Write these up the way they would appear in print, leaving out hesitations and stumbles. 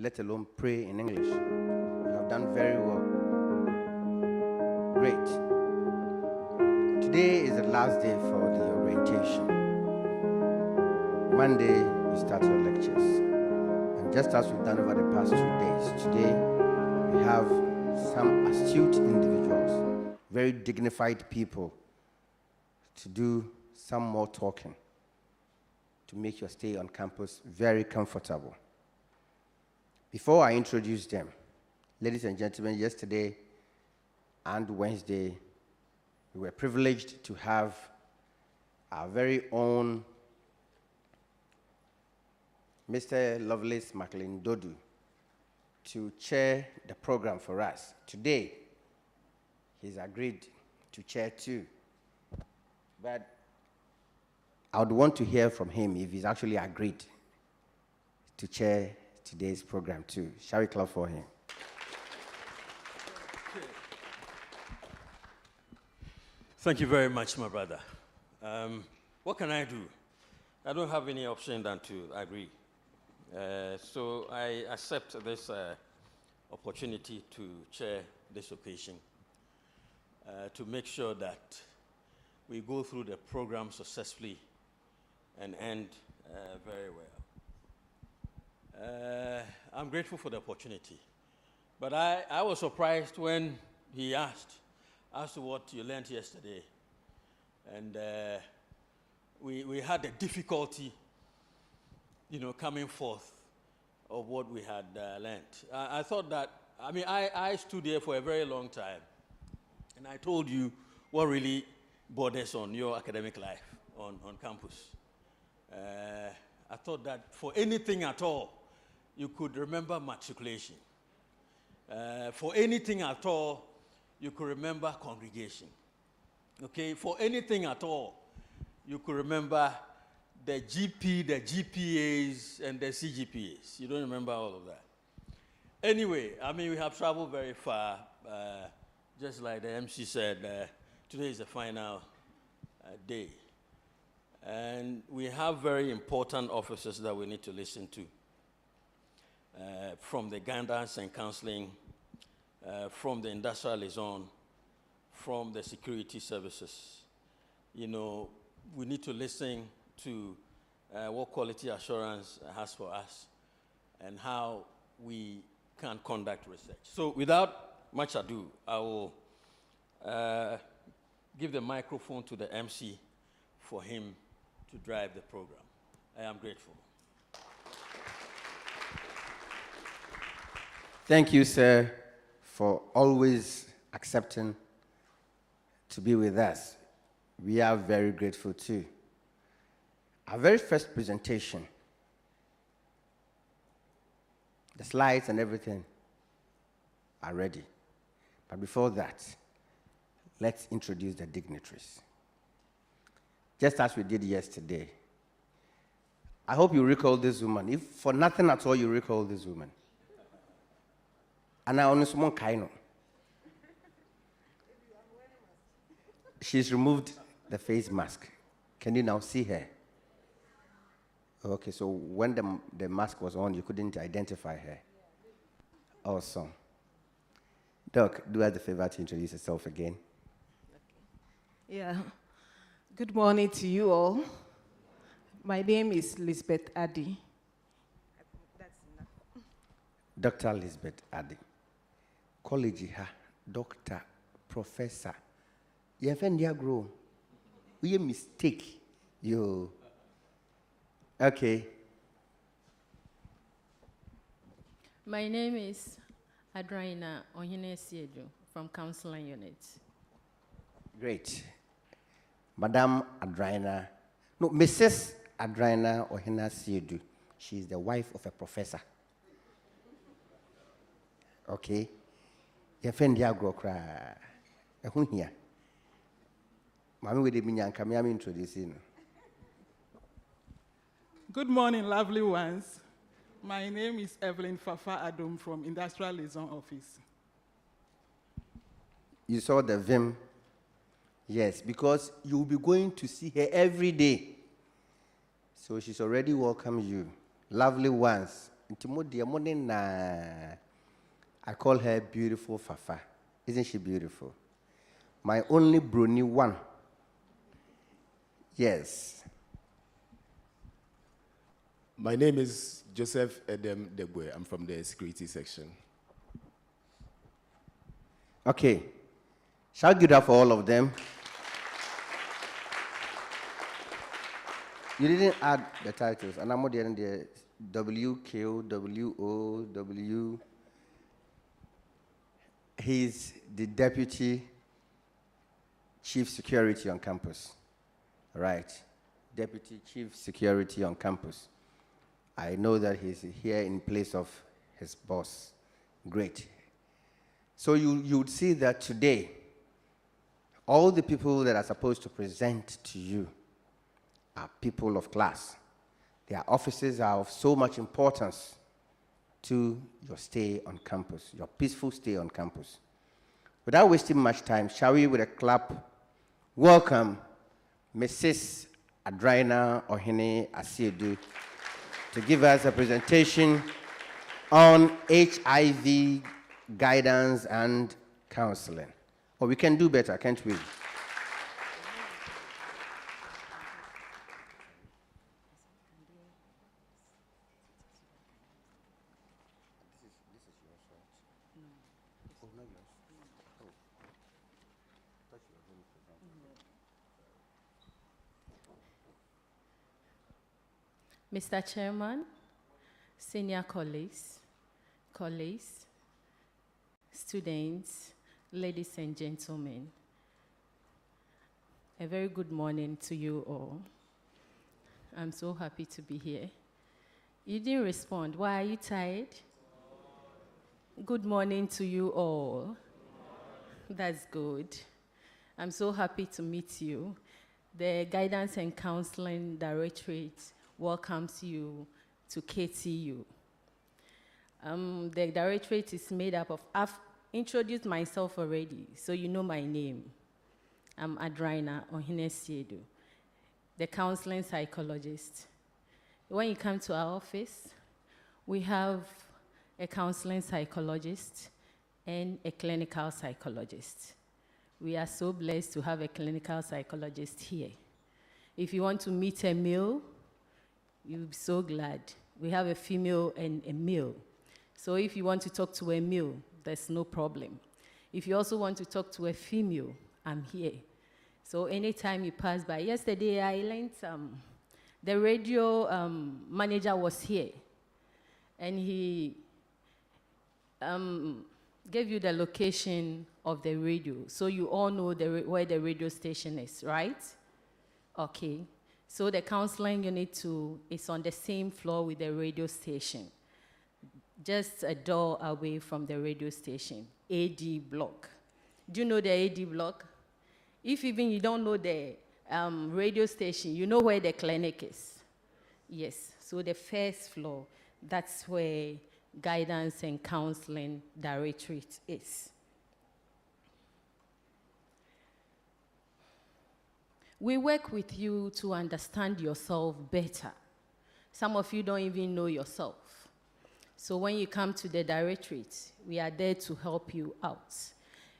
let alone pray in English. You have done very well. Great. Today is the last day for the orientation. Monday, you start your lectures. And just as we've done over the past 2 days, today we have some astute individuals, very dignified people, to do some more talking to make your stay on campus very comfortable. Before I introduce them, ladies and gentlemen, yesterday and Wednesday, we were privileged to have our very own Mr. Lovelace McLean Dodu to chair the program for us. Today, he's agreed to chair too. But I would want to hear from him if he's actually agreed to chair today's program too. Shall we clap for him? Thank you very much, my brother. What can I do? I don't have any option than to agree. So I accept this opportunity to chair this occasion to make sure that we go through the program successfully and end very well. I'm grateful for the opportunity, but I was surprised when he asked as to what you learned yesterday, and we had a difficulty, coming forth of what we had learned. I thought that, I stood here for a very long time, and I told you what really borders on your academic life on campus. I thought that for anything at all, you could remember matriculation. For anything at all, you could remember congregation. Okay, for anything at all, you could remember the GP, the GPAs, and the CGPAs. You don't remember all of that. Anyway, we have traveled very far. Just like the MC said, today is the final day. And we have very important officers that we need to listen to. From the guidance and counseling, from the industrial liaison, from the security services. We need to listen to what quality assurance has for us and how we can conduct research. So without much ado, I will give the microphone to the MC for him to drive the program. I am grateful. Thank you, sir, for always accepting to be with us. We are very grateful too. Our very first presentation, the slides and everything are ready. But before that, let's introduce the dignitaries. Just as we did yesterday. I hope you recall this woman. If for nothing at all you recall this woman. And I only someone kind of. She's removed the face mask. Can you now see her? Okay, so when the mask was on, you couldn't identify her. Awesome. Doc, do us the favor to introduce yourself again. Okay. Yeah. Good morning to you all. My name is Lisbeth Addy. That's enough. Dr. Lisbeth Addy. College ha, doctor, professor. You have grow. We a mistake. You. Okay. My name is Adraina Ohinesiedu from Counseling Unit. Great. Madam Adraina, no, Mrs. Adraina Ohinesiedu. She's the wife of a professor. Okay. You have grow cry. Who here? Mami with the minyanka, me am introducing. Good morning, lovely ones. My name is Evelyn Fafa Adom from Industrial Liaison Office. You saw the Vim? Yes, because you'll be going to see her every day. So she's already welcomed you. Lovely ones, I call her Beautiful Fafa. Isn't she beautiful? My only brony one. Yes. My name is Joseph Edem Debwe. I'm from the security section. Okay. Shall I give that for all of them? You didn't add the titles. And I'm the WKO, WO, W. He's the Deputy Chief Security on campus. Right. Deputy Chief Security on campus. I know that he's here in place of his boss. Great. So you would see that today, all the people that are supposed to present to you are people of class. Their offices are of so much importance to your stay on campus, your peaceful stay on campus. Without wasting much time, shall we, with a clap, welcome Mrs. Adraina Ohene Asiedu to give us a presentation on HIV guidance and counseling. Or we can do better, can't we? Mr. Chairman, senior colleagues, students, ladies and gentlemen, a very good morning to you all. I'm so happy to be here. You didn't respond. Why are you tired? Good morning to you all. That's good. I'm so happy to meet you. The Guidance and Counseling Directorate welcomes you to KTU. The directorate is made up of, I've introduced myself already, so you know my name. I'm Adraina Ohene Asiedu, the counseling psychologist. When you come to our office, we have a counseling psychologist and a clinical psychologist. We are so blessed to have a clinical psychologist here. If you want to meet a male, you'll be so glad. We have a female and a male. So if you want to talk to a male, there's no problem. If you also want to talk to a female, I'm here. So anytime you pass by, yesterday I learned the radio manager was here, and he gave you the location of the radio. So you all know where the radio station is, right? Okay. So the counseling unit 2 is on the same floor with the radio station, just a door away from the radio station, AD block. Do you know the AD block? If even you don't know the radio station, you know where the clinic is. Yes, so the first floor, that's where Guidance and Counseling Directorate is. We work with you to understand yourself better. Some of you don't even know yourself. So when you come to the directorate, we are there to help you out.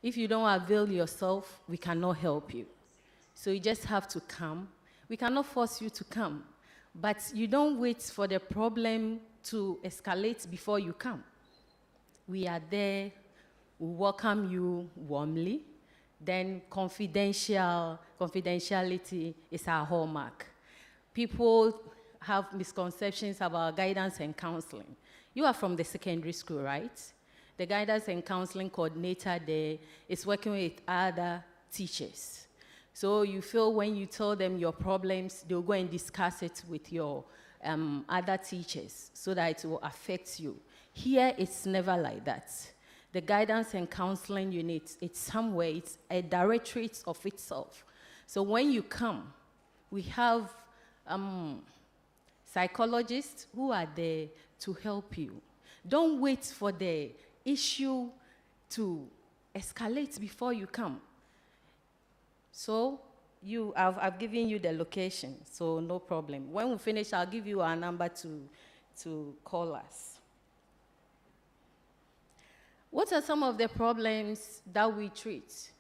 If you don't avail yourself, we cannot help you. So you just have to come. We cannot force you to come, but you don't wait for the problem to escalate before you come. We are there, we welcome you warmly. Then confidentiality is our hallmark. People have misconceptions about guidance and counseling. You are from the secondary school, right? The guidance and counseling coordinator there is working with other teachers. So you feel when you tell them your problems, they'll go and discuss it with your other teachers so that it will affect you. Here, it's never like that. The Guidance and Counseling Unit, it's somewhere, it's a directorate of itself. So when you come, we have psychologists who are there to help you. Don't wait for the issue to escalate before you come. So I've given you the location, so no problem. When we finish, I'll give you our number to call us. What are some of the problems that we treat?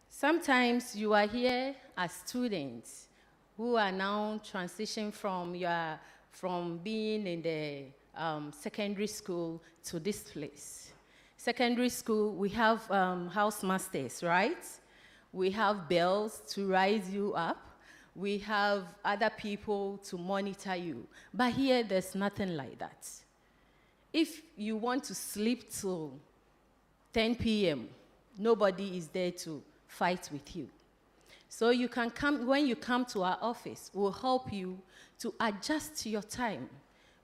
Sometimes you are here as students who are now transitioning from being in the secondary school to this place. Secondary school, we have house masters, right? We have bells to rise you up. We have other people to monitor you. But here, there's nothing like that. If you want to sleep till 10 p.m., nobody is there to fight with you. So you can come, when you come to our office, we'll help you to adjust your time.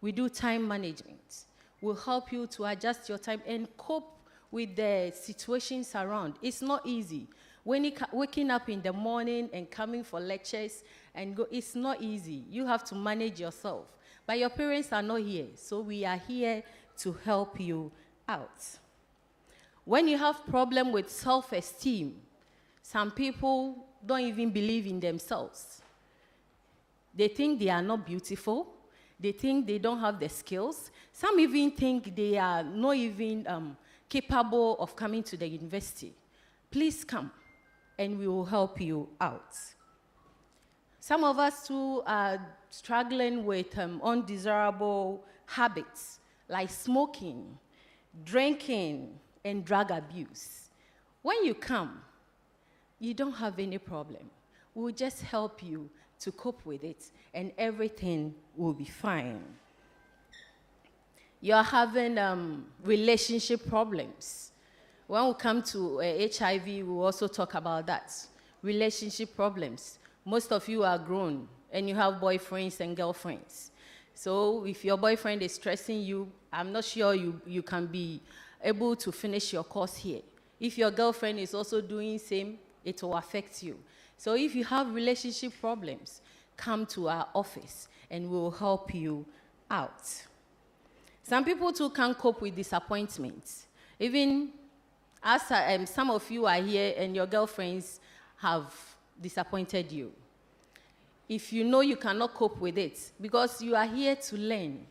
We do time management. We'll help you to adjust your time and cope with the situations around. It's not easy. When you waking up in the morning and coming for lectures and go, it's not easy. You have to manage yourself. But your parents are not here, so we are here to help you out. When you have problem with self-esteem, some people don't even believe in themselves. They think they are not beautiful. They think they don't have the skills. Some even think they are not even capable of coming to the university. Please come, and we will help you out. Some of us too are struggling with undesirable habits like smoking, drinking, and drug abuse. When you come, you don't have any problem. We'll just help you to cope with it, and everything will be fine. You're having relationship problems. When we come to HIV, we'll also talk about that. Relationship problems. Most of you are grown, and you have boyfriends and girlfriends. So if your boyfriend is stressing you, I'm not sure you can be able to finish your course here. If your girlfriend is also doing the same, it will affect you. So if you have relationship problems, come to our office, and we will help you out. Some people too can't cope with disappointments. Even as some of you are here and your girlfriends have disappointed you. If you know you cannot cope with it, because you are here to learn.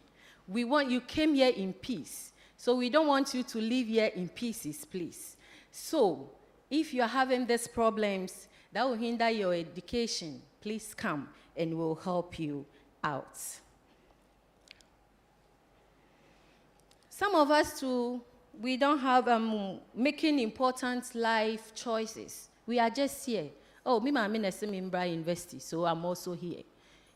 You came here in peace, so we don't want you to live here in pieces, please. So, if you are having these problems that will hinder your education, please come and we'll help you out. Some of us too, we don't have making important life choices. We are just here. Oh, I'm in Mimbra University, so I'm also here.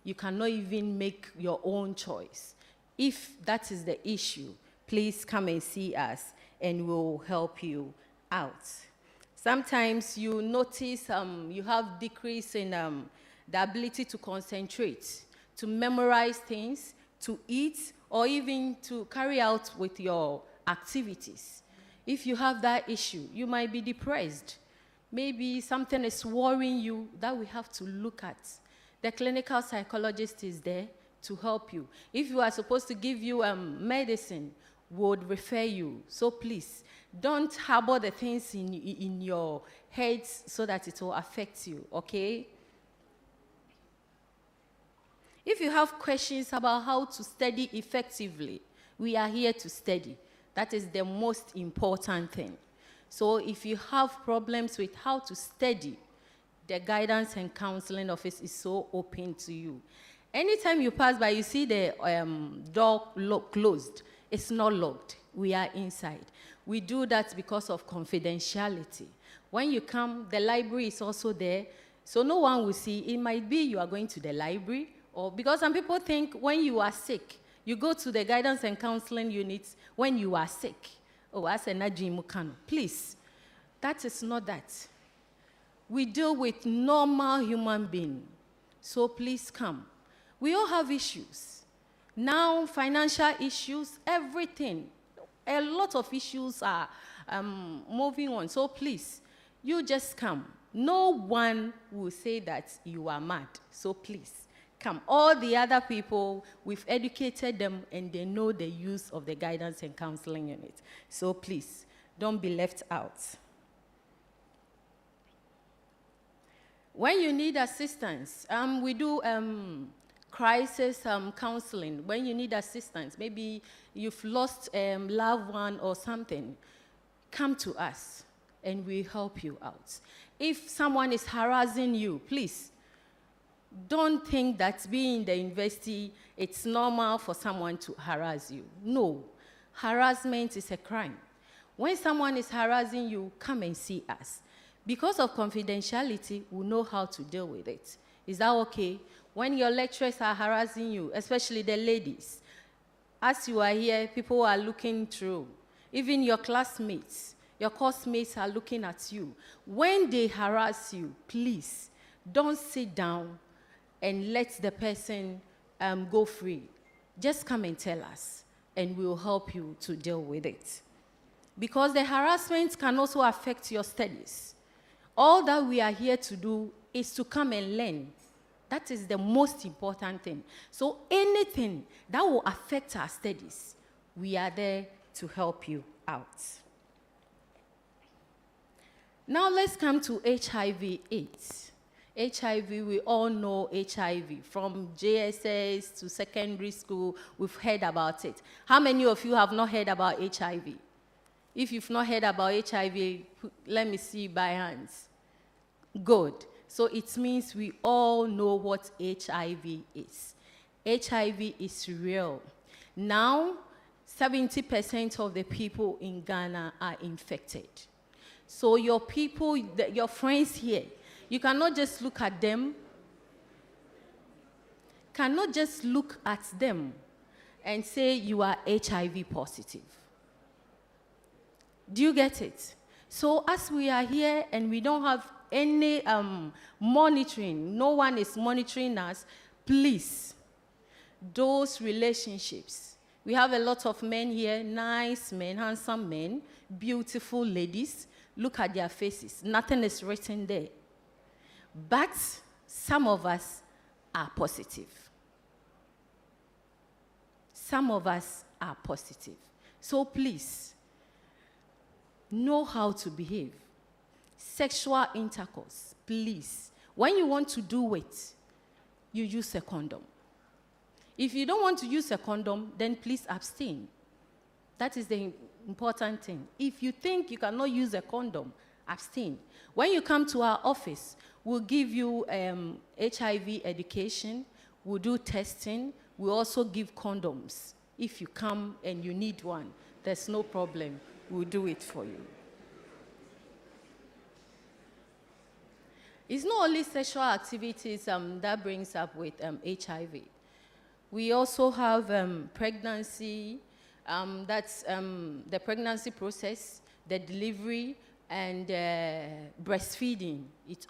You cannot even make your own choice. If that is the issue, please come and see us, and we'll help you out. Sometimes you notice you have decrease in the ability to concentrate, to memorize things, to eat, or even to carry out with your activities. If you have that issue, you might be depressed. Maybe something is worrying you that we have to look at. The clinical psychologist is there to help you. If you are supposed to give you medicine, would refer you. So please, don't harbor the things in your heads so that it will affect you, okay? If you have questions about how to study effectively, we are here to study. That is the most important thing. So if you have problems with how to study, the guidance and counseling office is so open to you. Anytime you pass by, you see the door closed. It's not locked. We are inside. We do that because of confidentiality. When you come, the library is also there, so no one will see. It might be you are going to the library, or because some people think when you are sick, you go to the guidance and counseling units when you are sick. Oh, as a Najimukano. Please, that is not that. We deal with normal human beings, so please come. We all have issues. Now, financial issues, everything. A lot of issues are moving on. So please, you just come. No one will say that you are mad. So please, come. All the other people, we've educated them, and they know the use of the guidance and counseling unit. So please, don't be left out. When you need assistance, we do crisis counseling, when you need assistance, maybe you've lost a loved one or something, come to us and we'll help you out. If someone is harassing you, please, don't think that being in the university, it's normal for someone to harass you. No, harassment is a crime. When someone is harassing you, come and see us. Because of confidentiality, we'll know how to deal with it. Is that okay? When your lecturers are harassing you, especially the ladies, as you are here, people are looking through. Even your classmates, your course mates are looking at you. When they harass you, please, don't sit down and let the person go free. Just come and tell us, and we'll help you to deal with it. Because the harassment can also affect your studies. All that we are here to do is to come and learn. That is the most important thing. So anything that will affect our studies, we are there to help you out. Now let's come to HIV/AIDS. HIV, we all know HIV. From JSS to secondary school, we've heard about it. How many of you have not heard about HIV? If you've not heard about HIV, let me see by hands. Good. So it means we all know what HIV is. HIV is real. Now, 70% of the people in Ghana are infected. So your people, your friends here, you cannot just look at them, and say you are HIV positive. Do you get it? So as we are here and we don't have any monitoring, no one is monitoring us, please, those relationships. We have a lot of men here, nice men, handsome men, beautiful ladies. Look at their faces. Nothing is written there. But some of us are positive. Some of us are positive. So please, know how to behave. Sexual intercourse, please. When you want to do it, you use a condom. If you don't want to use a condom, then please abstain. That is the important thing. If you think you cannot use a condom, abstain. When you come to our office, we'll give you HIV education, we'll do testing, we'll also give condoms. If you come and you need one, there's no problem. We'll do it for you. It's not only sexual activities that brings up with HIV. We also have pregnancy, that's the pregnancy process, the delivery, and breastfeeding. It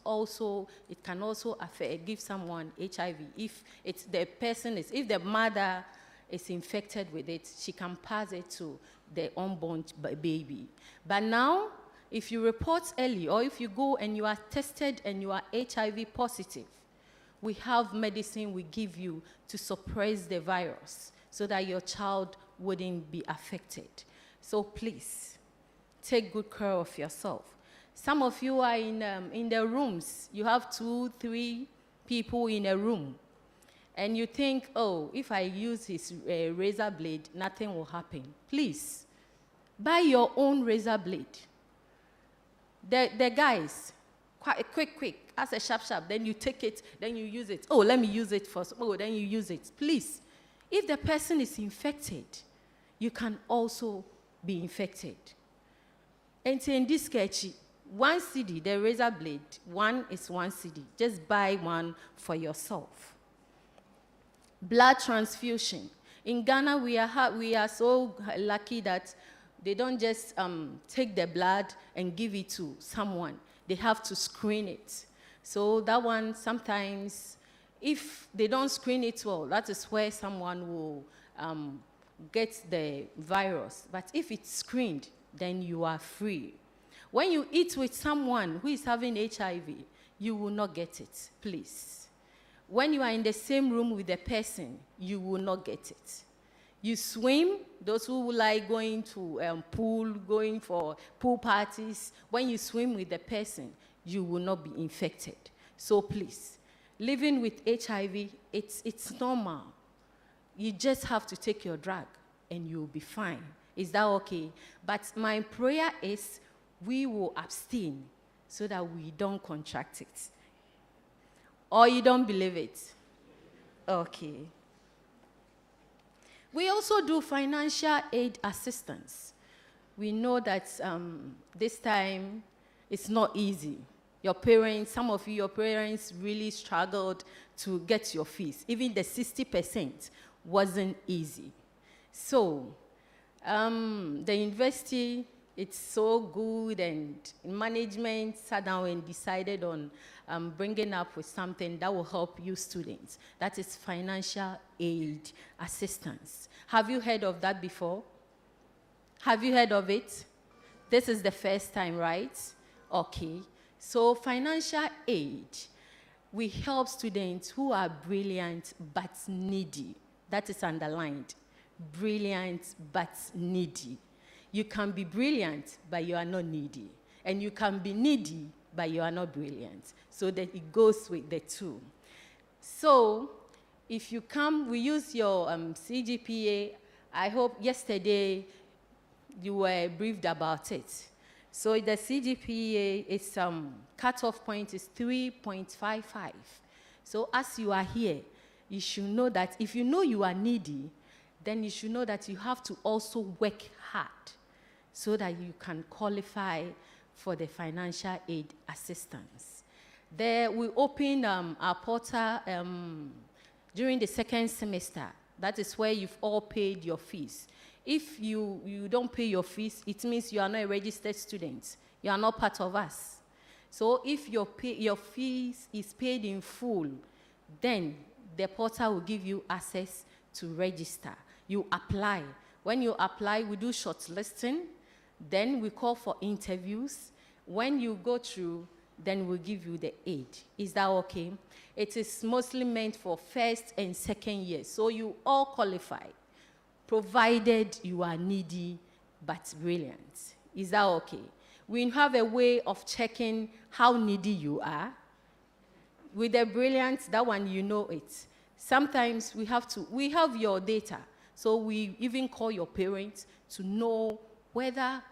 can also give someone HIV. If if the mother is infected with it, she can pass it to the unborn baby. But now, if you report early, or if you go and you are tested and you are HIV positive, we have medicine we give you to suppress the virus so that your child wouldn't be affected. So please, take good care of yourself. Some of you are in the rooms. You have 2, 3 people in a room. And you think, oh, if I use his razor blade, nothing will happen. Please, buy your own razor blade. The guys, quick, as a sharp, then you take it, then you use it. Oh, let me use it first. Oh, then you use it. Please, if the person is infected, you can also be infected. And so in this sketchy, 1 cedi, the razor blade, one is 1 cedi. Just buy one for yourself. Blood transfusion. In Ghana, we are so lucky that they don't just take the blood and give it to someone. They have to screen it. So that one, sometimes, if they don't screen it well, that is where someone will get the virus. But if it's screened, then you are free. When you eat with someone who is having HIV, you will not get it, please. When you are in the same room with the person, you will not get it. You swim, those who like going to pool, going for pool parties, when you swim with the person, you will not be infected. So please, living with HIV, it's normal. You just have to take your drug and you'll be fine. Is that okay? But my prayer is we will abstain so that we don't contract it. Or you don't believe it? Okay. We also do financial aid assistance. We know that this time it's not easy. Your parents, some of you, your parents really struggled to get your fees. Even the 60% wasn't easy. So the university, it's so good, and management sat down and decided on bringing up with something that will help you students. That is financial aid assistance. Have you heard of that before? Have you heard of it? This is the first time, right? Okay. So financial aid, we help students who are brilliant but needy. That is underlined. Brilliant but needy. You can be brilliant, but you are not needy. And you can be needy, but you are not brilliant. So that it goes with the two. So if you come, we use your CGPA. I hope yesterday you were briefed about it. So the CGPA, its cutoff point is 3.55. So as you are here, you should know that if you know you are needy, then you should know that you have to also work hard so that you can qualify for the financial aid assistance. There, we opened our portal during the second semester. That is where you've all paid your fees. If you don't pay your fees, it means you are not a registered student. You are not part of us. So if your fees is paid in full, then the portal will give you access to register. You apply. When you apply, we do shortlisting. Then we call for interviews. When you go through, then we'll give you the aid. Is that okay? It is mostly meant for first and second years. So you all qualify, provided you are needy but brilliant. Is that okay? We have a way of checking how needy you are. With the brilliant, that one you know it. Sometimes we have your data. So we even call your parents to know whether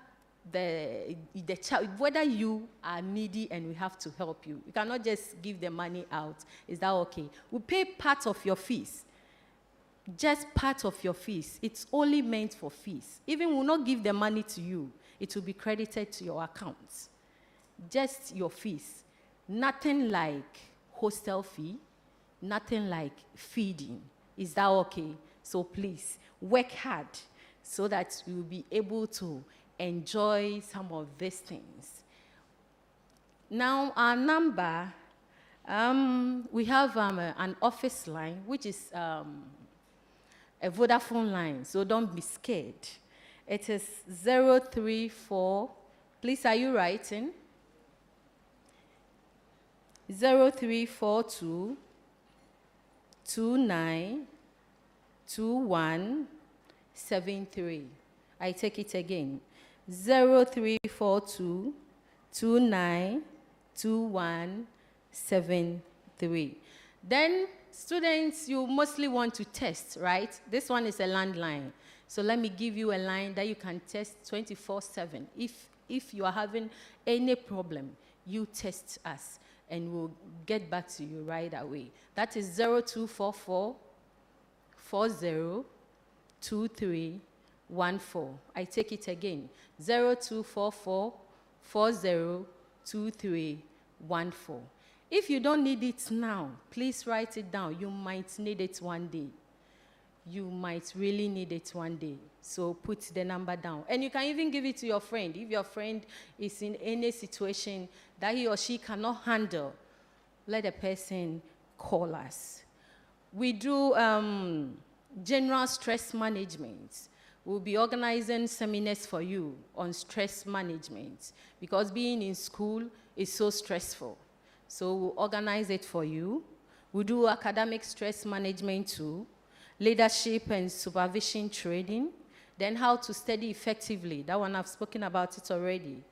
the child, whether you are needy and we have to help you. We cannot just give the money out. Is that okay? We pay part of your fees. Just part of your fees. It's only meant for fees. Even we will not give the money to you. It will be credited to your account. Just your fees. Nothing like hostel fee. Nothing like feeding. Is that okay? So please, work hard so that you will be able to enjoy some of these things. Now, our number, we have an office line, which is a Vodafone line, so don't be scared. It is 034, please, are you writing? 0342 29 2173. I take it again. 0342 29 2173. Then, students, you mostly want to test, right? This one is a landline. So let me give you a line that you can test 24/7. If you are having any problem, you test us, and we'll get back to you right away. That is 0244 40 2314. I take it again. 0244 40 2314. If you don't need it now, please write it down. You might need it one day. You might really need it one day. So put the number down. And you can even give it to your friend. If your friend is in any situation that he or she cannot handle, let the person call us. We do general stress management. We'll be organizing seminars for you on stress management because being in school is so stressful. So we'll organize it for you. We do academic stress management too, leadership and supervision training, then how to study effectively. That one I've spoken about it already.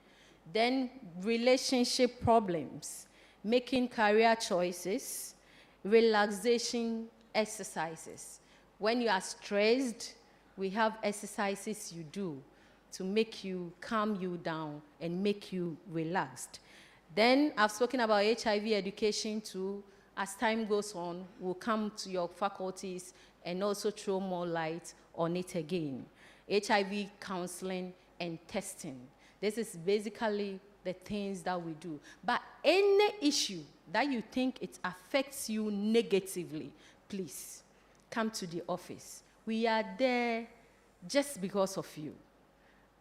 Then relationship problems, making career choices, relaxation exercises. When you are stressed, we have exercises you do to make you calm you down and make you relaxed. Then I've spoken about HIV education too. As time goes on, we'll come to your faculties and also throw more light on it again. HIV counseling and testing. This is basically the things that we do. But any issue that you think it affects you negatively, please come to the office. We are there just because of you.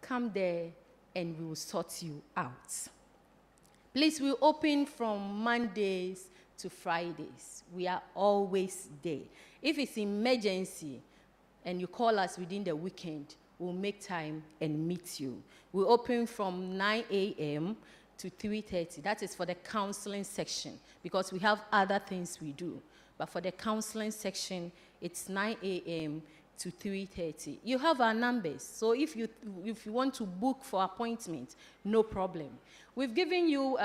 Come there and we will sort you out. Please, we open from Mondays to Fridays. We are always there. If it's emergency and you call us within the weekend, we'll make time and meet you. We open from 9 a.m. to 3:30. That is for the counseling section, because we have other things we do. But for the counseling section, it's 9 a.m. to 3:30. You have our numbers, so if you want to book for appointment, no problem. We've given you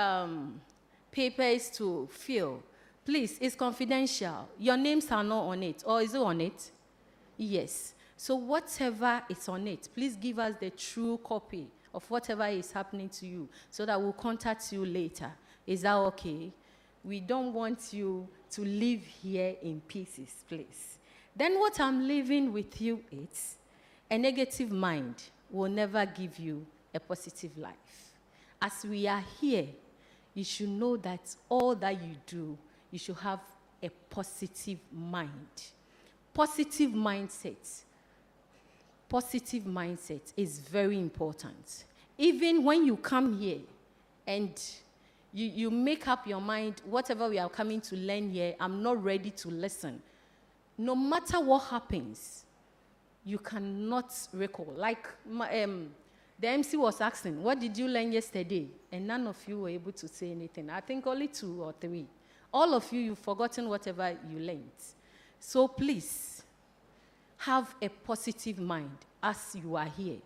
papers to fill. Please, it's confidential. Your names are not on it, or is it on it? Yes. So whatever is on it, please give us the true copy of whatever is happening to you so that we'll contact you later. Is that okay? We don't want you to live here in pieces, please. Then what I'm leaving with you is a negative mind will never give you a positive life. As we are here, you should know that all that you do, you should have a positive mind. Positive mindset. Positive mindset is very important. Even when you come here and you make up your mind, whatever we are coming to learn here, I'm not ready to listen. No matter what happens, you cannot recall. Like the MC was asking, what did you learn yesterday? And none of you were able to say anything. I think only 2 or 3. All of you, you've forgotten whatever you learned. So please, have a positive mind as you are here,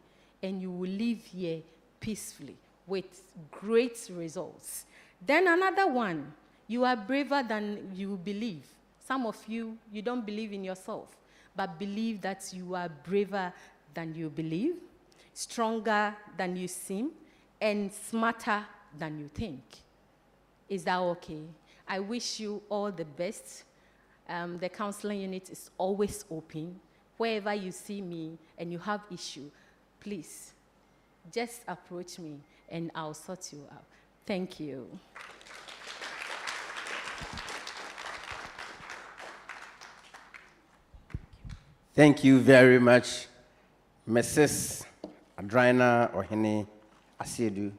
and you will live here peacefully with great results. Then another one, you are braver than you believe. Some of you, you don't believe in yourself, but believe that you are braver than you believe, stronger than you seem, and smarter than you think. Is that okay? I wish you all the best. The counseling unit is always open. Wherever you see me and you have issue, please, just approach me and I'll sort you out. Thank you. Thank you very much, Mrs. Adraina Ohene Asiedu.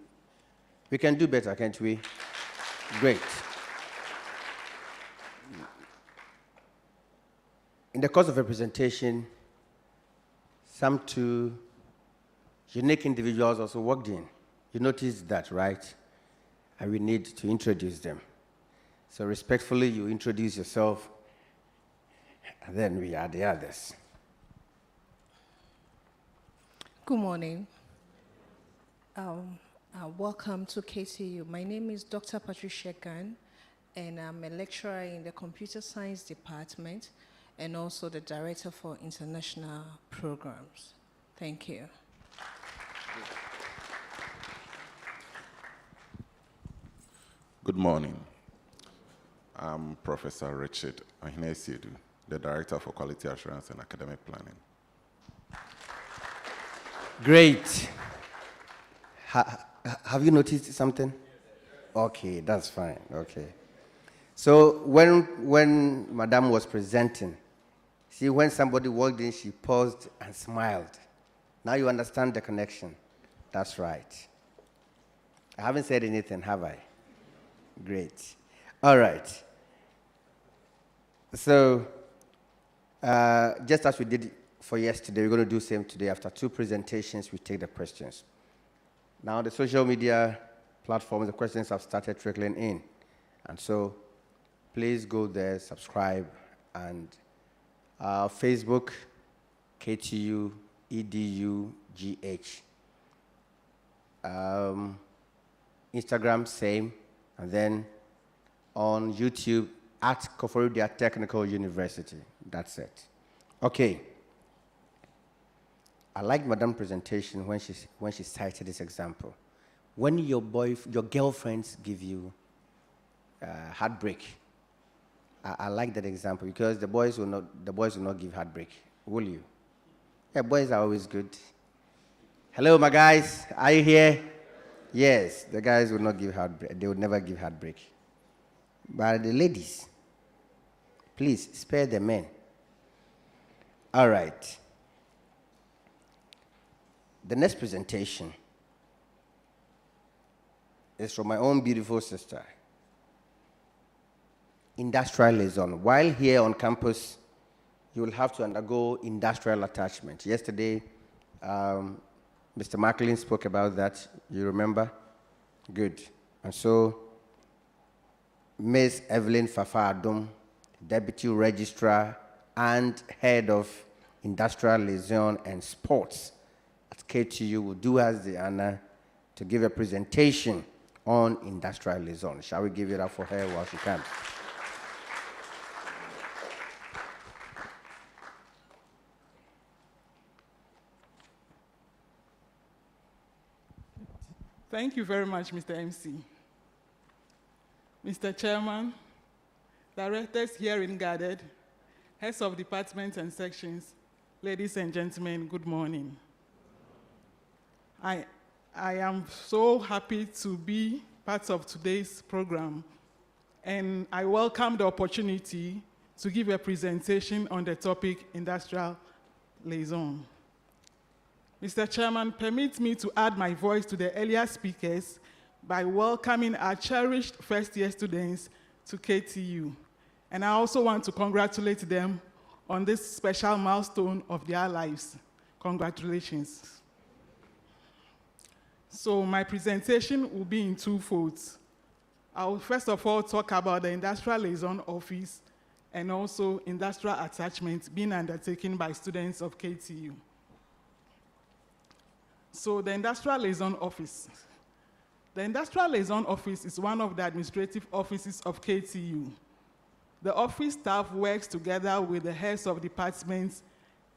We can do better, can't we? Great. In the course of a presentation, some 2 unique individuals also walked in. You noticed that, right? And we need to introduce them. So respectfully, you introduce yourself, and then we are the others. Good morning. Welcome to KTU. My name is Dr. Patricia Gan, and I'm a lecturer in the Computer Science Department and also the Director for International Programs. Thank you. Good morning. I'm Professor Richard Ohene-Asiedu, the Director for Quality Assurance and Academic Planning. Great. Have you noticed something? Okay, that's fine. Okay. So when Madame was presenting, see, when somebody walked in, she paused and smiled. Now you understand the connection. That's right. I haven't said anything, have I? Great. All right. So just as we did for yesterday, we're going to do the same today. After 2 presentations, we take the questions. Now, the social media platforms, the questions have started trickling in. And so please go there, subscribe, and Facebook, KTU, EDU, GH. Instagram, same. And then on YouTube, at Koforidua Technical University. That's it. Okay. I like Madam's presentation when she cited this example. When your girlfriends give you heartbreak, I like that example because the boys will not give heartbreak, will you? Yeah, boys are always good. Hello, my guys. Are you here? Yes, the guys will not give heartbreak. They would never give heartbreak. But the ladies, please spare the men. All right. The next presentation is from my own beautiful sister, industrial liaison. While here on campus, you will have to undergo industrial attachment. Yesterday, Mr. Macklin spoke about that. You remember? Good. And so, Ms. Evelyn Fafa Adom, Deputy Registrar and Head of Industrial Liaison and Sports at KTU, will do us the honor to give a presentation on industrial liaison. Shall we give it up for her while she comes? Thank you very much, Mr. MC. Mr. Chairman, directors here in gathered, heads of departments and sections, ladies and gentlemen, good morning. I am so happy to be part of today's program, and I welcome the opportunity to give a presentation on the topic industrial liaison. Mr. Chairman, permit me to add my voice to the earlier speakers by welcoming our cherished first-year students to KTU. And I also want to congratulate them on this special milestone of their lives. Congratulations. So my presentation will be in two folds. I will first of all talk about the Industrial Liaison Office and also industrial attachment being undertaken by students of KTU. So the Industrial Liaison Office. The Industrial Liaison Office is one of the administrative offices of KTU. The office staff works together with the heads of departments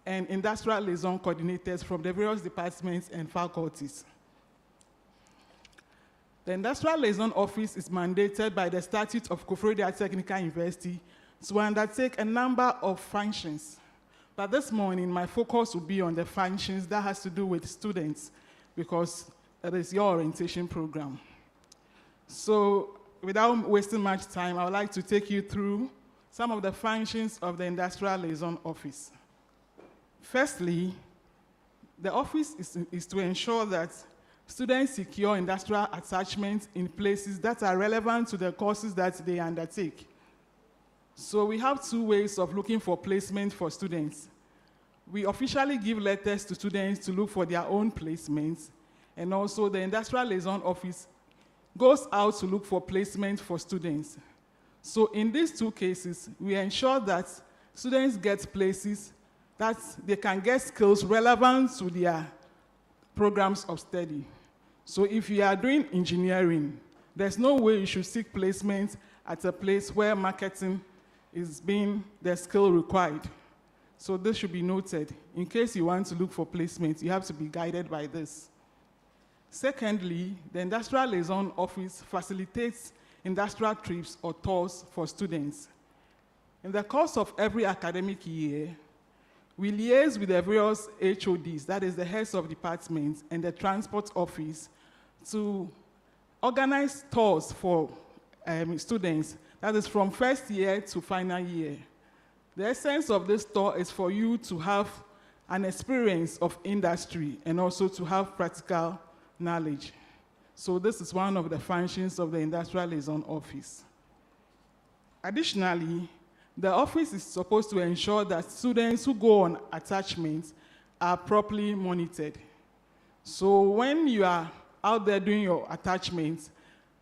and industrial liaison coordinators from the various departments and faculties. The Industrial Liaison Office is mandated by the Statute of Koforidua Technical University to undertake a number of functions. But this morning, my focus will be on the functions that has to do with students, because it is your orientation program. So without wasting much time, I would like to take you through some of the functions of the Industrial Liaison Office. Firstly, the office is to ensure that students secure industrial attachments in places that are relevant to the courses that they undertake. So we have two ways of looking for placement for students. We officially give letters to students to look for their own placements, and also the Industrial Liaison Office goes out to look for placement for students. So in these two cases, we ensure that students get places that they can get skills relevant to their programs of study. So if you are doing engineering, there's no way you should seek placement at a place where marketing is being the skill required. So this should be noted. In case you want to look for placement, you have to be guided by this. Secondly, the Industrial Liaison Office facilitates industrial trips or tours for students. In the course of every academic year, we liaise with the various HODs, that is the heads of departments, and the transport office to organize tours for students, that is from first year to final year. The essence of this tour is for you to have an experience of industry and also to have practical knowledge. So this is one of the functions of the Industrial Liaison Office. Additionally, the office is supposed to ensure that students who go on attachments are properly monitored. So when you are out there doing your attachments,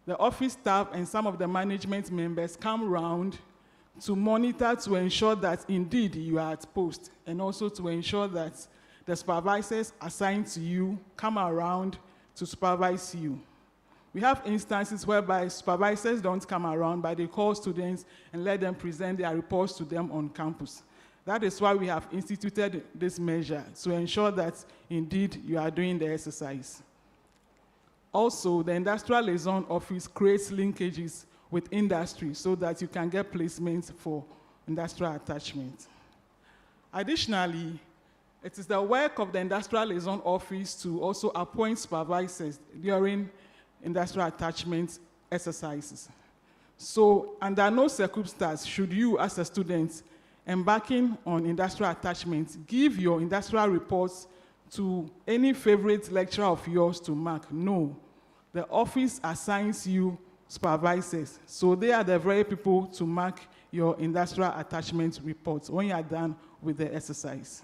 the office staff and some of the management members come around to monitor to ensure that indeed you are at post, and also to ensure that the supervisors assigned to you come around to supervise you. We have instances whereby supervisors don't come around, but they call students and let them present their reports to them on campus. That is why we have instituted this measure, to ensure that indeed you are doing the exercise. Also, the Industrial Liaison Office creates linkages with industry so that you can get placements for industrial attachment. Additionally, it is the work of the Industrial Liaison Office to also appoint supervisors during industrial attachment exercises. So, under no circumstance should you, as a student embarking on industrial attachment, give your industrial reports to any favorite lecturer of yours to mark. No. The office assigns you supervisors, so they are the very people to mark your industrial attachment reports when you are done with the exercise.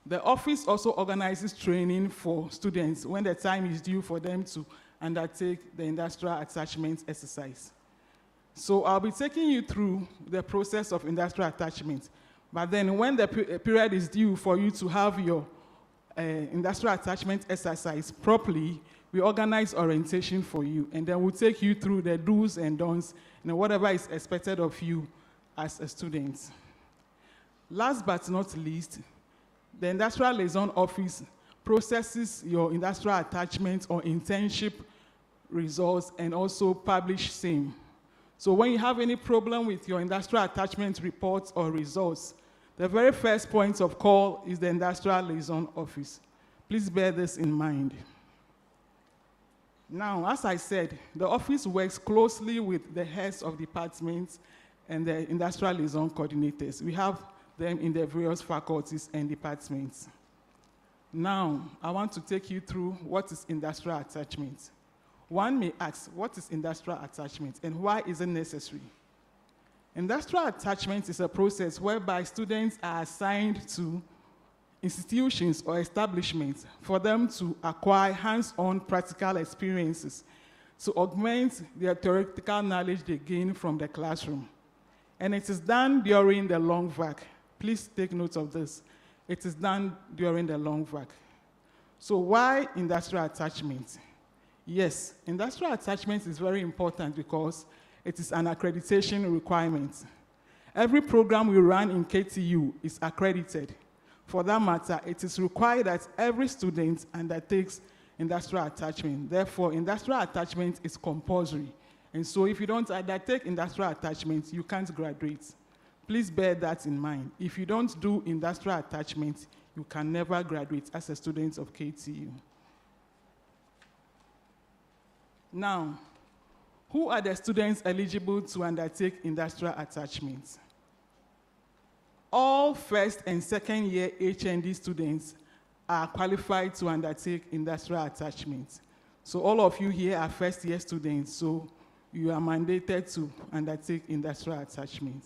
The office also organizes training for students when the time is due for them to undertake the industrial attachment exercise. So I'll be taking you through the process of industrial attachment, but then when the period is due for you to have your industrial attachment exercise properly, we organize orientation for you, and then we'll take you through the do's and don'ts and whatever is expected of you as a student. Last but not least, the Industrial Liaison Office processes your industrial attachment or internship results and also publish same. So when you have any problem with your industrial attachment reports or results, the very first point of call is the Industrial Liaison Office. Please bear this in mind. Now, as I said, the office works closely with the heads of departments and the industrial liaison coordinators. We have them in the various faculties and departments. Now, I want to take you through what is industrial attachment. One may ask, what is industrial attachment and why is it necessary? Industrial attachment is a process whereby students are assigned to institutions or establishments for them to acquire hands-on practical experiences to augment their theoretical knowledge they gain from the classroom. And it is done during the long vac. Please take note of this. It is done during the long vac. So why industrial attachment? Yes, industrial attachment is very important because it is an accreditation requirement. Every program we run in KTU is accredited. For that matter, it is required that every student undertakes industrial attachment. Therefore, industrial attachment is compulsory. And so if you don't undertake industrial attachment, you can't graduate. Please bear that in mind. If you don't do industrial attachment, you can never graduate as a student of KTU. Now, who are the students eligible to undertake industrial attachment? All first and second year HND students are qualified to undertake industrial attachment. So all of you here are first year students, so you are mandated to undertake industrial attachment.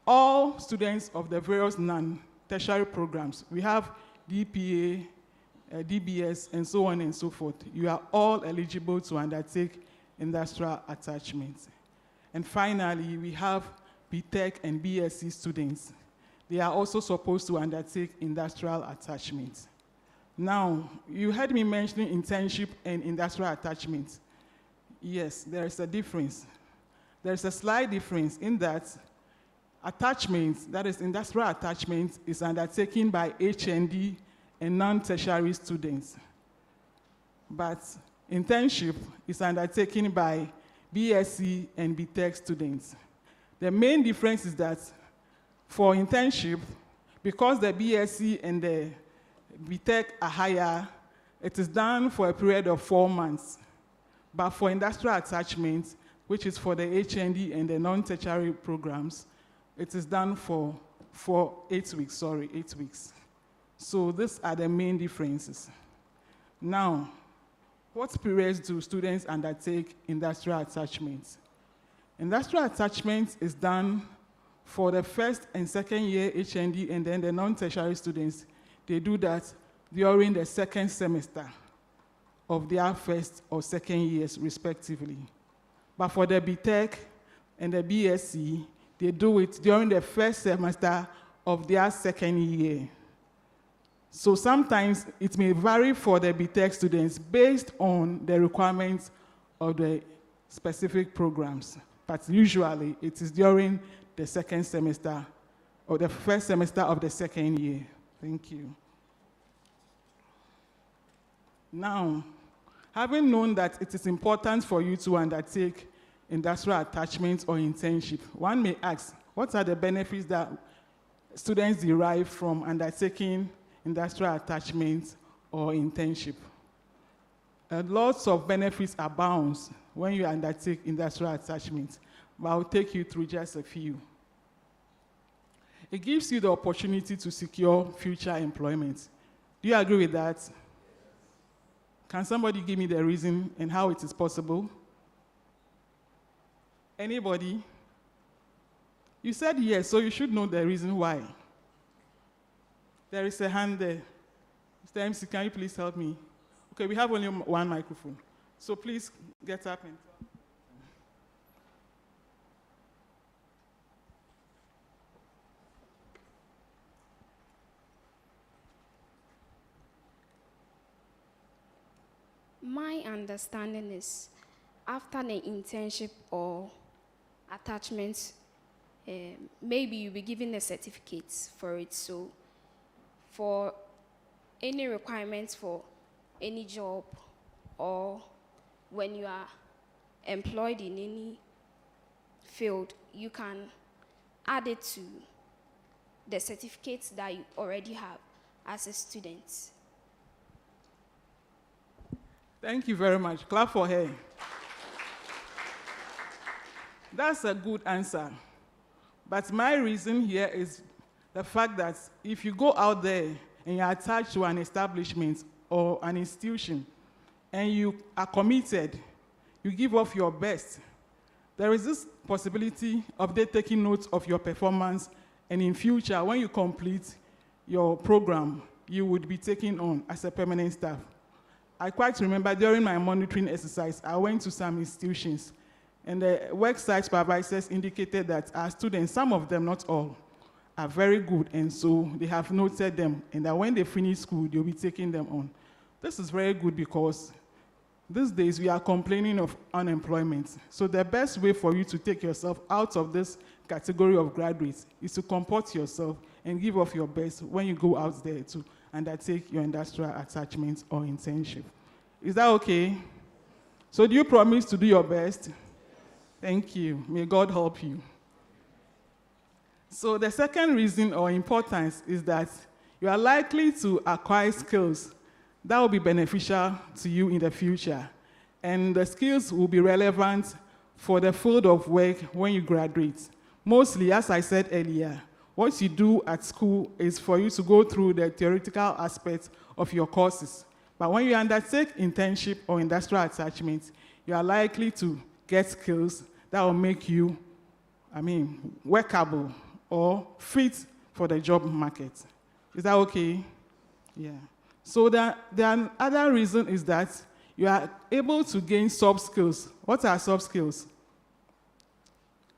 All students of the various non-tertiary programs, we have DPA, DBS, and so on and so forth. You are all eligible to undertake industrial attachment. And finally, we have BTech and BSc students. They are also supposed to undertake industrial attachment. Now, you heard me mentioning internship and industrial attachment. Yes, there is a difference. There is a slight difference in that attachment, that is industrial attachment, is undertaken by HND and non-tertiary students. But internship is undertaken by BSc and BTech students. The main difference is that for internship, because the BSc and the BTech are higher, it is done for a period of 4 months. But for industrial attachment, which is for the HND and the non-tertiary programs, it is done for 8 weeks, 8 weeks. So these are the main differences. Now, what periods do students undertake industrial attachment? Industrial attachment is done for the first and second year HND, and then the non-tertiary students, they do that during the second semester of their first or second years, respectively. But for the BTech and the BSc, they do it during the first semester of their second year. So sometimes it may vary for the BTech students based on the requirements of the specific programs. But usually it is during the second semester or the first semester of the second year. Thank you. Now, having known that it is important for you to undertake industrial attachment or internship, one may ask, what are the benefits that students derive from undertaking industrial attachment or internship? Lots of benefits abound when you undertake industrial attachment, but I'll take you through just a few. It gives you the opportunity to secure future employment. Do you agree with that? Can somebody give me the reason and how it is possible? Anybody? You said yes, so you should know the reason why. There is a hand there. Mr. MC, can you please help me? Okay, we have only one microphone. So please get up and talk. My understanding is after an internship or attachment, maybe you'll be given a certificate for it. So for any requirements for any job or when you are employed in any field, you can add it to the certificates that you already have as a student. Thank you very much. Clap for her. That's a good answer. But my reason here is the fact that if you go out there and you're attached to an establishment or an institution and you are committed, you give off your best, there is this possibility of they taking note of your performance, and in future, when you complete your program, you would be taken on as a permanent staff. I quite remember during my monitoring exercise, I went to some institutions, and the worksite supervisors indicated that our students, some of them, not all, are very good, and so they have noted them, and that when they finish school, they'll be taking them on. This is very good because these days we are complaining of unemployment. So the best way for you to take yourself out of this category of graduates is to comport yourself and give off your best when you go out there to undertake your industrial attachment or internship. Is that okay? So do you promise to do your best? Thank you. May God help you. So the second reason or importance is that you are likely to acquire skills that will be beneficial to you in the future. And the skills will be relevant for the field of work when you graduate. Mostly, as I said earlier, what you do at school is for you to go through the theoretical aspects of your courses. But when you undertake internship or industrial attachment, you are likely to get skills that will make you, workable or fit for the job market. Is that okay? Yeah. So the other reason is that you are able to gain soft skills. What are soft skills?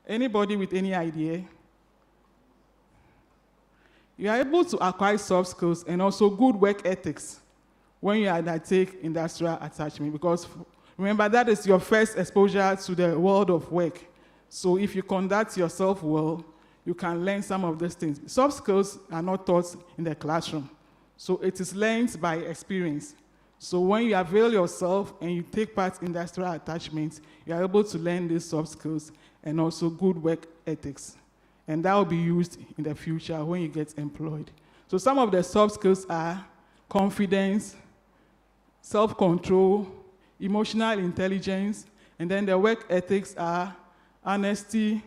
Anybody with any idea? You are able to acquire soft skills and also good work ethics when you undertake industrial attachment, because remember, that is your first exposure to the world of work. So if you conduct yourself well, you can learn some of these things. Soft skills are not taught in the classroom. So it is learned by experience. So when you avail yourself and you take part in industrial attachments, you are able to learn these soft skills and also good work ethics. And that will be used in the future when you get employed. So some of the soft skills are confidence, self-control, emotional intelligence, and then the work ethics are honesty,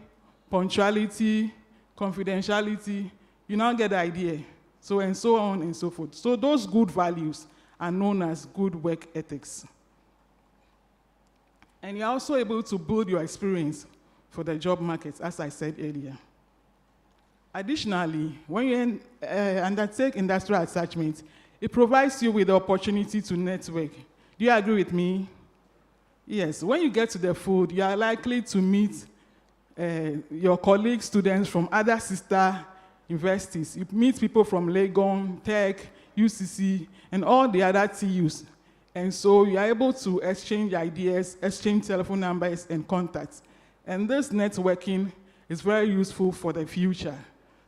punctuality, confidentiality. You now get the idea. So and so on and so forth. So those good values are known as good work ethics. And you're also able to build your experience for the job market, as I said earlier. Additionally, when you undertake industrial attachment, it provides you with the opportunity to network. Do you agree with me? Yes. When you get to the field, you are likely to meet your colleagues, students from other sister universities. You meet people from Legon, Tech, UCC, and all the other TUs. And so you are able to exchange ideas, exchange telephone numbers and contacts. And this networking is very useful for the future.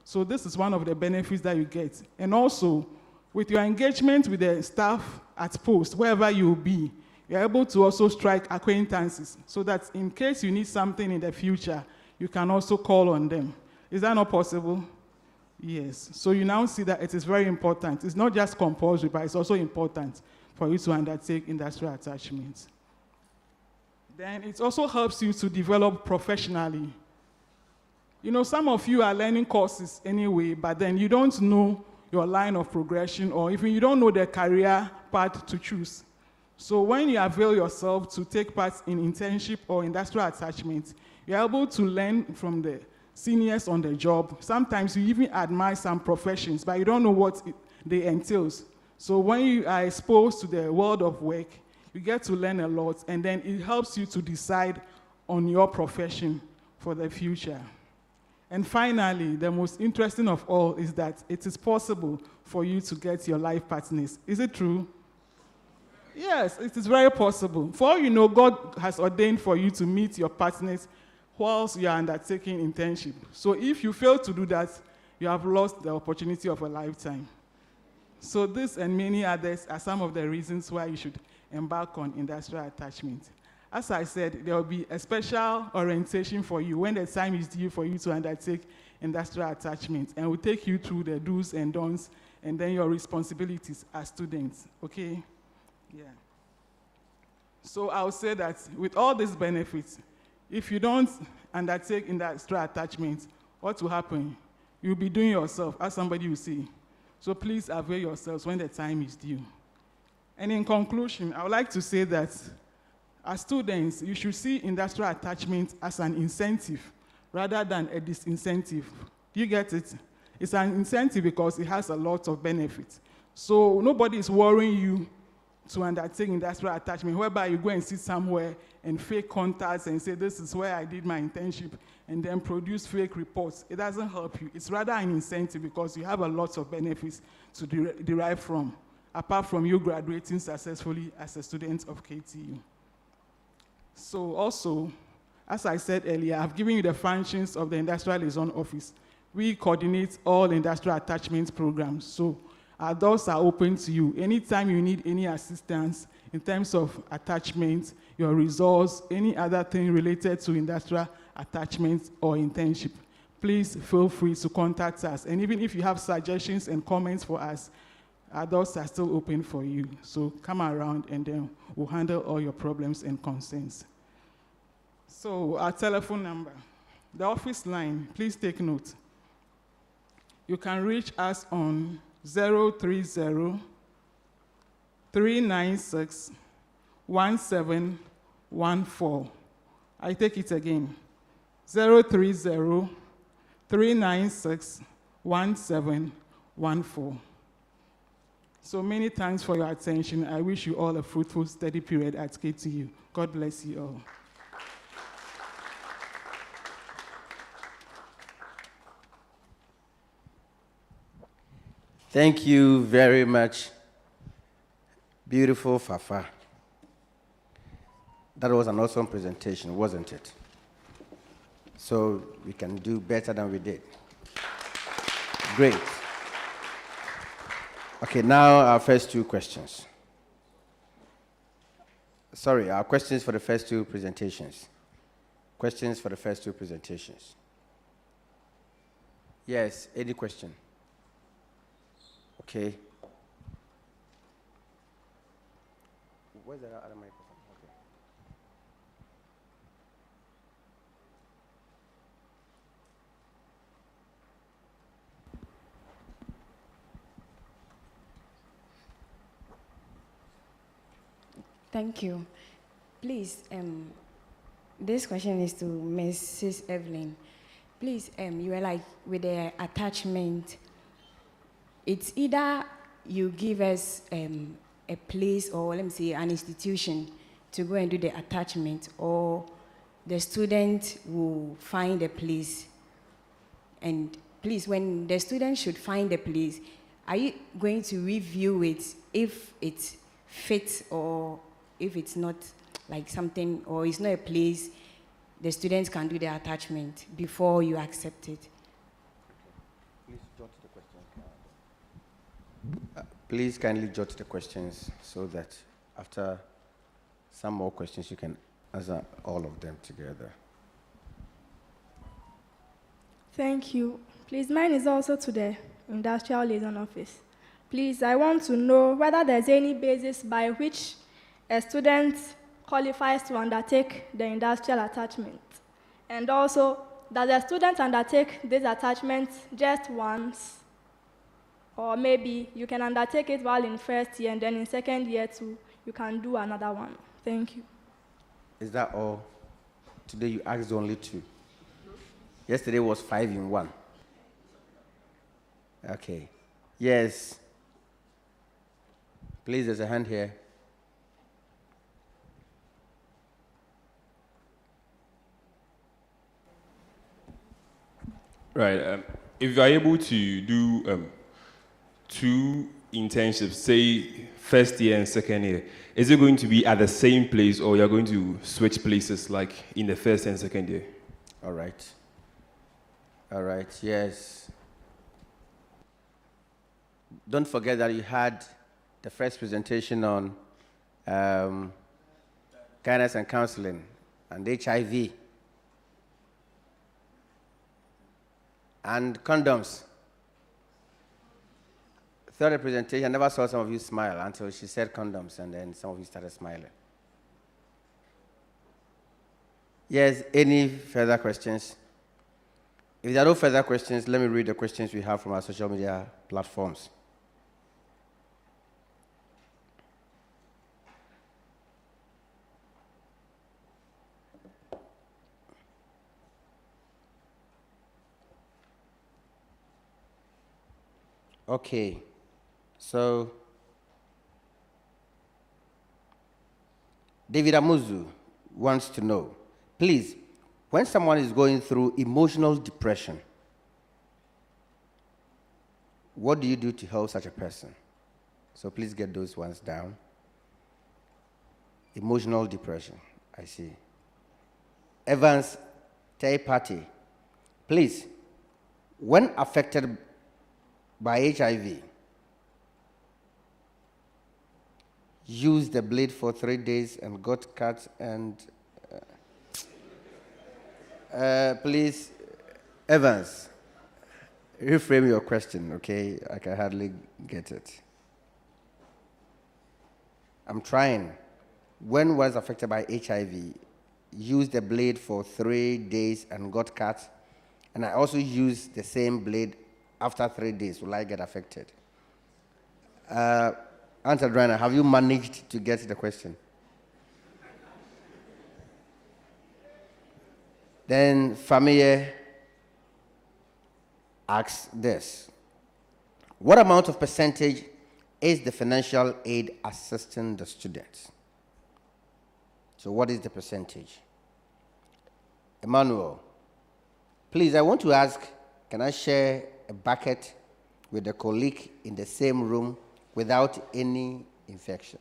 So this is one of the benefits that you get. And also, with your engagement with the staff at post, wherever you will be, you're able to also strike acquaintances so that in case you need something in the future, you can also call on them. Is that not possible? Yes. So you now see that it is very important. It's not just compulsory, but it's also important for you to undertake industrial attachments. Then it also helps you to develop professionally. You know, some of you are learning courses anyway, but then you don't know your line of progression, or even you don't know the career path to choose. So when you avail yourself to take part in internship or industrial attachment, you're able to learn from the seniors on the job. Sometimes you even admire some professions, but you don't know what they entail. So when you are exposed to the world of work, you get to learn a lot, and then it helps you to decide on your profession for the future. And finally, the most interesting of all is that it is possible for you to get your life partners. Is it true? Yes, it is very possible. For all you know, God has ordained for you to meet your partners whilst you are undertaking internship. So if you fail to do that, you have lost the opportunity of a lifetime. So this and many others are some of the reasons why you should embark on industrial attachment. As I said, there will be a special orientation for you when the time is due for you to undertake industrial attachment, and we'll take you through the do's and don'ts and then your responsibilities as students, okay? Yeah. So I'll say that with all these benefits, if you don't undertake industrial attachment, what will happen? You'll be doing yourself, as somebody will say. So please avail yourselves when the time is due. And in conclusion, I would like to say that as students, you should see industrial attachment as an incentive rather than a disincentive. Do you get it? It's an incentive because it has a lot of benefits. So nobody is worrying you to undertake industrial attachment, whereby you go and sit somewhere and fake contacts and say, this is where I did my internship, and then produce fake reports. It doesn't help you. It's rather an incentive because you have a lot of benefits to derive from, apart from you graduating successfully as a student of KTU. So also, as I said earlier, I've given you the functions of the Industrial Liaison Office. We coordinate all industrial attachment programs. So our doors are open to you. Anytime you need any assistance in terms of attachment, your resource, any other thing related to industrial attachment or internship, please feel free to contact us. And even if you have suggestions and comments for us, our doors are still open for you. So come around and then we'll handle all your problems and concerns. So our telephone number, the office line, please take note. You can reach us on 030-396-1714. I take it again. 030-396-1714. So many thanks for your attention. I wish you all a fruitful, steady period at KTU. God bless you all. Thank you very much, beautiful Fafa. That was an awesome presentation, wasn't it? So we can do better than we did. Great. Okay, now our first two questions. Sorry, our questions for the first two presentations. Questions for the first two presentations. Yes, any question? Okay. Where's the other microphone? Okay. Thank you. Please, this question is to Mrs. Evelyn. Please, you were like, with the attachment, it's either you give us a place, or let me say an institution to go and do the attachment, or the student will find a place. And please, when the student should find a place, are you going to review it if it fits or if it's not like something, or it's not a place the students can do their attachment before you accept it? Please jot the questions. Please kindly jot the questions so that after some more questions you can answer all of them together. Thank you. Please, mine is also to the Industrial Liaison Office. Please, I want to know whether there's any basis by which a student qualifies to undertake the industrial attachment. And also, does a student undertake this attachment just once? Or maybe you can undertake it while in first year and then in second year too, you can do another one. Thank you. Is that all? Today you asked only 2. Yesterday was 5 in 1. Okay. Yes. Please, there's a hand here. Right. If you are able to do 2 internships, say first year and second year, is it going to be at the same place or you're going to switch places like in the first and second year? All right. All right, yes. Don't forget that you had the first presentation on guidance and counseling and HIV and condoms. Third presentation, I never saw some of you smile until she said condoms, and then some of you started smiling. Yes, any further questions? If there are no further questions, let me read the questions we have from our social media platforms. Okay, so David Amuzu wants to know, please, when someone is going through emotional depression, what do you do to help such a person? So please get those ones down. Emotional depression, I see. Evans Tay Party, please, when affected by HIV, use the blade for 3 days and got cut and please, Evans, reframe your question, okay? I can hardly get it. I'm trying. When was affected by HIV, used the blade for 3 days and got cut, and I also used the same blade after 3 days. Will I get affected? Answer, Drainer, have you managed to get the question? Then Famille asks this. What amount of percentage is the financial aid assisting the students? So what is the percentage? Emmanuel, please, I want to ask, can I share a bucket with a colleague in the same room without any infection?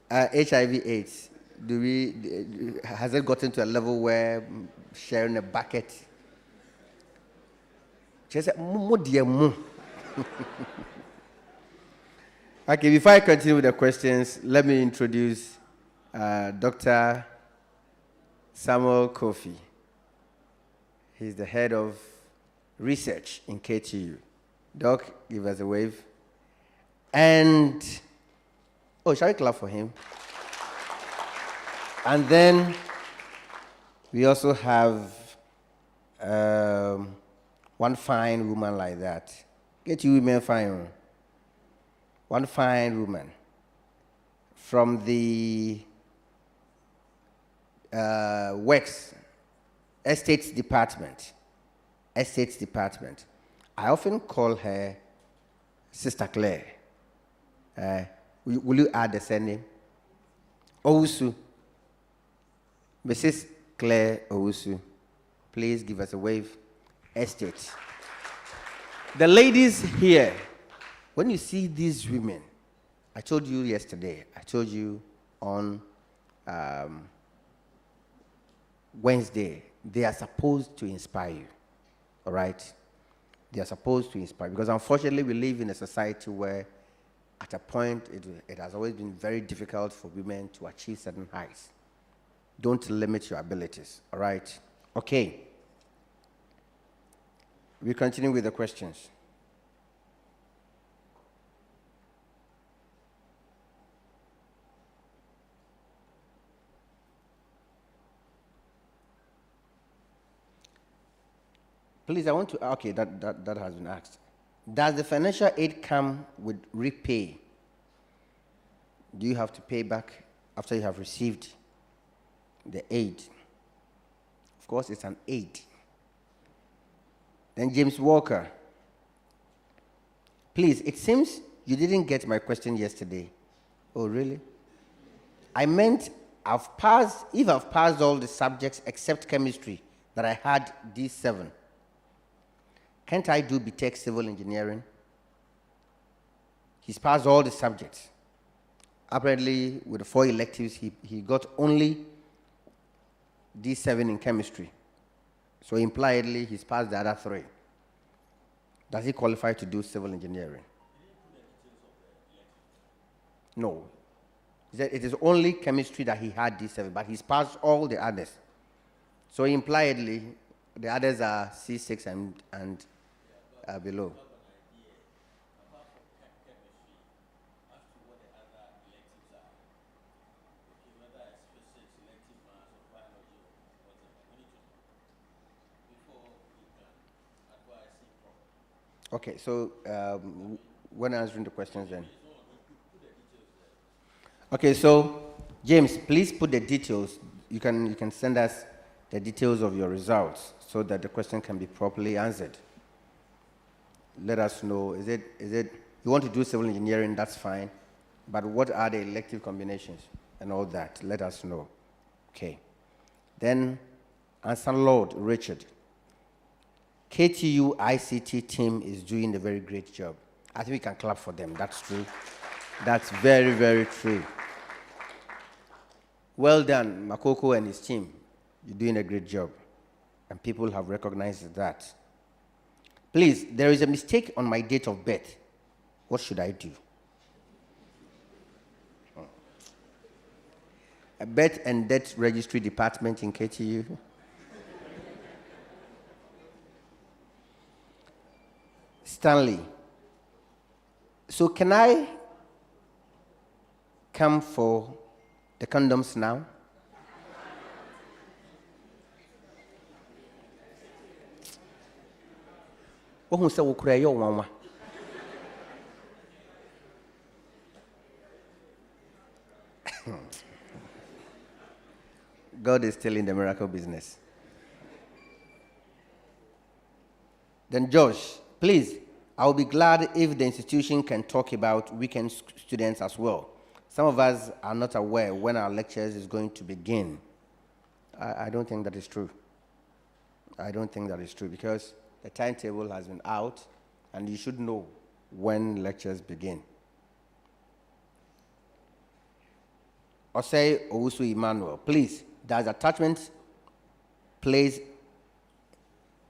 HIV/AIDS, has it gotten to a level where sharing a bucket? She said, okay, before I continue with the questions, let me introduce Dr. Samuel Kofi. He's the head of research in KTU. Doc, give us a wave. And, oh, shall we clap for him? And then we also have one fine woman like that. Get you women fine. One fine woman from the Works, Estates Department. Estates Department. I often call her Sister Claire. Will you add the surname? Owusu. Mrs. Claire Owusu, Please give us a wave. Estate. The ladies here, when you see these women, I told you yesterday, I told you on Wednesday, they are supposed to inspire you, all right? They are supposed to inspire, because unfortunately we live in a society where at a point it has always been very difficult for women to achieve certain heights. Don't limit your abilities, all right? Okay. We continue with the questions. Please, I want to, okay, that has been asked. Does the financial aid come with repay? Do you have to pay back after you have received the aid? Of course, it's an aid. Then James Walker. Please, it seems you didn't get my question yesterday. Oh, really? I meant if I've passed all the subjects except chemistry that I had D7, can't I do BTech civil engineering? He's passed all the subjects. Apparently, with the 4 electives, he got only D7 in chemistry. So impliedly, he's passed the other 3. Does he qualify to do civil engineering? No. He said it is only chemistry that he had D7, but he's passed all the others. So impliedly, the others are C6 and below. Okay, so when answering the questions then. Okay, so James, please put the details. You can send us the details of your results so that the question can be properly answered. Let us know, is it you want to do civil engineering, that's fine, but what are the elective combinations and all that? Let us know. Okay. Then, Answer Lord Richard. KTU ICT team is doing a very great job. I think we can clap for them. That's true. That's very, very true. Well done, Makoko and his team. You're doing a great job. And people have recognized that. Please, there is a mistake on my date of birth. What should I do? A birth and death registry department in KTU. Stanley. So can I come for the condoms now? God is still in the miracle business. Then Josh, please, I'll be glad if the institution can talk about weekend students as well. Some of us are not aware when our lectures is going to begin. I don't think that is true. I don't think that is true because the timetable has been out and you should know when lectures begin. Osei Owusu Emmanuel, please, does attachment place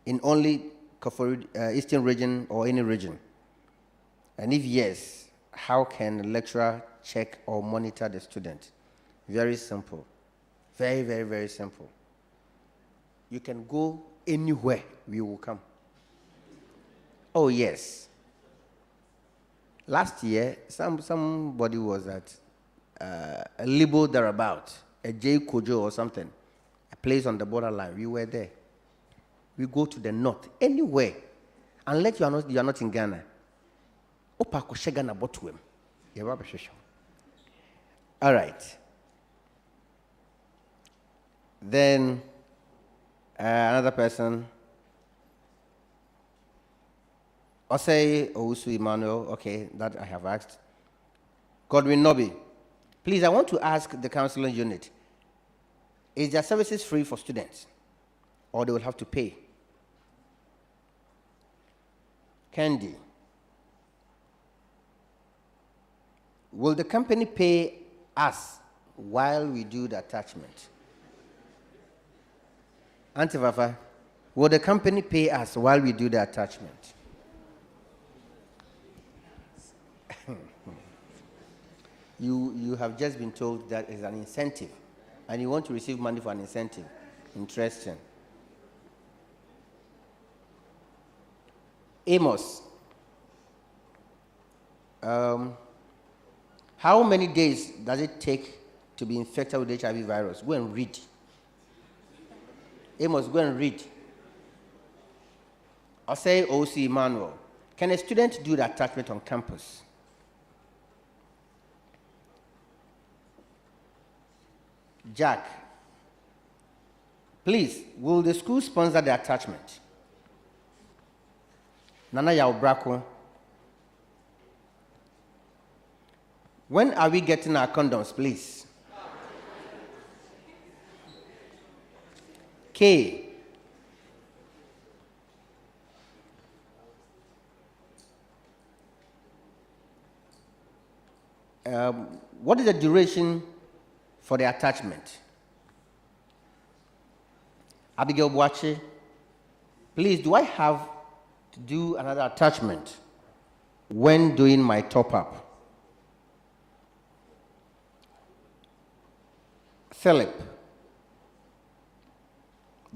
in only Eastern region or any region? And if yes, how can a lecturer check or monitor the student? Very simple. Very, very, very simple. You can go anywhere, we will come. Oh, yes. Last year, somebody was at a Libo thereabout, a J. Kojo or something, a place on the borderline. We were there. We go to the north, anywhere, unless you are not in Ghana. All right. Then another person, Osei Owusu Emmanuel, okay, that I have asked. Godwin Nobi, please, I want to ask the counseling unit, is their services free for students? or they will have to pay. Candy, will the company pay us while we do the attachment? Auntie Vafa, will the company pay us while we do the attachment? You have just been told that it's an incentive, and you want to receive money for an incentive. Interesting. Amos, how many days does it take to be infected with HIV virus? Go and read. Amos, go and read. I'll say OC Emmanuel. Can a student do the attachment on campus? Jack, please, will the school sponsor the attachment? Nana Yaobrako, when are we getting our condoms, please? K, what is the duration for the attachment? Abigail Boache, please, do I have to do another attachment when doing my top-up? Philip,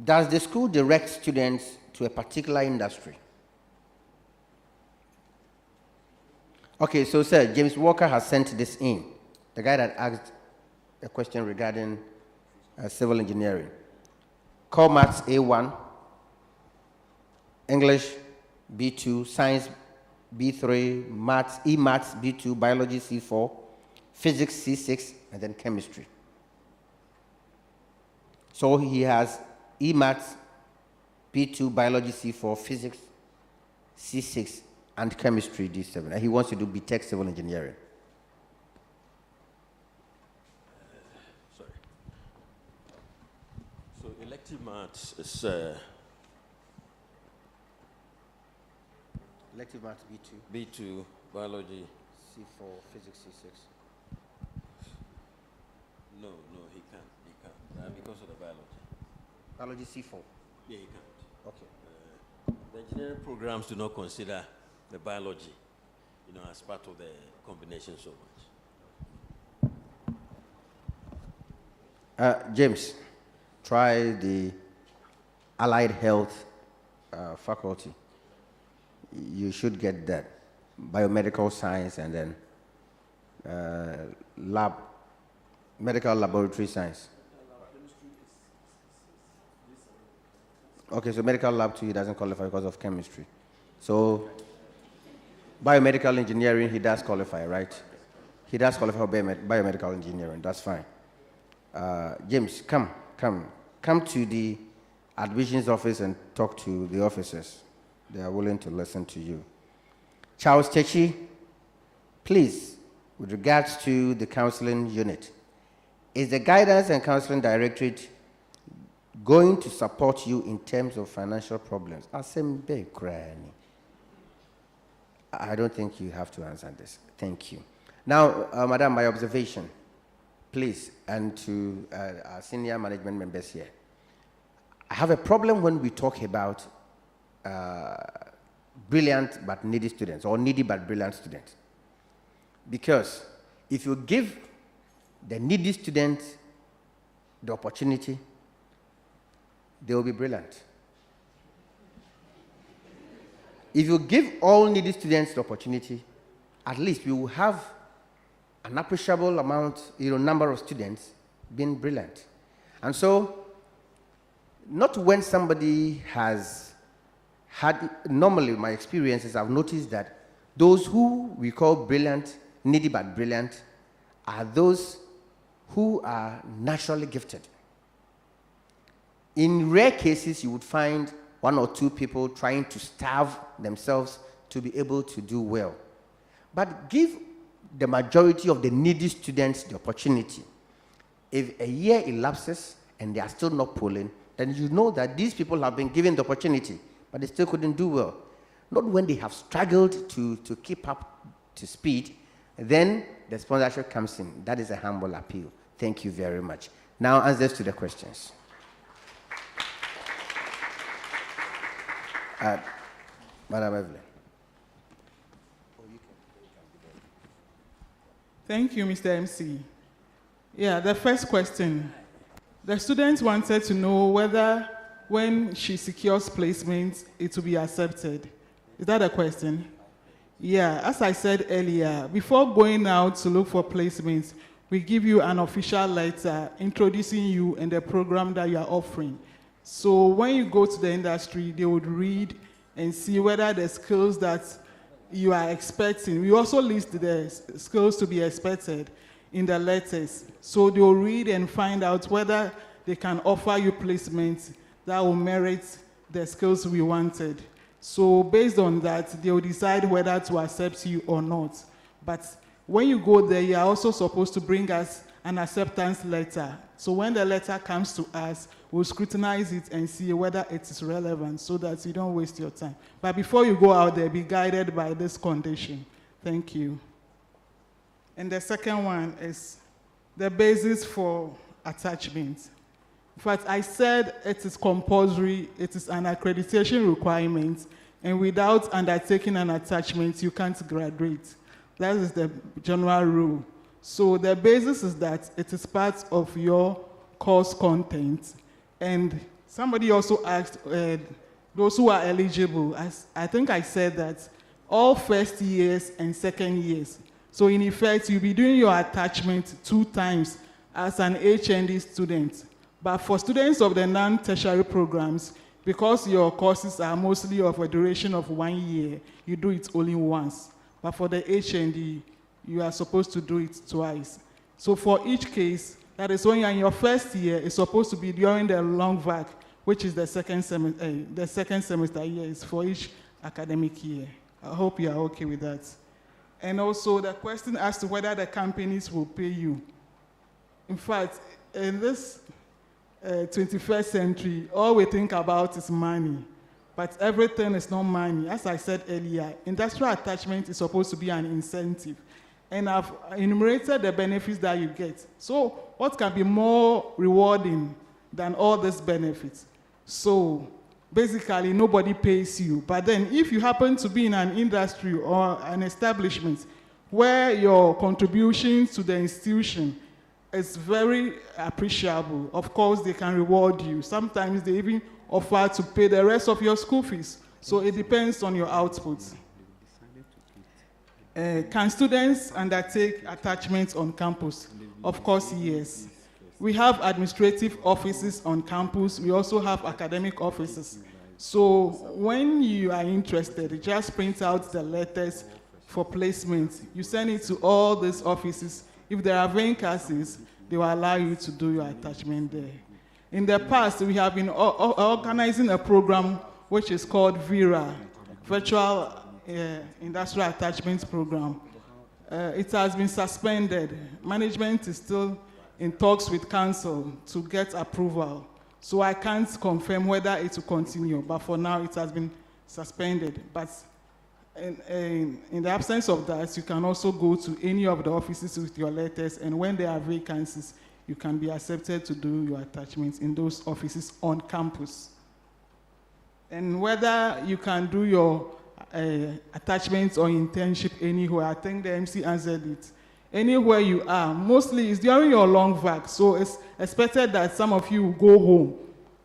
does the school direct students to a particular industry? Okay, so sir, James Walker has sent this in. The guy that asked a question regarding civil engineering. Core Maths A1, English B2, Science B3, Maths, E-Maths B2, Biology C4, Physics C6, and then Chemistry. So he has E-Maths B2, Biology C4, Physics C6, and Chemistry D7. And he wants to do BTech Civil Engineering. Elective maths is elective maths B2. B2, biology. C4, physics C6. No, he can't. He can't because of the biology. Biology C4. Yeah, he can't. Okay. The engineering programs do not consider the biology, as part of the combination so much. James, try the Allied Health faculty. You should get that. Biomedical science and then medical laboratory science. Okay, so medical lab 2, he doesn't qualify because of chemistry. So biomedical engineering, he does qualify, right? He does qualify for biomedical engineering, that's fine. James, come to the admissions office and talk to the officers. They are willing to listen to you. Charles Techi, please, with regards to the counseling unit, is the Guidance and Counseling Directorate going to support you in terms of financial problems? I don't think you have to answer this. Thank you. Now, Madam, my observation, please, and to our senior management members here. I have a problem when we talk about brilliant but needy students, or needy but brilliant students. Because if you give the needy students the opportunity, they will be brilliant. If you give all needy students the opportunity, at least we will have an appreciable amount, number of students being brilliant. And so, not when somebody has had, normally my experiences, I've noticed that those who we call brilliant, needy but brilliant, are those who are naturally gifted. In rare cases, you would find one or two people trying to starve themselves to be able to do well. But give the majority of the needy students the opportunity. If a year elapses and they are still not pulling, then you know that these people have been given the opportunity, but they still couldn't do well. Not when they have struggled to keep up to speed, then the sponsorship comes in. That is a humble appeal. Thank you very much. Now, answers to the questions. Madam Evelyn. Thank you, Mr. MC. Yeah, the first question. The student wanted to know whether when she secures placement, it will be accepted. Is that a question? Yeah, as I said earlier, before going out to look for placements, we give you an official letter introducing you and the program that you are offering. So when you go to the industry, they would read and see whether the skills that you are expecting. We also list the skills to be expected in the letters. So they'll read and find out whether they can offer you placements that will merit the skills we wanted. So based on that, they will decide whether to accept you or not. But when you go there, you are also supposed to bring us an acceptance letter. So when the letter comes to us, we'll scrutinize it and see whether it is relevant so that you don't waste your time. But before you go out there, be guided by this condition. Thank you. And the second one is the basis for attachment. In fact, I said it is compulsory, it is an accreditation requirement, and without undertaking an attachment, you can't graduate. That is the general rule. So the basis is that it is part of your course content. And somebody also asked those who are eligible. I think I said that all first years and second years. So in effect, you'll be doing your attachment 2 times as an HND student. But for students of the non-tertiary programs, because your courses are mostly of a duration of 1 year, you do it only once. But for the HND, you are supposed to do it twice. So for each case, that is when you're in your first year, it's supposed to be during the long vac, which is the second semester years for each academic year. I hope you are okay with that. And also the question as to whether the companies will pay you. In fact, in this 21st century, all we think about is money. But everything is not money. As I said earlier, industrial attachment is supposed to be an incentive. And I've enumerated the benefits that you get. So what can be more rewarding than all these benefits? So basically, nobody pays you. But then if you happen to be in an industry or an establishment where your contribution to the institution is very appreciable, of course, they can reward you. Sometimes they even offer to pay the rest of your school fees. So it depends on your output. Can students undertake attachments on campus? Of course, yes. We have administrative offices on campus. We also have academic offices. So when you are interested, you just print out the letters for placement. You send it to all these offices. If there are vacancies, they will allow you to do your attachment there. In the past, we have been organizing a program which is called VIRA, Virtual Industrial Attachment Program. It has been suspended. Management is still in talks with council to get approval. So I can't confirm whether it will continue, but for now it has been suspended. But in the absence of that, you can also go to any of the offices with your letters, and when there are vacancies, you can be accepted to do your attachments in those offices on campus. And whether you can do your attachments or internship anywhere, I think the MC answered it. Anywhere you are, mostly it's during your long vac, so it's expected that some of you will go home.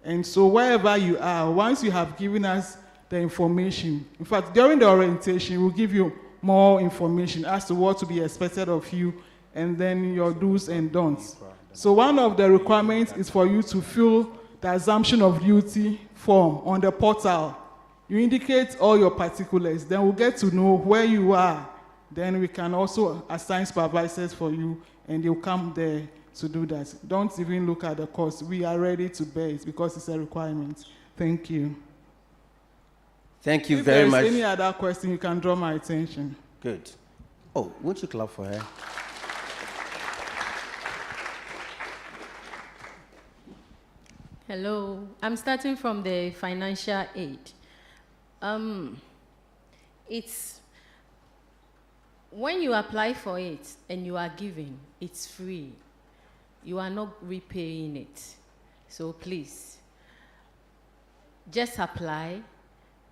And so wherever you are, once you have given us the information, in fact, during the orientation, we'll give you more information as to what to be expected of you, and then your do's and don'ts. So one of the requirements is for you to fill the assumption of duty form on the portal. You indicate all your particulars, then we'll get to know where you are. Then we can also assign supervisors for you, and they'll come there to do that. Don't even look at the cost. We are ready to bear it because it's a requirement. Thank you. Thank you very much. If there's any other question, you can draw my attention. Good. Oh, won't you clap for her? Hello, I'm starting from the financial aid. It's when you apply for it and you are giving, it's free. You are not repaying it. So please, just apply,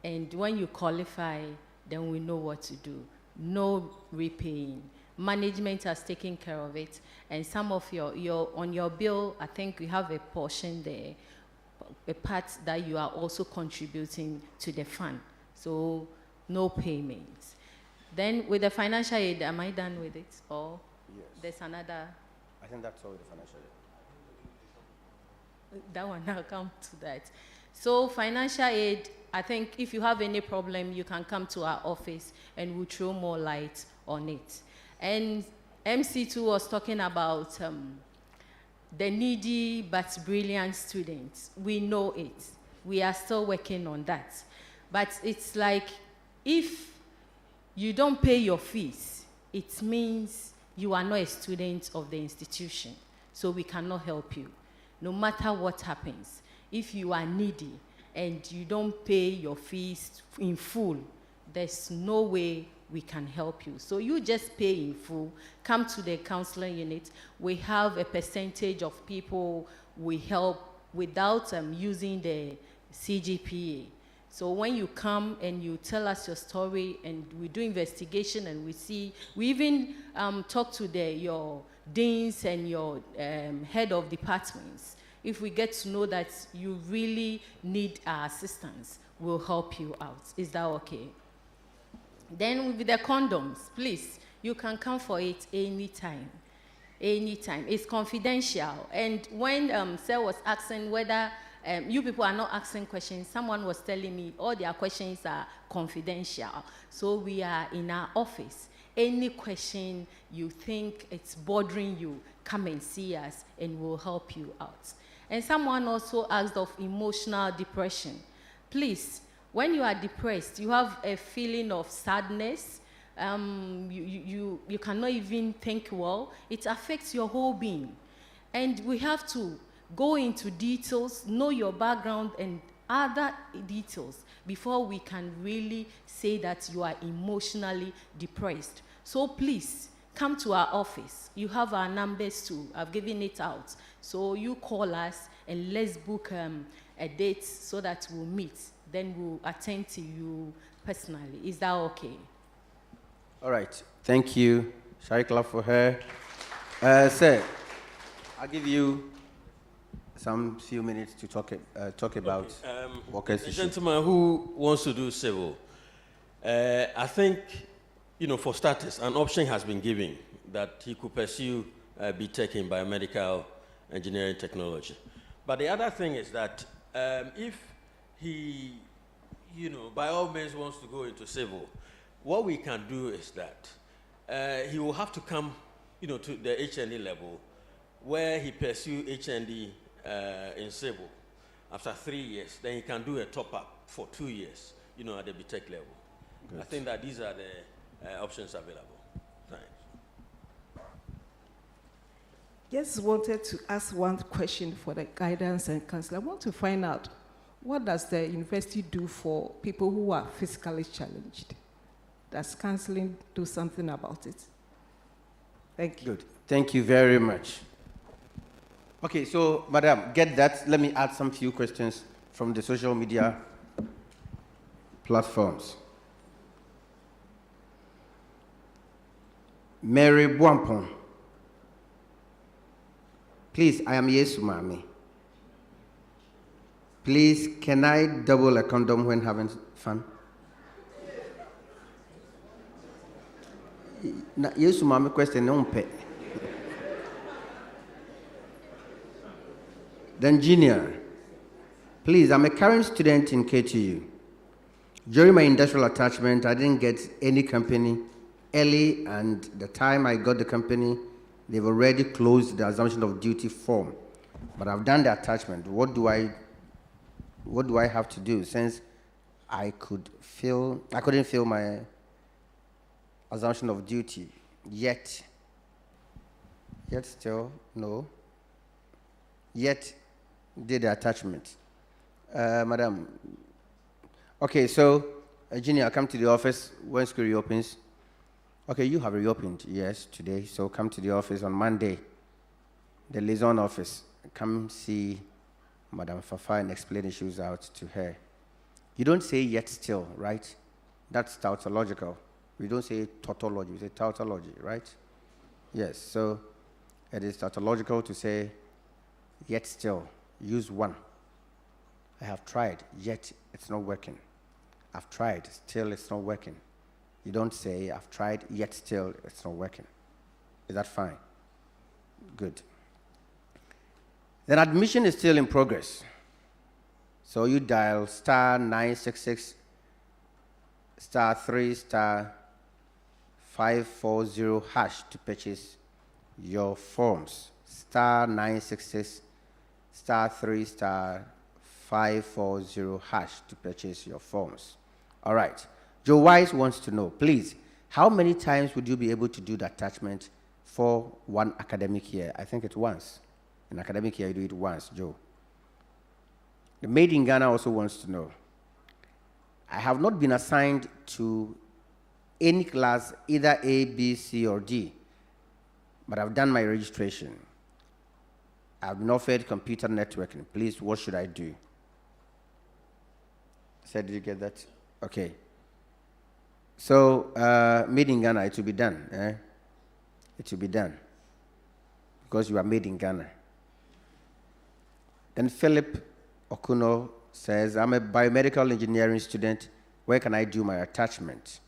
and when you qualify, then we know what to do. No repaying. Management has taken care of it, and some of your on your bill, I think we have a portion there, a part that you are also contributing to the fund. So no payments. Then with the financial aid, am I done with it? Or Yes. there's another? I think that's all with the financial aid. That one, I'll come to that. So financial aid, I think if you have any problem, you can come to our office and we'll throw more light on it. And MC2 was talking about the needy but brilliant students. We know it. We are still working on that. But it's like if you don't pay your fees, it means you are not a student of the institution. So we cannot help you, no matter what happens. If you are needy and you don't pay your fees in full, there's no way we can help you. So you just pay in full, come to the counseling unit. We have a percentage of people we help without using the CGPA. So when you come and you tell us your story and we do investigation and we even talk to your deans and your head of departments. If we get to know that you really need our assistance, we'll help you out. Is that okay? Then with the condoms, please, you can come for it anytime. Anytime. It's confidential. And when Sir was asking whether you people are not asking questions, someone was telling me all their questions are confidential. So we are in our office. Any question you think it's bothering you, come and see us and we'll help you out. And someone also asked of emotional depression. Please, when you are depressed, you have a feeling of sadness, you cannot even think well, it affects your whole being. And we have to go into details, know your background and other details before we can really say that you are emotionally depressed. So please, come to our office. You have our numbers too. I've given it out. So you call us and let's book a date so that we'll meet. Then we'll attend to you personally. Is that okay? All right. Thank you. Shall I clap for her? Sir, I'll give you some few minutes to talk about workers' The issues. gentleman who wants to do civil, I think, for starters, an option has been given that he could pursue BTech in biomedical engineering technology. But the other thing is that if he, by all means wants to go into civil, what we can do is that he will have to come, to the HND level, where he pursue HND in civil. After 3 years, then he can do a top-up for 2 years, at the BTech level. Good. I think that these are the options available. Thanks. Just wanted to ask one question for the guidance and counseling. I want to find out, what does the university do for people who are physically challenged? Does counseling do something about it? Thank you. Good. Thank you very much. Okay, so, madam, get that. Let me add some few questions from the social media platforms. Mary Bwampon. Please, I am Yesu Mami. Please, can I double a condom when having fun? Yesu Mami question no pay. Then Junior, please, I'm a current student in KTU. During my industrial attachment, I didn't get any company early, and the time I got the company, they've already closed the assumption of duty form. But I've done the attachment. What do I have to do, since I couldn't fill my assumption of duty yet still no. Yet did the attachment. Madam. Okay, so, Junior, come to the office when school reopens. Okay, you have reopened, yes, today. So come to the office on Monday, the liaison office. Come see Madam Fafa and explain issues out to her. You don't say yet still, right? That's tautological. We don't say tautology, we say tautology, right? Yes, so it is tautological to say yet still. Use one. I have tried, yet it's not working. I've tried, still it's not working. You don't say, I've tried, yet still it's not working. Is that fine? Good. Then admission is still in progress. So you dial star 966 star 3 star 540 hash to purchase your forms. Star 966 star 3 star 540 hash to purchase your forms. All right. Joe Wise wants to know, please, how many times would you be able to do the attachment for one academic year? I think it's once. In academic year, you do it once, Joe. The Made in Ghana also wants to know, I have not been assigned to any class, either A, B, C, or D, but I've done my registration. I've been offered computer networking. Please, what should I do? Said, did you get that? Okay. So, Made in Ghana, it will be done. It will be done. Because you are made in Ghana. Then Philip Okuno says, I'm a biomedical engineering student. Where can I do my attachment?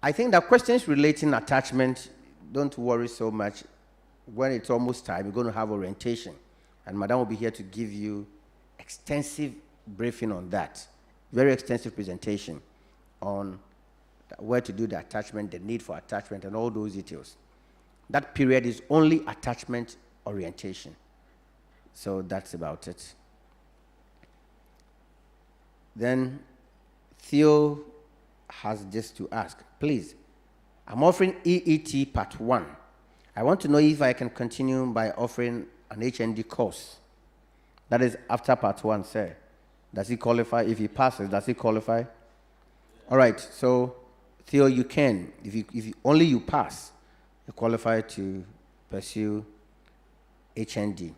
I think that questions relating attachment, don't worry so much. When it's almost time, you're going to have orientation. And Madam will be here to give you extensive briefing on that. Very extensive presentation on where to do the attachment, the need for attachment, and all those details. That period is only attachment orientation. So that's about it. Then Theo has this to ask. Please, I'm offering EET Part 1. I want to know if I can continue by offering an HND course. That is after Part 1, sir. Does he qualify? If he passes, does he qualify? All right, so Theo, you can. If only you pass, you qualify to pursue HND.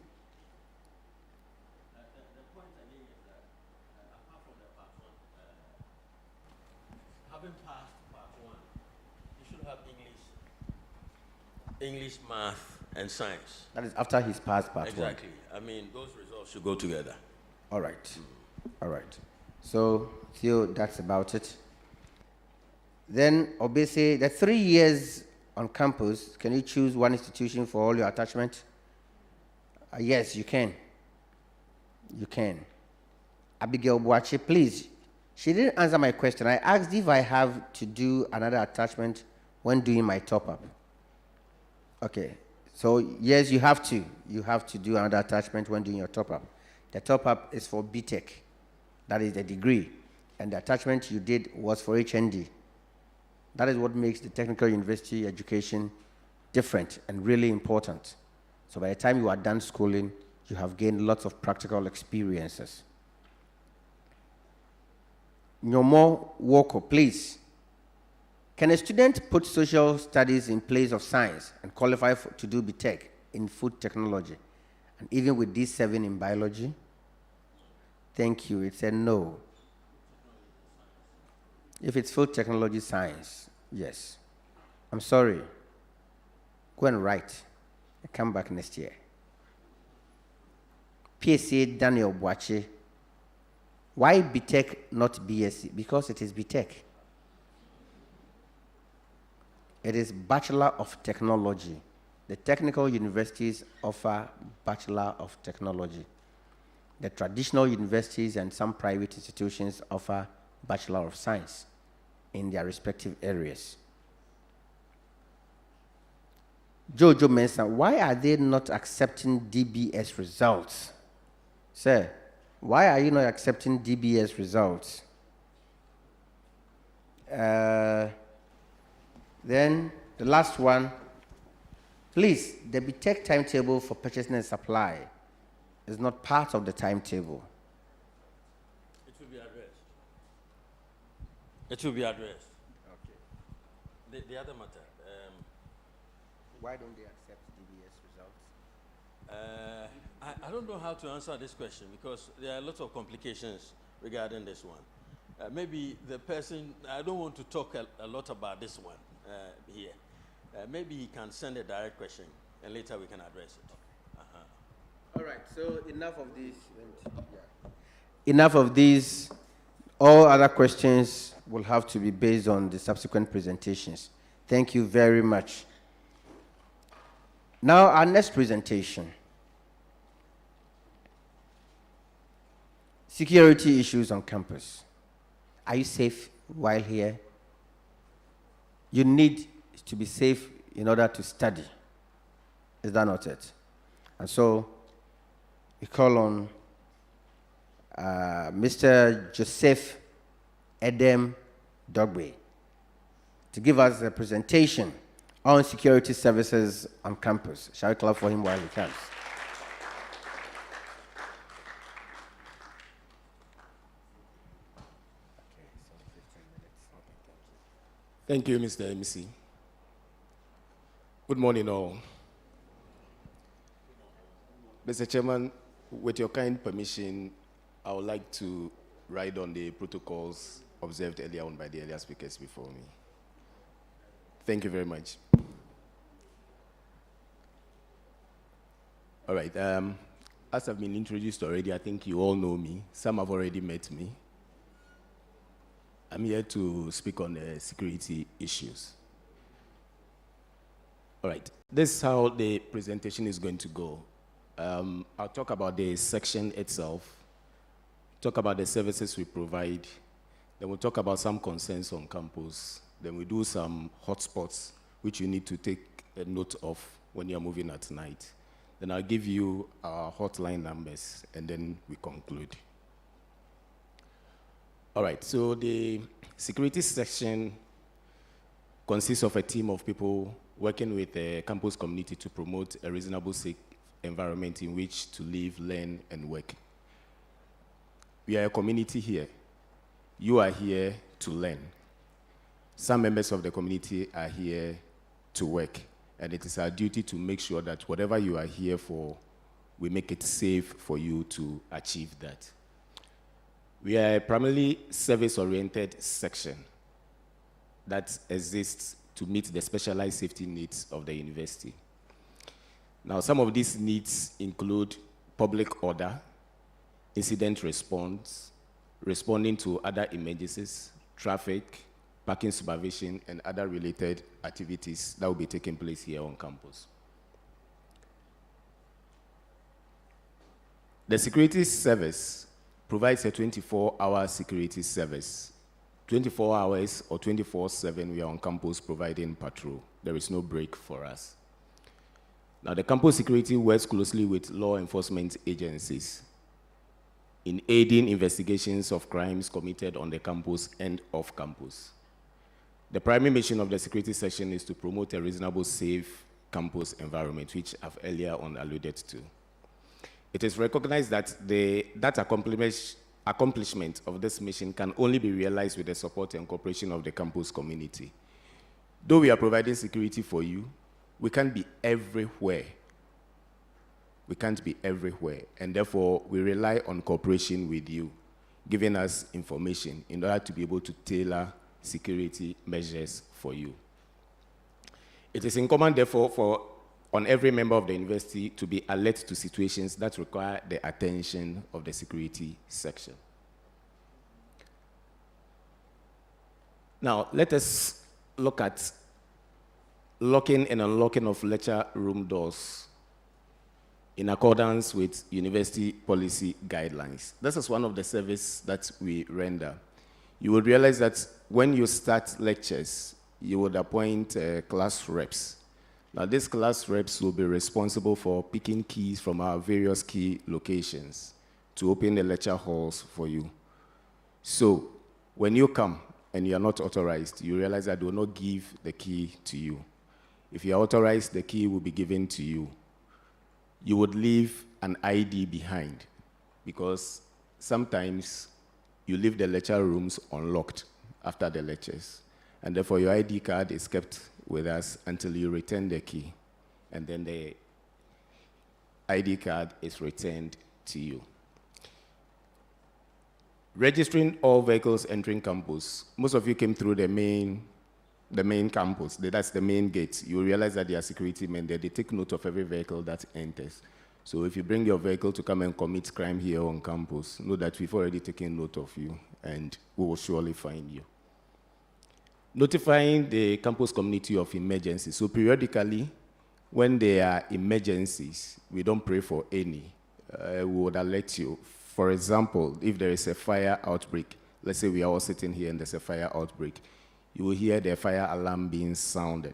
English, math, and science. That is after he's passed Part 1. Exactly. I mean, those results should go together. All right. All right. So, Theo, that's about it. Then, obviously, the 3 years on campus, can you choose one institution for all your attachment? Yes, you can. You can. Abigail Boache, please. She didn't answer my question. I asked if I have to do another attachment when doing my top-up. Okay. So, yes, you have to. You have to do another attachment when doing your top-up. The top-up is for BTech. That is the degree. And the attachment you did was for HND. That is what makes the technical university education different and really important. So by the time you are done schooling, you have gained lots of practical experiences. Nyomo Woko, please. Can a student put social studies in place of science and qualify to do BTech in food technology? And even with D7 in biology? Thank you. It said no. If it's food technology science, yes. I'm sorry. Go and write. And come back next year. PSA Daniel Boache. Why BTech, not BSc? Because it is BTech. It is Bachelor of Technology. The technical universities offer Bachelor of Technology. The traditional universities and some private institutions offer Bachelor of Science in their respective areas. Jojo Mensah, why are they not accepting DBS results? Sir, why are you not accepting DBS results? Then the last one, please, the BTech timetable for purchasing and supply. is not part of the timetable. It will be addressed. It will be addressed. Okay. The other matter. Why don't they accept DBS results? I don't know how to answer this question because there are a lot of complications regarding this one. Maybe the person, I don't want to talk a lot about this one here. Maybe he can send a direct question and later we can address it. All right, so enough of these. Enough of these. All other questions will have to be based on the subsequent presentations. Thank you very much. Now, our next presentation. Security issues on campus. Are you safe while here? You need to be safe in order to study. Is that not it? And so, we call on Mr. Joseph Edem Dogbe to give us a presentation on security services on campus. Shall we clap for him while he comes? Thank you, Mr. MC. Good morning, all. Mr. Chairman, with your kind permission, I would like to ride on the protocols observed earlier on by the earlier speakers before me. Thank you very much. All right. As I've been introduced already, I think you all know me. Some have already met me. I'm here to speak on security issues. All right. This is how the presentation is going to go. I'll talk about the section itself, talk about the services we provide, then we'll talk about some concerns on campus, then we do some hotspots, which you need to take a note of when you're moving at night. Then I'll give you our hotline numbers, and then we conclude. All right, so the security section consists of a team of people working with the campus community to promote a reasonable, safe environment in which to live, learn, and work. We are a community here. You are here to learn. Some members of the community are here to work, and it is our duty to make sure that whatever you are here for, we make it safe for you to achieve that. We are a primarily service-oriented section that exists to meet the specialized safety needs of the university. Now, some of these needs include public order, incident response, responding to other emergencies, traffic, parking supervision, and other related activities that will be taking place here on campus. The security service provides a 24-hour security service. 24 hours or 24/7, we are on campus providing patrol. There is no break for us. Now, the campus security works closely with law enforcement agencies in aiding investigations of crimes committed on the campus and off campus. The primary mission of the security section is to promote a reasonable, safe campus environment, which I've earlier on alluded to. It is recognized that that accomplishment of this mission can only be realized with the support and cooperation of the campus community. Though we are providing security for you, we can't be everywhere. We can't be everywhere, and therefore we rely on cooperation with you, giving us information in order to be able to tailor security measures for you. It is incumbent, therefore, on every member of the university to be alert to situations that require the attention of the security section. Now, let us look at locking and unlocking of lecture room doors in accordance with university policy guidelines. This is one of the services that we render. You will realize that when you start lectures, you would appoint class reps. Now, these class reps will be responsible for picking keys from our various key locations to open the lecture halls for you. So, when you come and you are not authorized, you realize that they will not give the key to you. If you are authorized, the key will be given to you. You would leave an ID behind, because sometimes you leave the lecture rooms unlocked after the lectures, and therefore your ID card is kept with us until you return the key, and then the ID card is returned to you. Registering all vehicles entering campus. Most of you came through the main campus. That's the main gate. You realize that there are security men there. They take note of every vehicle that enters. So if you bring your vehicle to come and commit crime here on campus, know that we've already taken note of you, and we will surely find you. Notifying the campus community of emergencies. So periodically, when there are emergencies, we don't pray for any. We would alert you. For example, if there is a fire outbreak, let's say we are all sitting here and there's a fire outbreak, you will hear the fire alarm being sounded.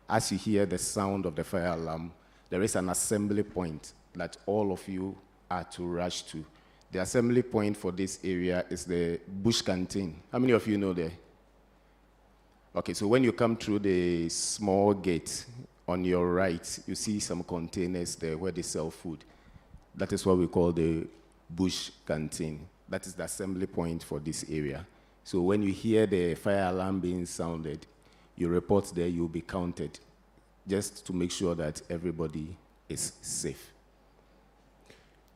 As you hear the sound of the fire alarm, there is an assembly point that all of you are to rush to. The assembly point for this area is the Bush Canteen. How many of you know there? Okay, so when you come through the small gate on your right, you see some containers there where they sell food. That is what we call the Bush Canteen. That is the assembly point for this area. So when you hear the fire alarm being sounded, you report there, you'll be counted, just to make sure that everybody is safe.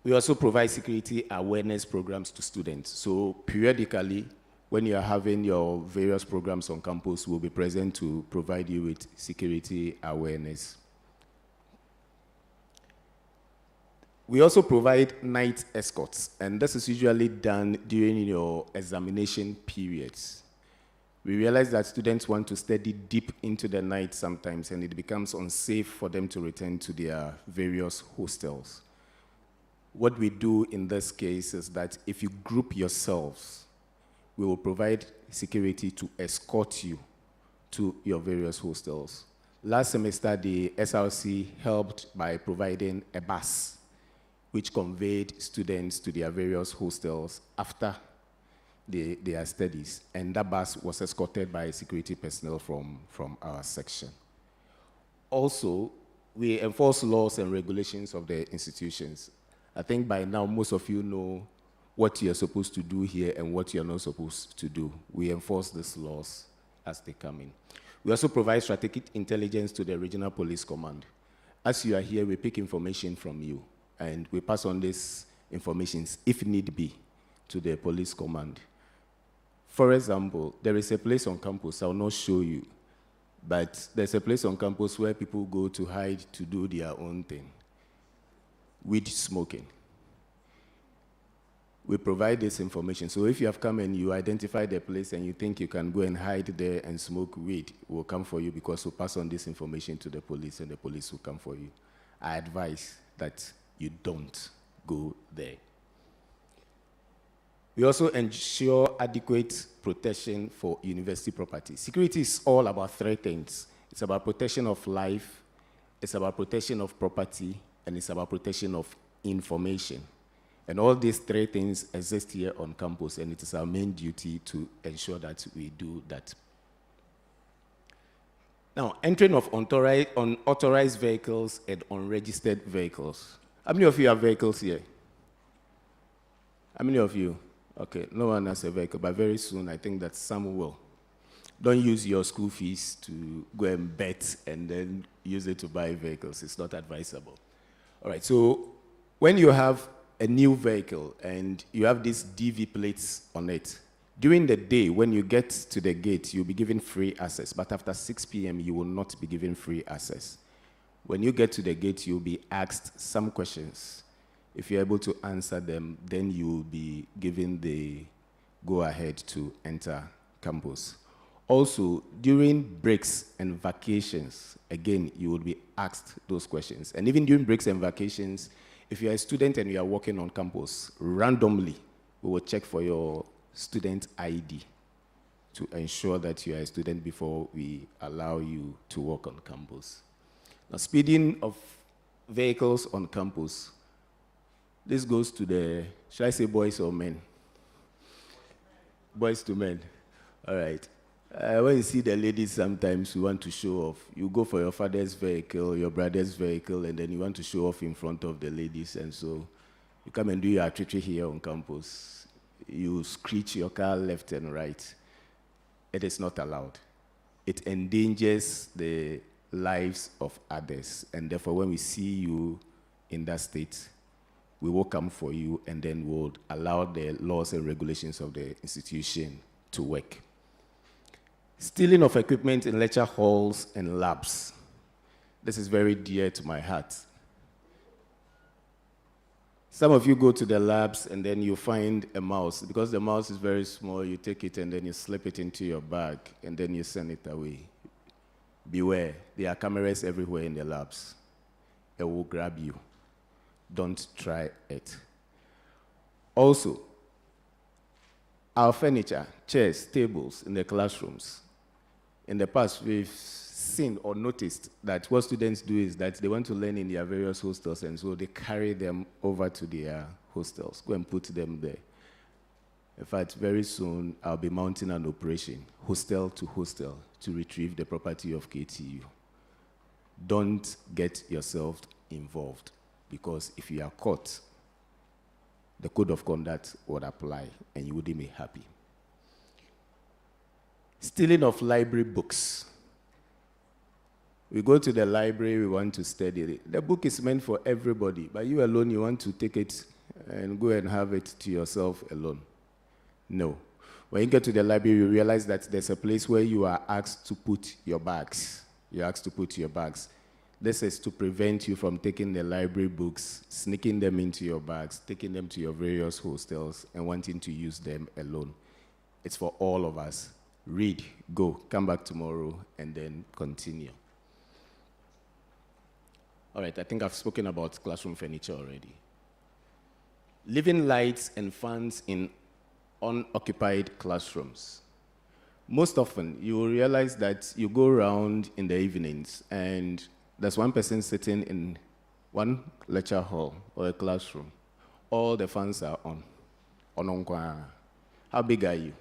We also provide security awareness programs to students. So periodically, when you are having your various programs on campus, we'll be present to provide you with security awareness. We also provide night escorts, and this is usually done during your examination periods. We realize that students want to study deep into the night sometimes, and it becomes unsafe for them to return to their various hostels. What we do in this case is that if you group yourselves, we will provide security to escort you to your various hostels. Last semester, the SRC helped by providing a bus which conveyed students to their various hostels after their studies, and that bus was escorted by security personnel from our section. Also, we enforce laws and regulations of the institutions. I think by now most of you know what you're supposed to do here and what you're not supposed to do. We enforce these laws as they come in. We also provide strategic intelligence to the Regional Police Command. As you are here, we pick information from you, and we pass on these information, if need be, to the police command. For example, there is a place on campus, I will not show you, but there's a place on campus where people go to hide to do their own thing. Weed smoking. We provide this information. So if you have come and you identify the place and you think you can go and hide there and smoke weed, we'll come for you because we'll pass on this information to the police and the police will come for you. I advise that you don't go there. We also ensure adequate protection for university property. Security is all about three things. It's about protection of life, it's about protection of property, and it's about protection of information. And all these three things exist here on campus, and it is our main duty to ensure that we do that. Now, entering of unauthorized vehicles and unregistered vehicles. How many of you have vehicles here? How many of you? Okay, no one has a vehicle, but very soon I think that some will. Don't use your school fees to go and bet and then use it to buy vehicles. It's not advisable. All right, so when you have a new vehicle and you have these DV plates on it, during the day, when you get to the gate, you'll be given free access, but after 6 p.m., you will not be given free access. When you get to the gate, you'll be asked some questions. If you're able to answer them, then you will be given the go-ahead to enter campus. Also, during breaks and vacations, again, you will be asked those questions. And even during breaks and vacations, if you're a student and you are working on campus, randomly, we will check for your student ID to ensure that you are a student before we allow you to work on campus. Now, speeding of vehicles on campus, this goes to the, should I say boys or men? Boys to men. All right. When you see the ladies, sometimes you want to show off. You go for your father's vehicle, your brother's vehicle, and then you want to show off in front of the ladies. And so you come and do your activity here on campus. You screech your car left and right. It is not allowed. It endangers the lives of others. And therefore, when we see you in that state, we will come for you, and then we'll allow the laws and regulations of the institution to work. Stealing of equipment in lecture halls and labs. This is very dear to my heart. Some of you go to the labs and then you find a mouse. Because the mouse is very small, you take it and then you slip it into your bag and then you send it away. Beware, there are cameras everywhere in the labs. It will grab you. Don't try it. Also, our furniture, chairs, tables in the classrooms. In the past, we've seen or noticed that what students do is that they want to learn in their various hostels, and so they carry them over to their hostels, go and put them there. In fact, very soon, I'll be mounting an operation, hostel to hostel, to retrieve the property of KTU. Don't get yourself involved, because if you are caught, the code of conduct would apply, and you wouldn't be happy. Stealing of library books. We go to the library, we want to study it. The book is meant for everybody, but you alone, you want to take it and go and have it to yourself alone. No. When you get to the library, you realize that there's a place where you are asked to put your bags. You're asked to put your bags. This is to prevent you from taking the library books, sneaking them into your bags, taking them to your various hostels, and wanting to use them alone. It's for all of us. Read, go, come back tomorrow, and then continue. All right, I think I've spoken about classroom furniture already. Leaving lights and fans in unoccupied classrooms. Most often, you will realize that you go around in the evenings, and there's one person sitting in one lecture hall or a classroom. All the fans are on. How big are you?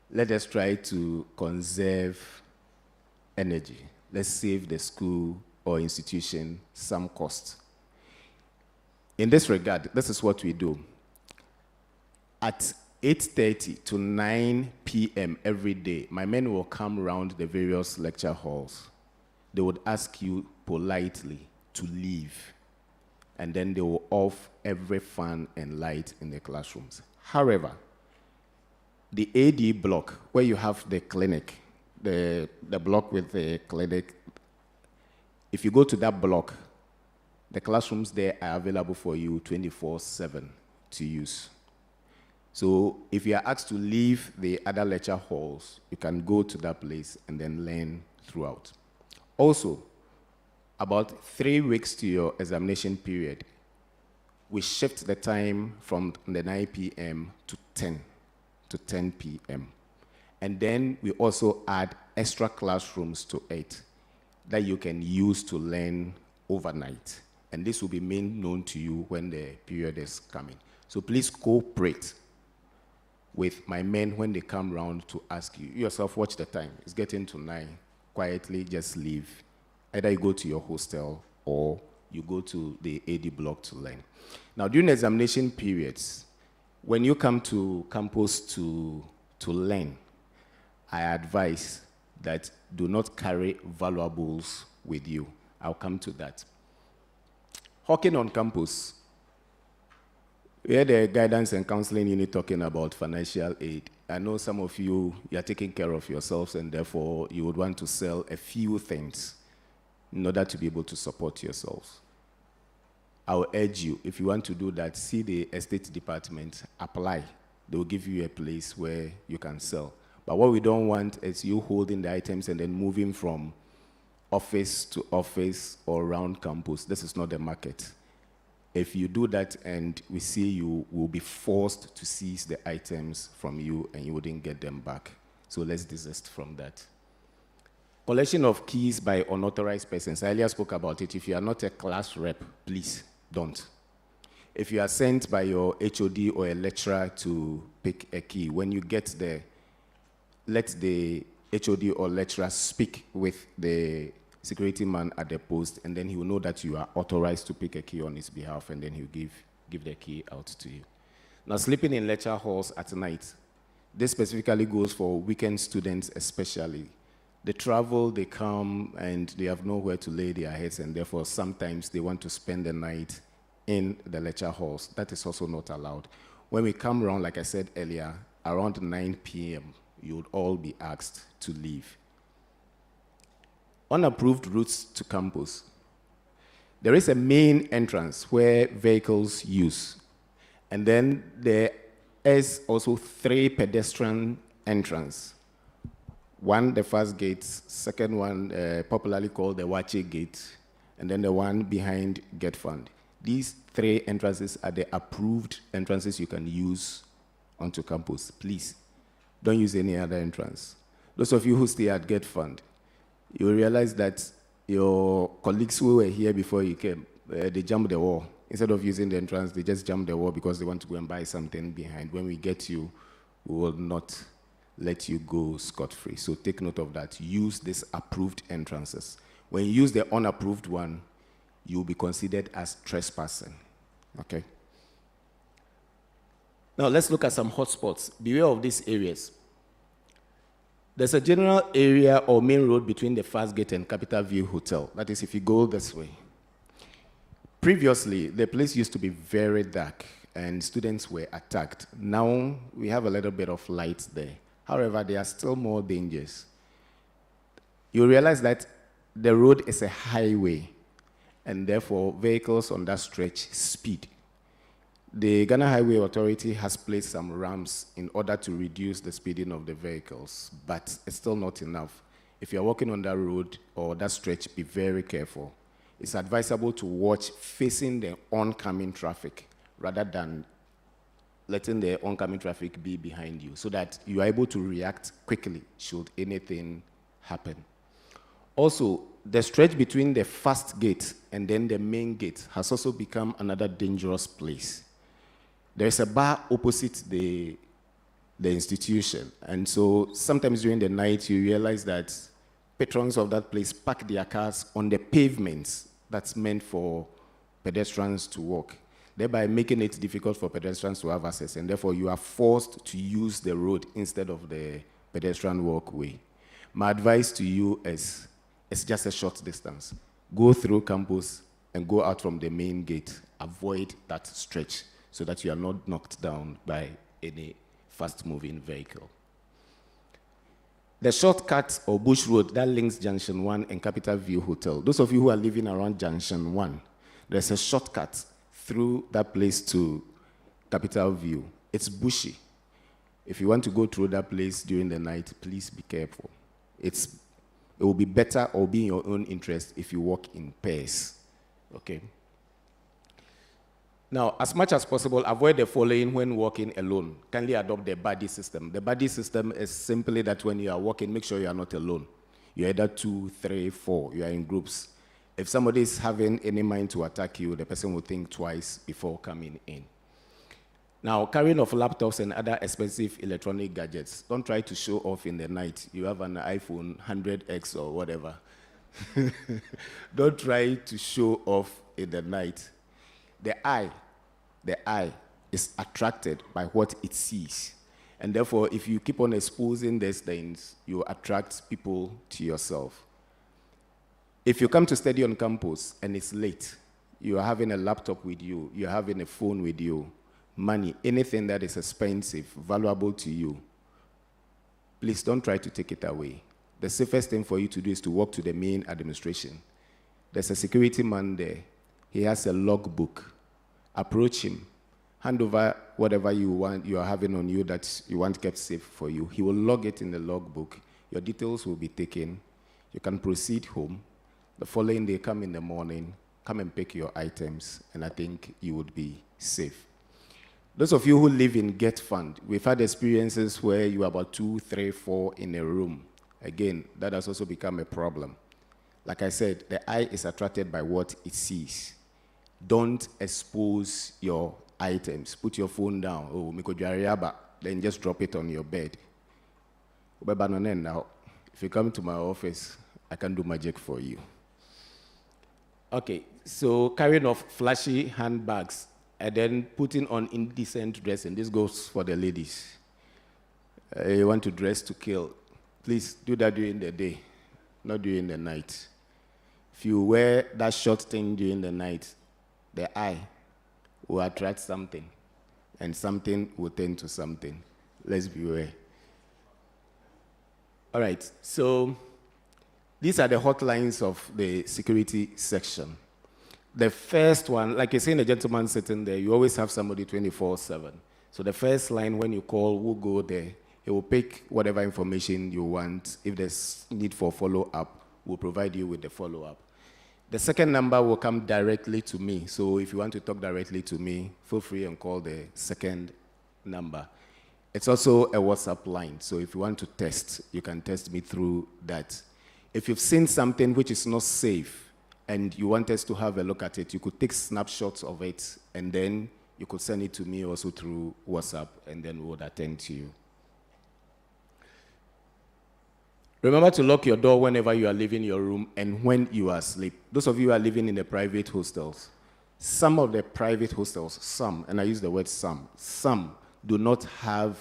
Let us try to conserve energy. Let's save the school or institution some cost. In this regard, this is what we do. At 8:30 to 9 p.m. every day, my men will come around the various lecture halls. They would ask you politely to leave, and then they will off every fan and light in the classrooms. However, the AD block, where you have the clinic, the block with the clinic, if you go to that block, the classrooms there are available for you 24/7 to use. So if you are asked to leave the other lecture halls, you can go to that place and then learn throughout. Also, about 3 weeks to your examination period, we shift the time from the 9 p.m. to 10 p.m. And then we also add extra classrooms to it that you can use to learn overnight. And this will be made known to you when the period is coming. So please cooperate with my men when they come round to ask you. You yourself, watch the time. It's getting to 9. Quietly, just leave. Either you go to your hostel or you go to the AD block to learn. Now, during examination periods, when you come to campus to learn, I advise that do not carry valuables with you. I'll come to that. Hawking on campus. We had a guidance and counseling unit talking about financial aid. I know some of you are taking care of yourselves, and therefore you would want to sell a few things in order to be able to support yourselves. I will urge you, if you want to do that, see the estate department, apply. They will give you a place where you can sell. But what we don't want is you holding the items and then moving from office to office or around campus. This is not the market. If you do that and we see you, we'll be forced to seize the items from you and you wouldn't get them back. So let's desist from that. Collection of keys by unauthorized persons. I earlier spoke about it. If you are not a class rep, please don't. If you are sent by your HOD or a lecturer to pick a key, when you get there, let the HOD or lecturer speak with the security man at the post, and then he will know that you are authorized to pick a key on his behalf, and then he'll give the key out to you. Now, sleeping in lecture halls at night, this specifically goes for weekend students especially. They travel, they come, and they have nowhere to lay their heads, and therefore sometimes they want to spend the night in the lecture halls. That is also not allowed. When we come around, like I said earlier, around 9 p.m., you would all be asked to leave. Unapproved routes to campus. There is a main entrance where vehicles use. And then there is also 3 pedestrian entrances. One, the first gate, second one, popularly called the Wache Gate, and then the one behind Get Fund. These 3 entrances are the approved entrances you can use onto campus. Please, don't use any other entrance. Those of you who stay at Get Fund, you realize that your colleagues who were here before you came, they jumped the wall. Instead of using the entrance, they just jump the wall because they want to go and buy something behind. When we get you, we will not let you go scot-free. So take note of that. Use these approved entrances. When you use the unapproved one, you'll be considered as trespassing. Okay? Now let's look at some hotspots. Beware of these areas. There's a general area or main road between the First Gate and Capital View Hotel. That is if you go this way. Previously, the place used to be very dark and students were attacked. Now, we have a little bit of light there. However, there are still more dangers. You realize that the road is a highway, and therefore, vehicles on that stretch speed. The Ghana Highway Authority has placed some ramps in order to reduce the speeding of the vehicles, but it's still not enough. If you're walking on that road or that stretch, be very careful. It's advisable to watch facing the oncoming traffic rather than letting the oncoming traffic be behind you so that you are able to react quickly should anything happen. Also, the stretch between the first gate and then the main gate has also become another dangerous place. There's a bar opposite the institution, and so sometimes during the night you realize that patrons of that place park their cars on the pavements that's meant for pedestrians to walk, thereby making it difficult for pedestrians to have access, and therefore you are forced to use the road instead of the pedestrian walkway. My advice to you is, it's just a short distance. Go through campus and go out from the main gate. Avoid that stretch so that you are not knocked down by any fast-moving vehicle. The shortcut or bush road that links Junction 1 and Capital View Hotel. Those of you who are living around Junction 1, there's a shortcut through that place to Capital View. It's bushy. If you want to go through that place during the night, please be careful. It will be better or be in your own interest if you walk in pairs. Okay? Now, as much as possible, avoid the following when walking alone. Kindly adopt the buddy system. The buddy system is simply that when you are walking, make sure you are not alone. You're either 2, 3, 4. You are in groups. If somebody is having any mind to attack you, the person will think twice before coming in. Now, carrying of laptops and other expensive electronic gadgets. Don't try to show off in the night. You have an iPhone 100X or whatever. Don't try to show off in the night. The eye is attracted by what it sees. And therefore, if you keep on exposing these things, you attract people to yourself. If you come to study on campus and it's late, you are having a laptop with you, you're having a phone with you, money, anything that is expensive, valuable to you, please don't try to take it away. The safest thing for you to do is to walk to the main administration. There's a security man there. He has a logbook. Approach him. Hand over whatever you are having on you that you want kept safe for you. He will log it in the logbook. Your details will be taken. You can proceed home. The following day, come in the morning, come and pick your items, and I think you would be safe. Those of you who live in Get Fund, we've had experiences where you are about 2, 3, 4 in a room. Again, that has also become a problem. Like I said, the eye is attracted by what it sees. Don't expose your items. Put your phone down. Oh, then just drop it on your bed. Now, if you come to my office, I can do magic for you. Okay, so carrying off flashy handbags and then putting on indecent dressing. This goes for the ladies. You want to dress to kill. Please do that during the day, not during the night. If you wear that short thing during the night, the eye will attract something, and something will turn to something. Let's beware. All right, so these are the hotlines of the security section. The first one, like you see in the gentleman sitting there, you always have somebody 24/7. So the first line, when you call, we'll go there. He will pick whatever information you want. If there's need for follow-up, we'll provide you with the follow-up. The second number will come directly to me. So if you want to talk directly to me, feel free and call the second number. It's also a WhatsApp line. So if you want to test, you can test me through that. If you've seen something which is not safe and you want us to have a look at it, you could take snapshots of it and then you could send it to me also through WhatsApp, and then we would attend to you. Remember to lock your door whenever you are leaving your room and when you are asleep. Those of you who are living in the private hostels, some of the private hostels, some, and I use the word some do not have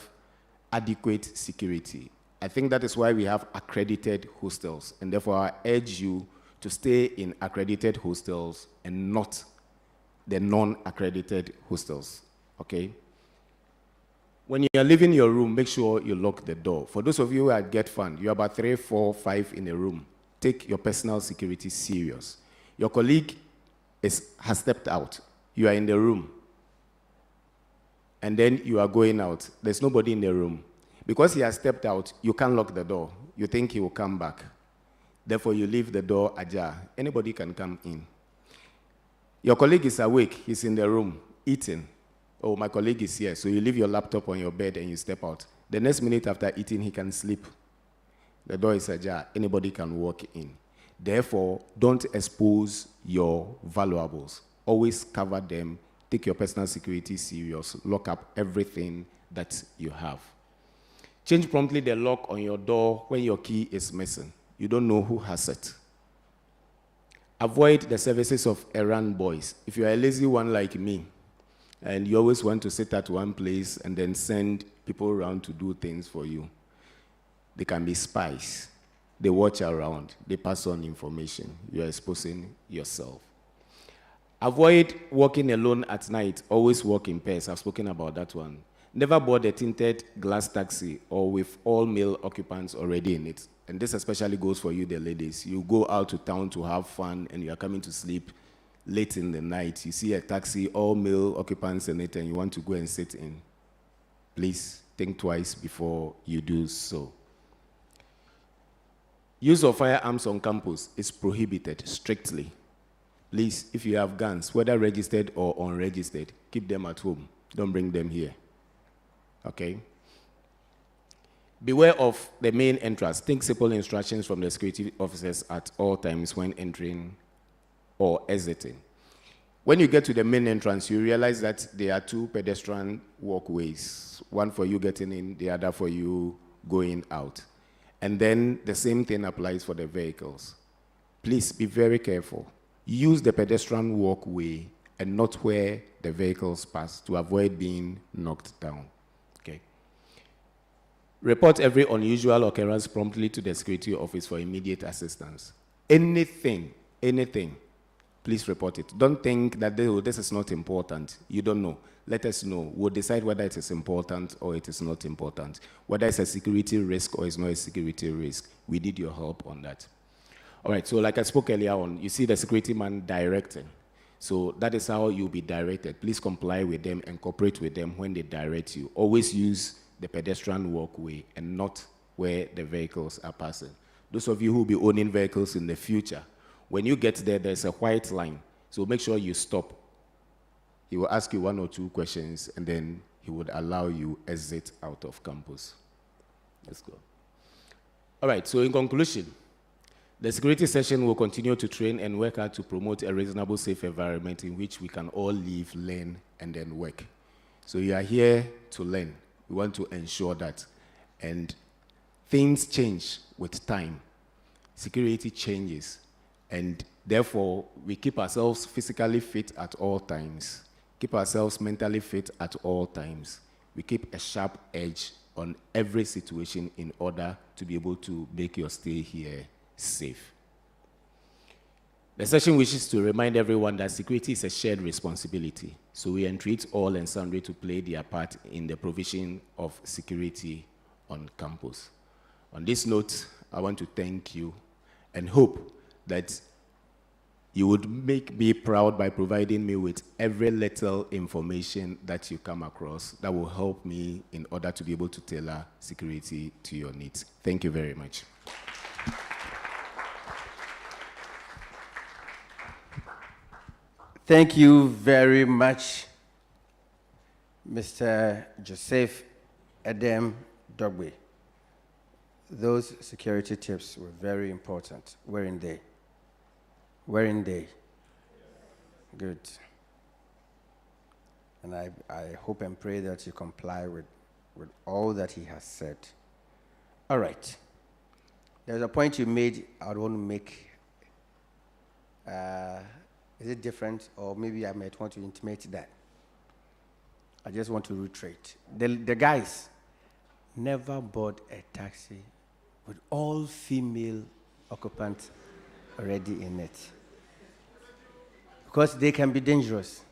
adequate security. I think that is why we have accredited hostels, and therefore I urge you to stay in accredited hostels and not the non-accredited hostels, okay? When you are leaving your room, make sure you lock the door. For those of you who are Get Fund, you're about 3, 4, 5 in a room. Take your personal security serious. Your colleague has stepped out. You are in the room. And then you are going out. There's nobody in the room. Because he has stepped out, you can't lock the door. You think he will come back. Therefore, you leave the door ajar. Anybody can come in. Your colleague is awake. He's in the room, eating. Oh, my colleague is here. So you leave your laptop on your bed and you step out. The next minute after eating, he can sleep. The door is ajar. Anybody can walk in. Therefore, don't expose your valuables. Always cover them. Take your personal security serious. Lock up everything that you have. Change promptly the lock on your door when your key is missing. You don't know who has it. Avoid the services of errand boys. If you are a lazy one like me, and you always want to sit at one place and then send people around to do things for you, they can be spies. They watch around. They pass on information. You are exposing yourself. Avoid walking alone at night. Always walk in pairs. I've spoken about that one. Never board a tinted glass taxi or with all male occupants already in it. And this especially goes for you, the ladies. You go out to town to have fun and you are coming to sleep late in the night. You see a taxi, all male occupants in it, and you want to go and sit in. Please think twice before you do so. Use of firearms on campus is prohibited strictly. Please, if you have guns, whether registered or unregistered, keep them at home. Don't bring them here. Okay? Beware of the main entrance. Take simple instructions from the security officers at all times when entering or exiting. When you get to the main entrance, you realize that there are 2 pedestrian walkways, one for you getting in, the other for you going out. And then the same thing applies for the vehicles. Please be very careful. Use the pedestrian walkway and not where the vehicles pass to avoid being knocked down. Okay. Report every unusual occurrence promptly to the security office for immediate assistance. Anything, please report it. Don't think that this is not important. You don't know. Let us know. We'll decide whether it is important or it is not important. Whether it's a security risk or it's not a security risk. We need your help on that. All right, so like I spoke earlier on, you see the security man directing. So that is how you'll be directed. Please comply with them and cooperate with them when they direct you. Always use the pedestrian walkway and not where the vehicles are passing. Those of you who will be owning vehicles in the future, when you get there, there's a white line. So make sure you stop. He will ask you 1 or 2 questions, and then he would allow you exit out of campus. Let's go. All right, so in conclusion, the security session will continue to train and work hard to promote a reasonable, safe environment in which we can all live, learn, and then work. So you are here to learn. We want to ensure that. And things change with time. Security changes, and therefore we keep ourselves physically fit at all times, keep ourselves mentally fit at all times. We keep a sharp edge on every situation in order to be able to make your stay here safe. The session wishes to remind everyone that security is a shared responsibility, so we entreat all and sundry to play their part in the provision of security on campus. On this note, I want to thank you and hope that you would make me proud by providing me with every little information that you come across that will help me in order to be able to tailor security to your needs. Thank you very much. Thank you very much, Mr. Joseph Edem Dogbe. Those security tips were very important. Weren't they? Weren't they? Good. And I hope and pray that you comply with all that he has said. All right. There's a point you made I want to make. Is it different? Or maybe I might want to intimate that. I just want to reiterate. The guys never board a taxi with all female occupants already in it, because they can be dangerous.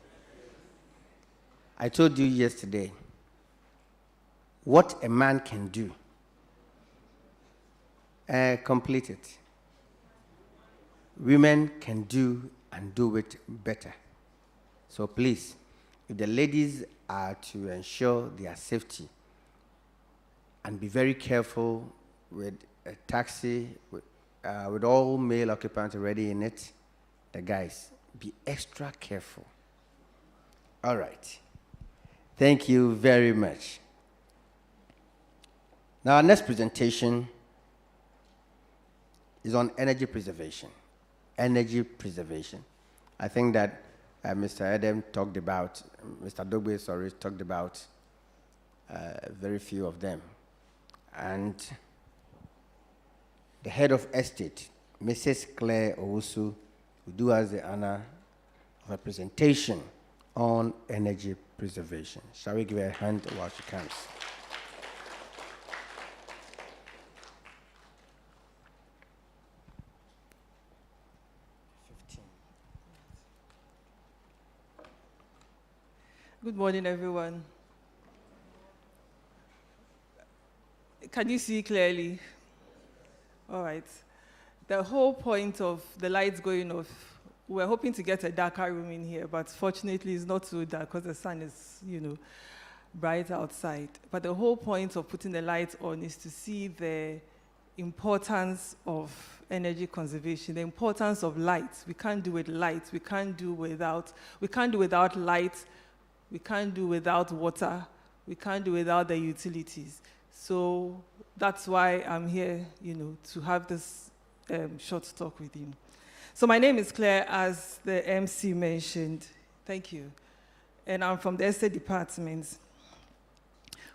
I told you yesterday what a man can do. Complete it. Women can do and do it better. So please, if the ladies are to ensure their safety and be very careful with a taxi with all male occupants already in it, the guys, be extra careful. All right. Thank you very much. Now, our next presentation is on energy preservation. Energy preservation. I think that Mr. Edem talked about, Mr. Dogbe, sorry, talked about very few of them. And the head of estate, Mrs. Claire Owusu, will do us the honor of a presentation on energy preservation. Shall we give her a hand while she comes? Good morning, everyone. Can you see clearly? All right. The whole point of the lights going off, we're hoping to get a darker room in here, but fortunately it's not too dark because the sun is, bright outside. But the whole point of putting the lights on is to see the importance of energy conservation, the importance of light. We can't do with light. We can't do without light. We can't do without water. We can't do without the utilities. So that's why I'm here, to have this short talk with you. So my name is Claire, as the MC mentioned. Thank you. And I'm from the estate department.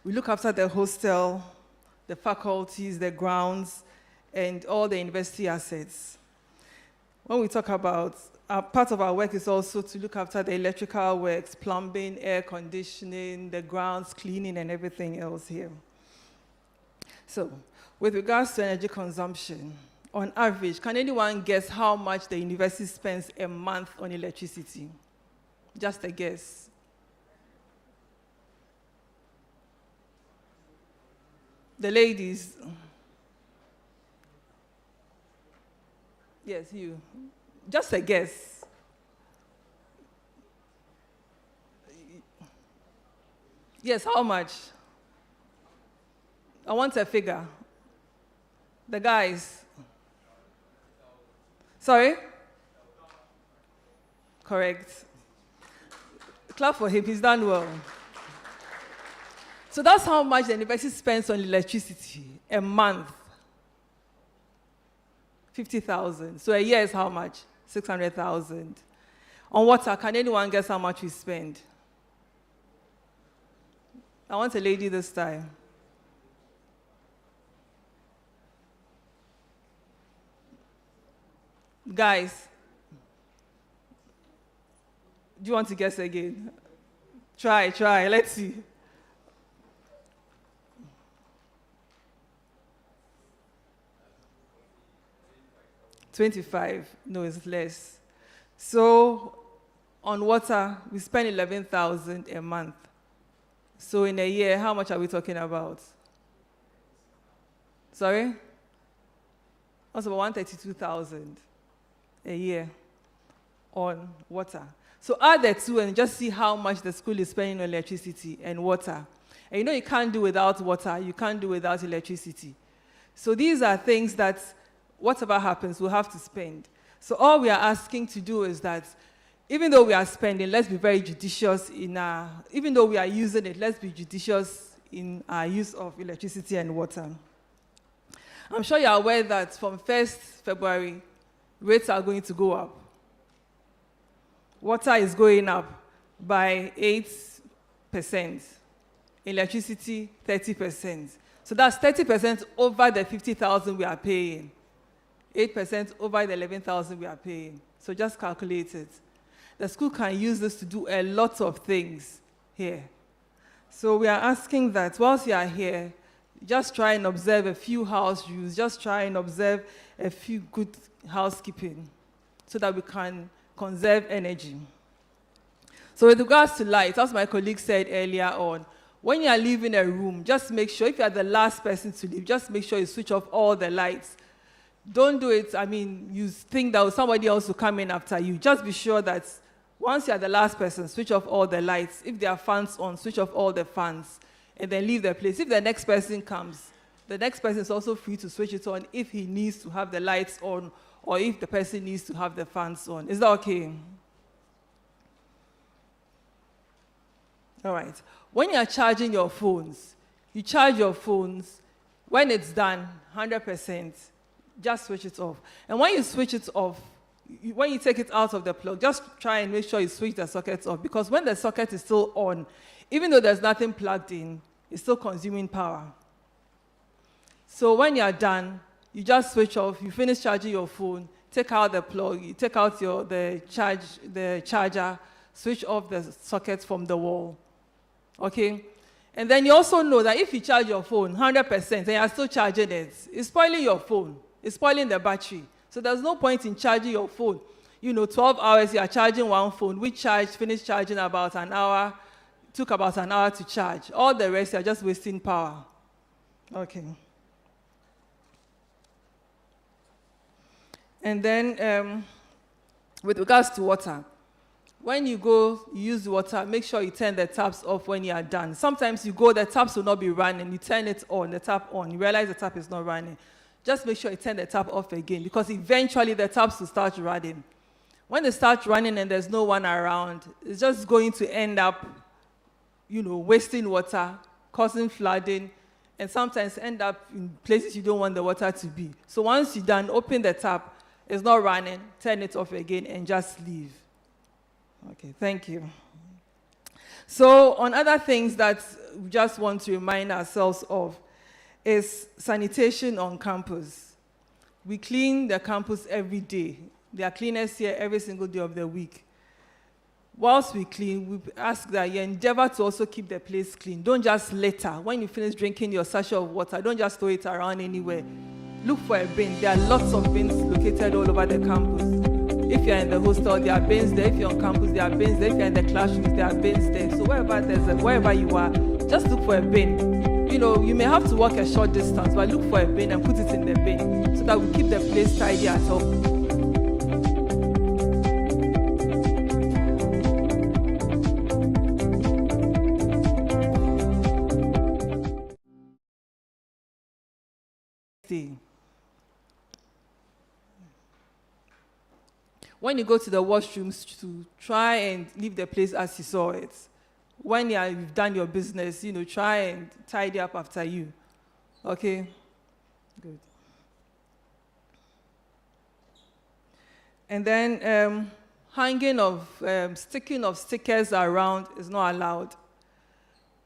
We look after the hostel, the faculties, the grounds, and all the university assets. When we talk about, part of our work is also to look after the electrical works, plumbing, air conditioning, the grounds, cleaning, and everything else here. So, with regards to energy consumption, on average, can anyone guess how much the university spends a month on electricity? Just a guess. The ladies. Yes, you. Just a guess. Yes, how much? I want a figure. The guys. Sorry? Correct. Clap for him, he's done well. So that's how much the university spends on electricity a month. 50,000. So a year is how much? 600,000. On water, can anyone guess how much we spend? I want a lady this time. Guys, do you want to guess again? Try, let's see. $25. No, it's less. So on water, we spend $11,000 a month. So in a year, how much are we talking about? Sorry? That's about $132,000 a year on water. So add the two and just see how much the school is spending on electricity and water. And you know you can't do without water, you can't do without electricity. So these are things that, whatever happens, we'll have to spend. So all we are asking to do is that, even though we are spending, let's be very judicious in our, even though we are using it, let's be judicious in our use of electricity and water. I'm sure you're aware that from 1st February, rates are going to go up. Water is going up by 8%, electricity 30%. So that's 30% over the 50,000 we are paying. 8% over the 11,000 we are paying. So just calculate it. The school can use this to do a lot of things here. So we are asking that whilst you are here, just try and observe a few house rules, just try and observe a few good housekeeping so that we can conserve energy. So with regards to light, as my colleague said earlier on, when you are leaving a room, just make sure, if you are the last person to leave, just make sure you switch off all the lights. Don't do it, you think that somebody else will come in after you. Just be sure that once you are the last person, switch off all the lights. If there are fans on, switch off all the fans, and then leave the place. If the next person comes, the next person is also free to switch it on if he needs to have the lights on, or if the person needs to have the fans on. Is that okay? All right. When you are charging your phones, you charge your phones, when it's done, 100%, just switch it off. And when you switch it off, when you take it out of the plug, just try and make sure you switch the sockets off, because when the socket is still on, even though there's nothing plugged in, it's still consuming power. So when you're done, you just switch off, you finish charging your phone, take out the plug, you take out the charger, switch off the sockets from the wall. Okay? And then you also know that if you charge your phone 100% and you're still charging it, it's spoiling your phone. It's spoiling the battery. So there's no point in charging your phone. 12 hours, you are charging one phone. We finished charging about an hour, took about an hour to charge. All the rest, you're just wasting power. Okay. And then with regards to water, when you go, you use water, make sure you turn the taps off when you are done. Sometimes you go, the taps will not be running. You turn it on, the tap on. You realize the tap is not running. Just make sure you turn the tap off again, because eventually the taps will start running. When they start running and there's no one around, it's just going to end up, wasting water, causing flooding, and sometimes end up in places you don't want the water to be. So once you're done, open the tap, it's not running, turn it off again, and just leave. Okay, thank you. So on other things that we just want to remind ourselves of is sanitation on campus. We clean the campus every day. There are cleaners here every single day of the week. Whilst we clean, we ask that you endeavor to also keep the place clean. Don't just litter. When you finish drinking your sachet of water, don't just throw it around anywhere. Look for a bin. There are lots of bins located all over the campus. If you're in the hostel, there are bins there. If you're on campus, there are bins there. If you're in the classrooms, there are bins there. So wherever you are, just look for a bin. You may have to walk a short distance, but look for a bin and put it in the bin so that we keep the place tidy at home. When you go to the washrooms, to try and leave the place as you saw it. When you've done your business, try and tidy up after you. Okay? Good. And then sticking of stickers around is not allowed.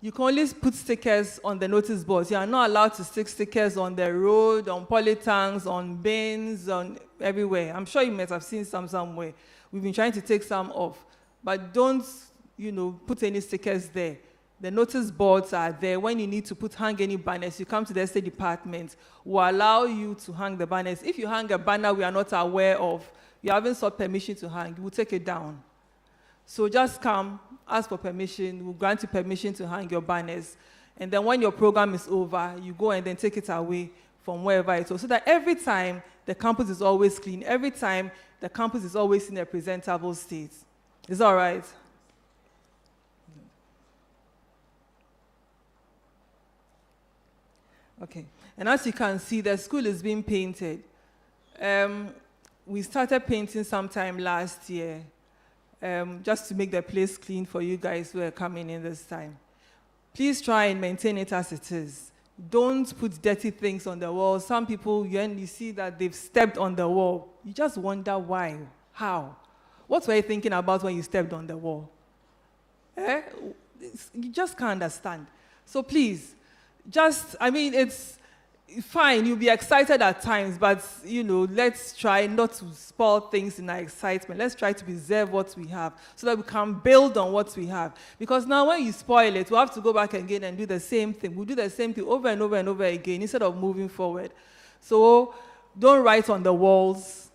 you can only put stickers on the notice boards. You are not allowed to stick stickers on the road, on polytanks, on bins, on everywhere. I'm sure you might have seen some somewhere. We've been trying to take some off. But don't, put any stickers there. The notice boards are there. When you need to hang any banners, you come to the estate department. We'll allow you to hang the banners. If you hang a banner we are not aware of, you haven't sought permission to hang, we'll take it down. So just come, ask for permission, we'll grant you permission to hang your banners. And then when your program is over, you go and then take it away from wherever it was. So that every time the campus is always clean, every time the campus is always in a presentable state. Is that all right? Okay. And as you can see, the school is being painted. We started painting sometime last year. Just to make the place clean for you guys who are coming in this time. Please try and maintain it as it is. Don't put dirty things on the wall. Some people, when you see that they've stepped on the wall, you just wonder why, how. What were you thinking about when you stepped on the wall? You just can't understand. So please, it's fine, you'll be excited at times, but, let's try not to spoil things in our excitement. Let's try to preserve what we have so that we can build on what we have. Because now when you spoil it, we'll have to go back again and do the same thing. We'll do the same thing over and over and over again instead of moving forward. So don't write on the walls.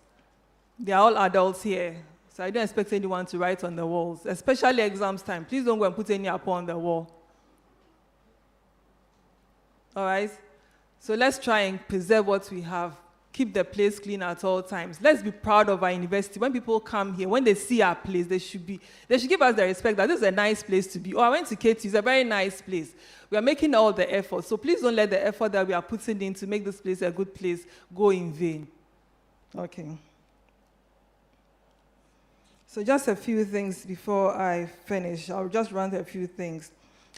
They're all adults here. So I don't expect anyone to write on the walls, especially exams time. Please don't go and put any up on the wall. All right? So let's try and preserve what we have. Keep the place clean at all times. Let's be proud of our university. When people come here, when they see our place, they should give us the respect that this is a nice place to be. Oh, I went to KT, it's a very nice place. We are making all the effort. So please don't let the effort that we are putting in to make this place a good place go in vain. Okay. So just a few things before I finish. I'll just run through a few things.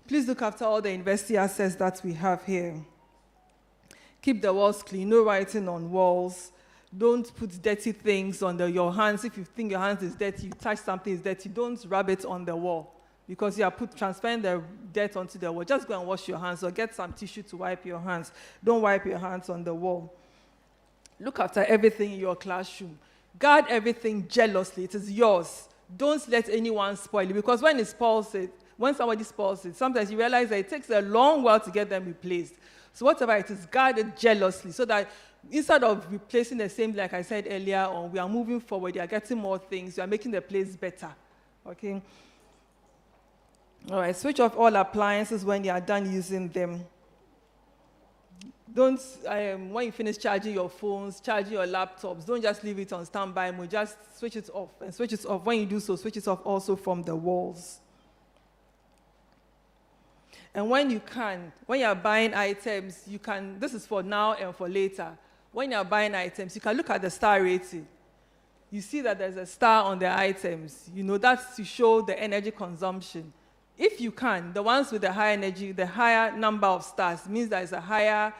Please look after all the university assets that we have here. Keep the walls clean, no writing on walls. Don't put dirty things on your hands. If you think your hands is dirty, you touch something is dirty, don't rub it on the wall because you are transferring the dirt onto the wall. Just go and wash your hands or get some tissue to wipe your hands. Don't wipe your hands on the wall. Look after everything in your classroom. Guard everything jealously. It is yours. Don't let anyone spoil it because when somebody spoils it, sometimes you realize that it takes a long while to get them replaced. So whatever it is, guard it jealously so that instead of replacing the same, like I said earlier on, we are moving forward, you are getting more things, you are making the place better. Okay? All right, switch off all appliances when you are done using them. Don't, when you finish charging your phones, charging your laptops, don't just leave it on standby mode, just switch it off. And switch it off. When you do so, switch it off also from the walls. And when you are buying items, this is for now and for later. When you are buying items, you can look at the star rating. You see that there's a star on the items. That's to show the energy consumption. If you can, the ones with the high energy, the higher number of stars means that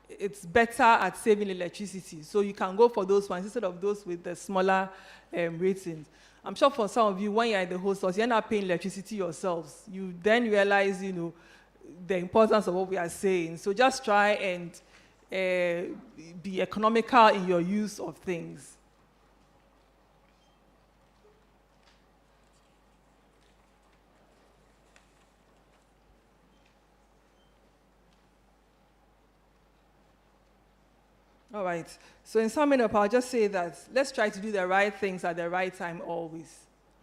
it's better at saving electricity. So you can go for those ones instead of those with the smaller ratings. I'm sure for some of you, when you're in the hostels, you're not paying electricity yourselves. You then realize, the importance of what we are saying. So just try and be economical in your use of things. All right. So in summing up, I'll just say that let's try to do the right things at the right time always.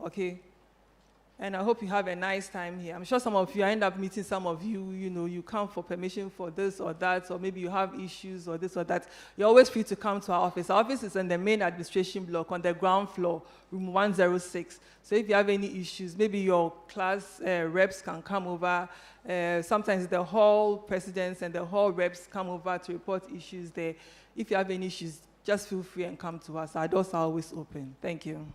Okay? And I hope you have a nice time here. I'm sure some of you, I end up meeting some of you, you come for permission for this or that, or maybe you have issues or this or that. You're always free to come to our office. Our office is in the main administration block on the ground floor, room 106. So if you have any issues, maybe your class reps can come over. Sometimes the hall presidents and the hall reps come over to report issues there. If you have any issues, just feel free and come to us. Our doors are always open. Thank you.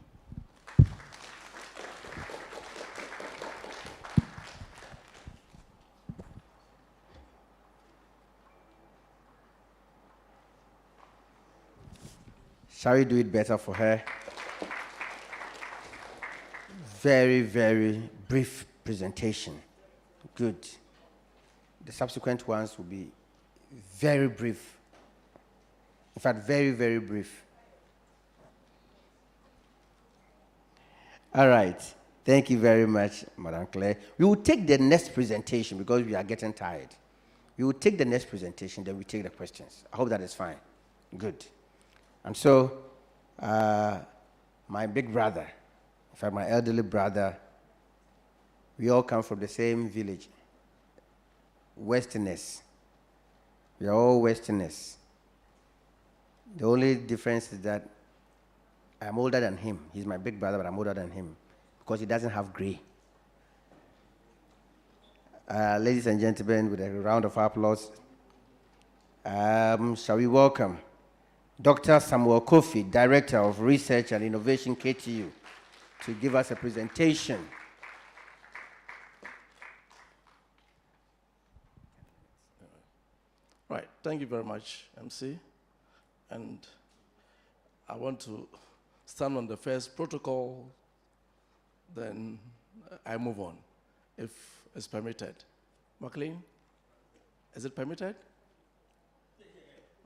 Shall we do it better for her? Very, very brief presentation. Good. The subsequent ones will be very brief. In fact, very, very brief. All right. Thank you very much, Madam Claire. We will take the next presentation because we are getting tired. We will take the next presentation, then we take the questions. I hope that is fine. Good. And so, my big brother, in fact, my elderly brother, we all come from the same village, Westerners. We are all Westerners. The only difference is that I'm older than him. He's my big brother, but I'm older than him because he doesn't have gray. Ladies and gentlemen, with a round of applause, shall we welcome Dr. Samuel Kofi, Director of Research and Innovation, KTU, to give us a presentation. Right, thank you very much, MC. And I want to stand on the first protocol, then I move on, if it's permitted. McLean, is it permitted?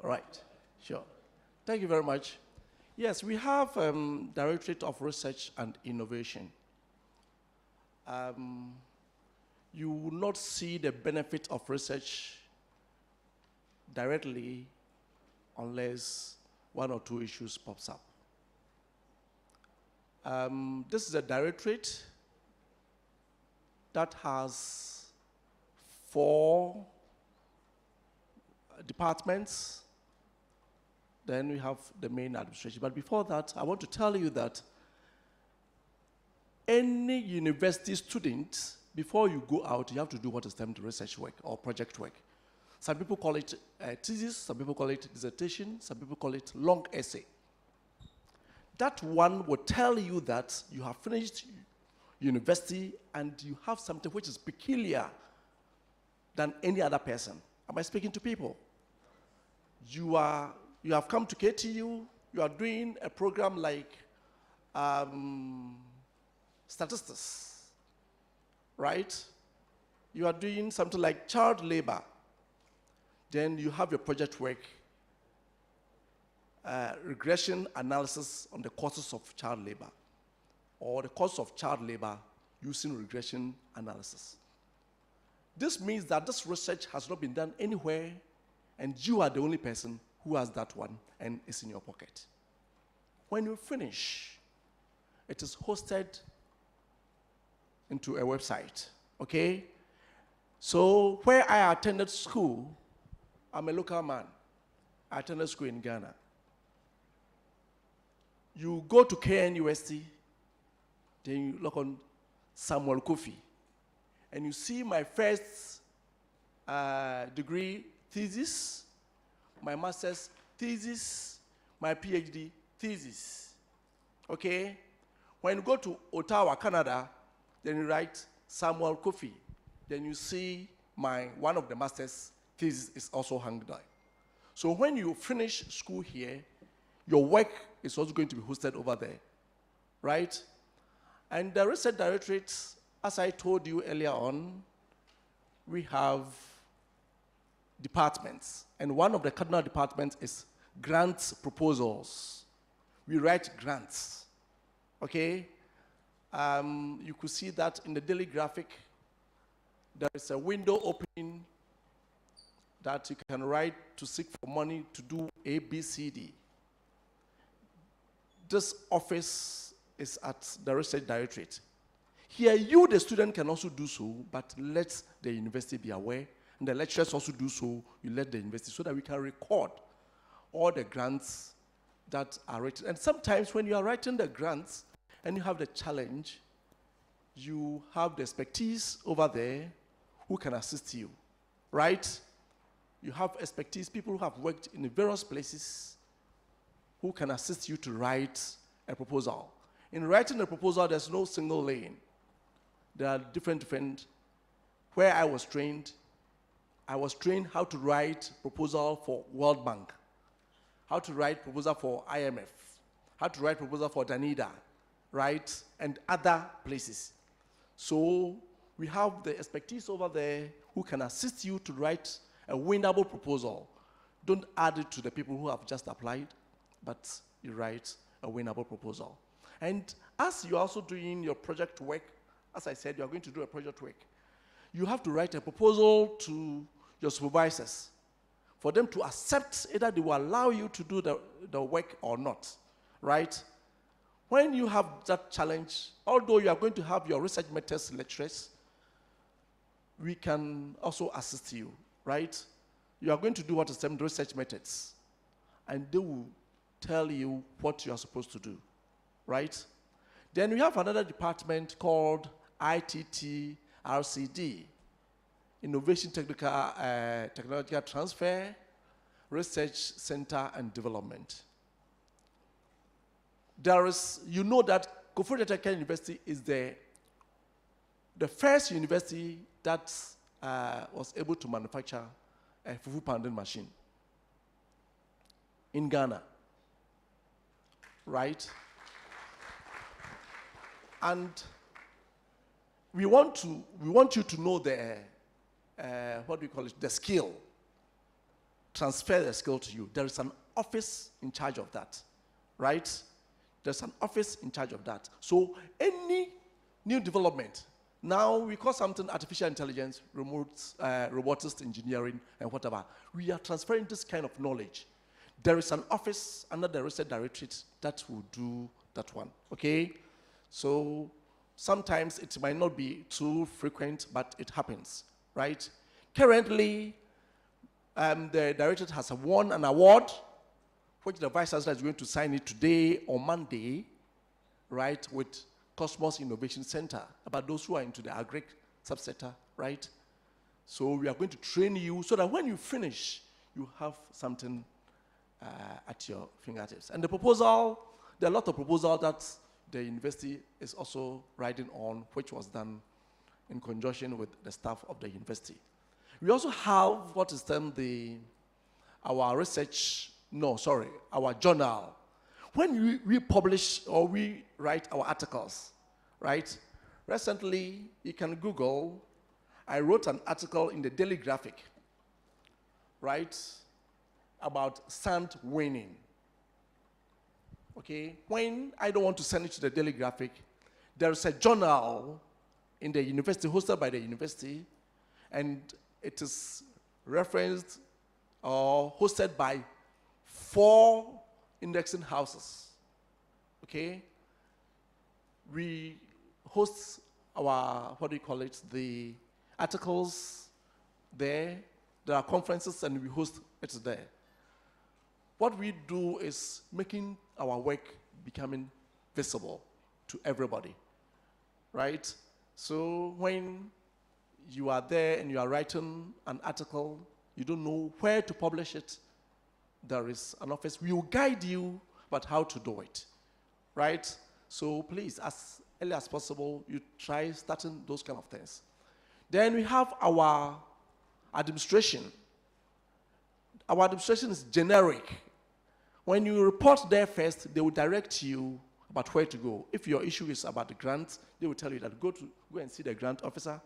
All right, sure. Thank you very much. Yes, we have Directorate of Research and Innovation. You will not see the benefit of research directly unless one or two issues pops up. This is a directorate that has 4 departments. Then we have the main administration. But before that, I want to tell you that any university student, before you go out, you have to do what is termed research work or project work. Some people call it thesis, some people call it dissertation, some people call it long essay. That one will tell you that you have finished university and you have something which is peculiar than any other person. Am I speaking to people? You have come to KTU, you are doing a program like statistics, right? You are doing something like child labor. Then you have your project work, regression analysis on the causes of child labor, or the cause of child labor using regression analysis. This means that this research has not been done anywhere, and you are the only person who has that one, and it's in your pocket. When you finish, it is hosted into a website, okay? So where I attended school, I'm a local man. I attended school in Ghana. You go to KNUST, then you look on Samuel Kofi, and you see my first degree thesis, my master's thesis, my PhD thesis. Okay? When you go to Ottawa, Canada, then you write Samuel Kofi. Then you see one of the master's thesis is also hung there. So when you finish school here, your work is also going to be hosted over there, right? And the research directorate, as I told you earlier on, we have departments. And one of the cardinal departments is grants proposals. We write grants, okay? You could see that in the daily graphic. There is a window opening that you can write to seek for money to do A, B, C, D. This office is at the research directorate. Here, you, the student, can also do so, but let the university be aware, and the lecturers also do so, you let the university, so that we can record all the grants that are written. And sometimes when you are writing the grants and you have the challenge, you have the expertise over there who can assist you, right? You have expertise, people who have worked in various places who can assist you to write a proposal. In writing a proposal, there's no single lane. There are different, where I was trained how to write proposal for World Bank, how to write proposal for IMF, how to write proposal for Danida, right, and other places. So we have the expertise over there who can assist you to write a winnable proposal. Don't add it to the people who have just applied, but you write a winnable proposal. And as you're also doing your project work, as I said, you're going to do a project work, you have to write a proposal to your supervisors for them to accept either they will allow you to do the work or not, right? When you have that challenge, although you are going to have your research methods lecturers, we can also assist you, right? You are going to do what is termed research methods, and they will tell you what you are supposed to do, right? Then we have another department called ITT RCD, Innovation Technological Transfer, Research Center and Development. There is, you know that Koforidua Technical University is the first university that was able to manufacture a fufu pounding machine in Ghana, right? And we want you to know the what do you call it? The skill. Transfer the skill to you. There is an office in charge of that, right? There's an office in charge of that. So any new development, now we call something artificial intelligence, robotics engineering, and whatever. We are transferring this kind of knowledge. There is an office under the research directorate that will do that one, okay? So sometimes it might not be too frequent, but it happens, right? Currently, the directorate has won an award, which the Vice Chancellor is going to sign it today or Monday, right, with Cosmos Innovation Center, about those who are into the agric subsector, right? So we are going to train you so that when you finish, you have something at your fingertips. And the proposal, there are a lot of proposals that the university is also riding on, which was done in conjunction with the staff of the university. We also have what is termed our journal. When we publish or we write our articles, right? Recently, you can Google, I wrote an article in the Daily Graphic, right, about sand winning. Okay, when I don't want to send it to the Daily Graphic, there is a journal in the university, hosted by the university, and it is referenced or hosted by 4 indexing houses. Okay, we host our, the articles there. There are conferences and we host it there. What we do is making our work becoming visible to everybody, right? So when you are there and you are writing an article, you don't know where to publish it, there is an office. We will guide you about how to do it, right? So please, as early as possible, you try starting those kind of things. Then we have our administration. Our administration is generic. When you report there first, they will direct you about where to go. If your issue is about the grant, they will tell you that go and see the grant officer.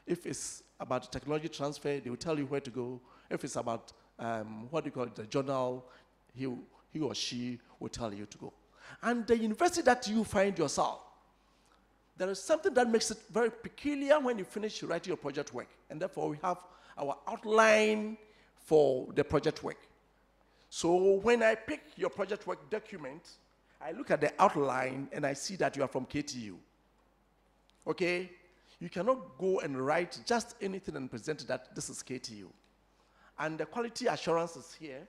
If it's about technology transfer, they will tell you where to go. If it's about the journal, he or she will tell you to go. And the university that you find yourself, there is something that makes it very peculiar when you finish writing your project work. And therefore, we have our outline for the project work. So when I pick your project work document, I look at the outline and I see that you are from KTU. Okay? You cannot go and write just anything and present that this is KTU. And the quality assurance is here.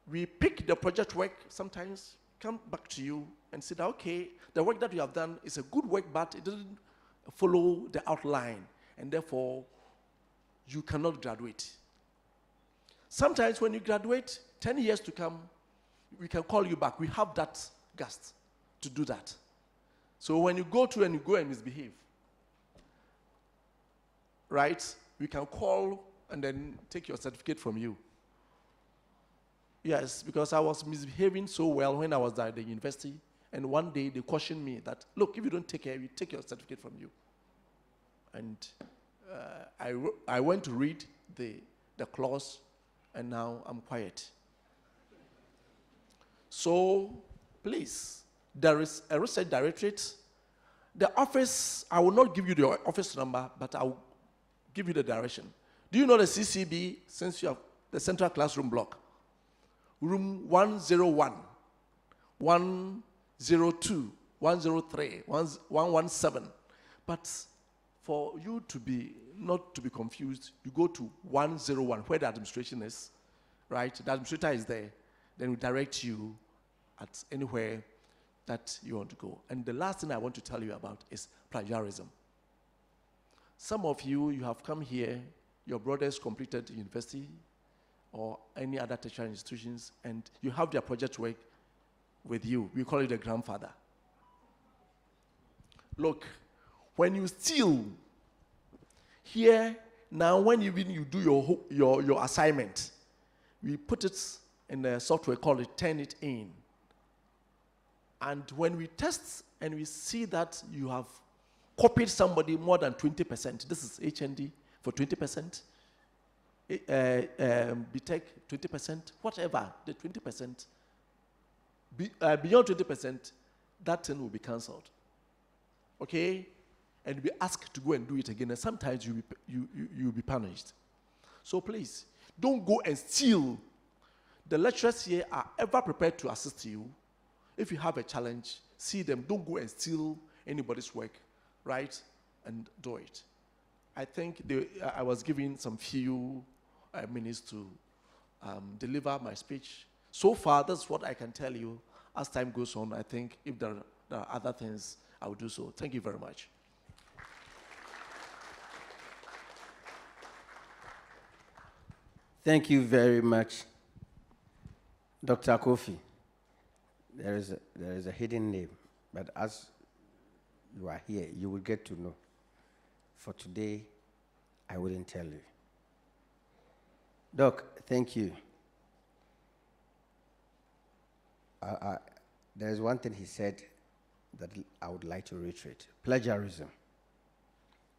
We pick the project work, sometimes come back to you and say that, okay, the work that you have done is a good work, but it didn't follow the outline, and therefore you cannot graduate. Sometimes when you graduate, 10 years to come, we can call you back. We have that gust to do that. So when you go and misbehave, right, we can call and then take your certificate from you. Yes, because I was misbehaving so well when I was at the university, and one day they cautioned me that, look, if you don't take care, we take your certificate from you. And I went to read the clause, and now I'm quiet. So, please, there is a research directorate. The office, I will not give you the office number, but I will give you the direction. Do you know the CCB, since you have the central classroom block? Room 101, 102, 103, 117. But for you to be, not to be confused, you go to 101, where the administration is, right? The administrator is there. Then we direct you at anywhere that you want to go. And the last thing I want to tell you about is plagiarism. Some of you, you have come here, your brothers completed university or any other tertiary institutions, and you have their project work with you. We call it the grandfather. Look, when you steal here, now when even you do your assignment, we put it in the software called it Turnitin. And when we test and we see that you have copied somebody more than 20%, this is HND for 20%, BTech 20%, whatever, the 20%, beyond 20%, that thing will be cancelled. Okay? And be asked to go and do it again, and sometimes you'll be punished. So please, don't go and steal. The lecturers here are ever prepared to assist you. If you have a challenge, see them. Don't go and steal anybody's work, right? And do it. I think I was given some few minutes to deliver my speech. So far, that's what I can tell you. As time goes on, I think if there are other things, I will do so. Thank you very much. Thank you very much, Dr. Kofi. There is a hidden name, but as you are here, you will get to know. For today, I wouldn't tell you. Doc, thank you. There is one thing he said that I would like to reiterate. Plagiarism,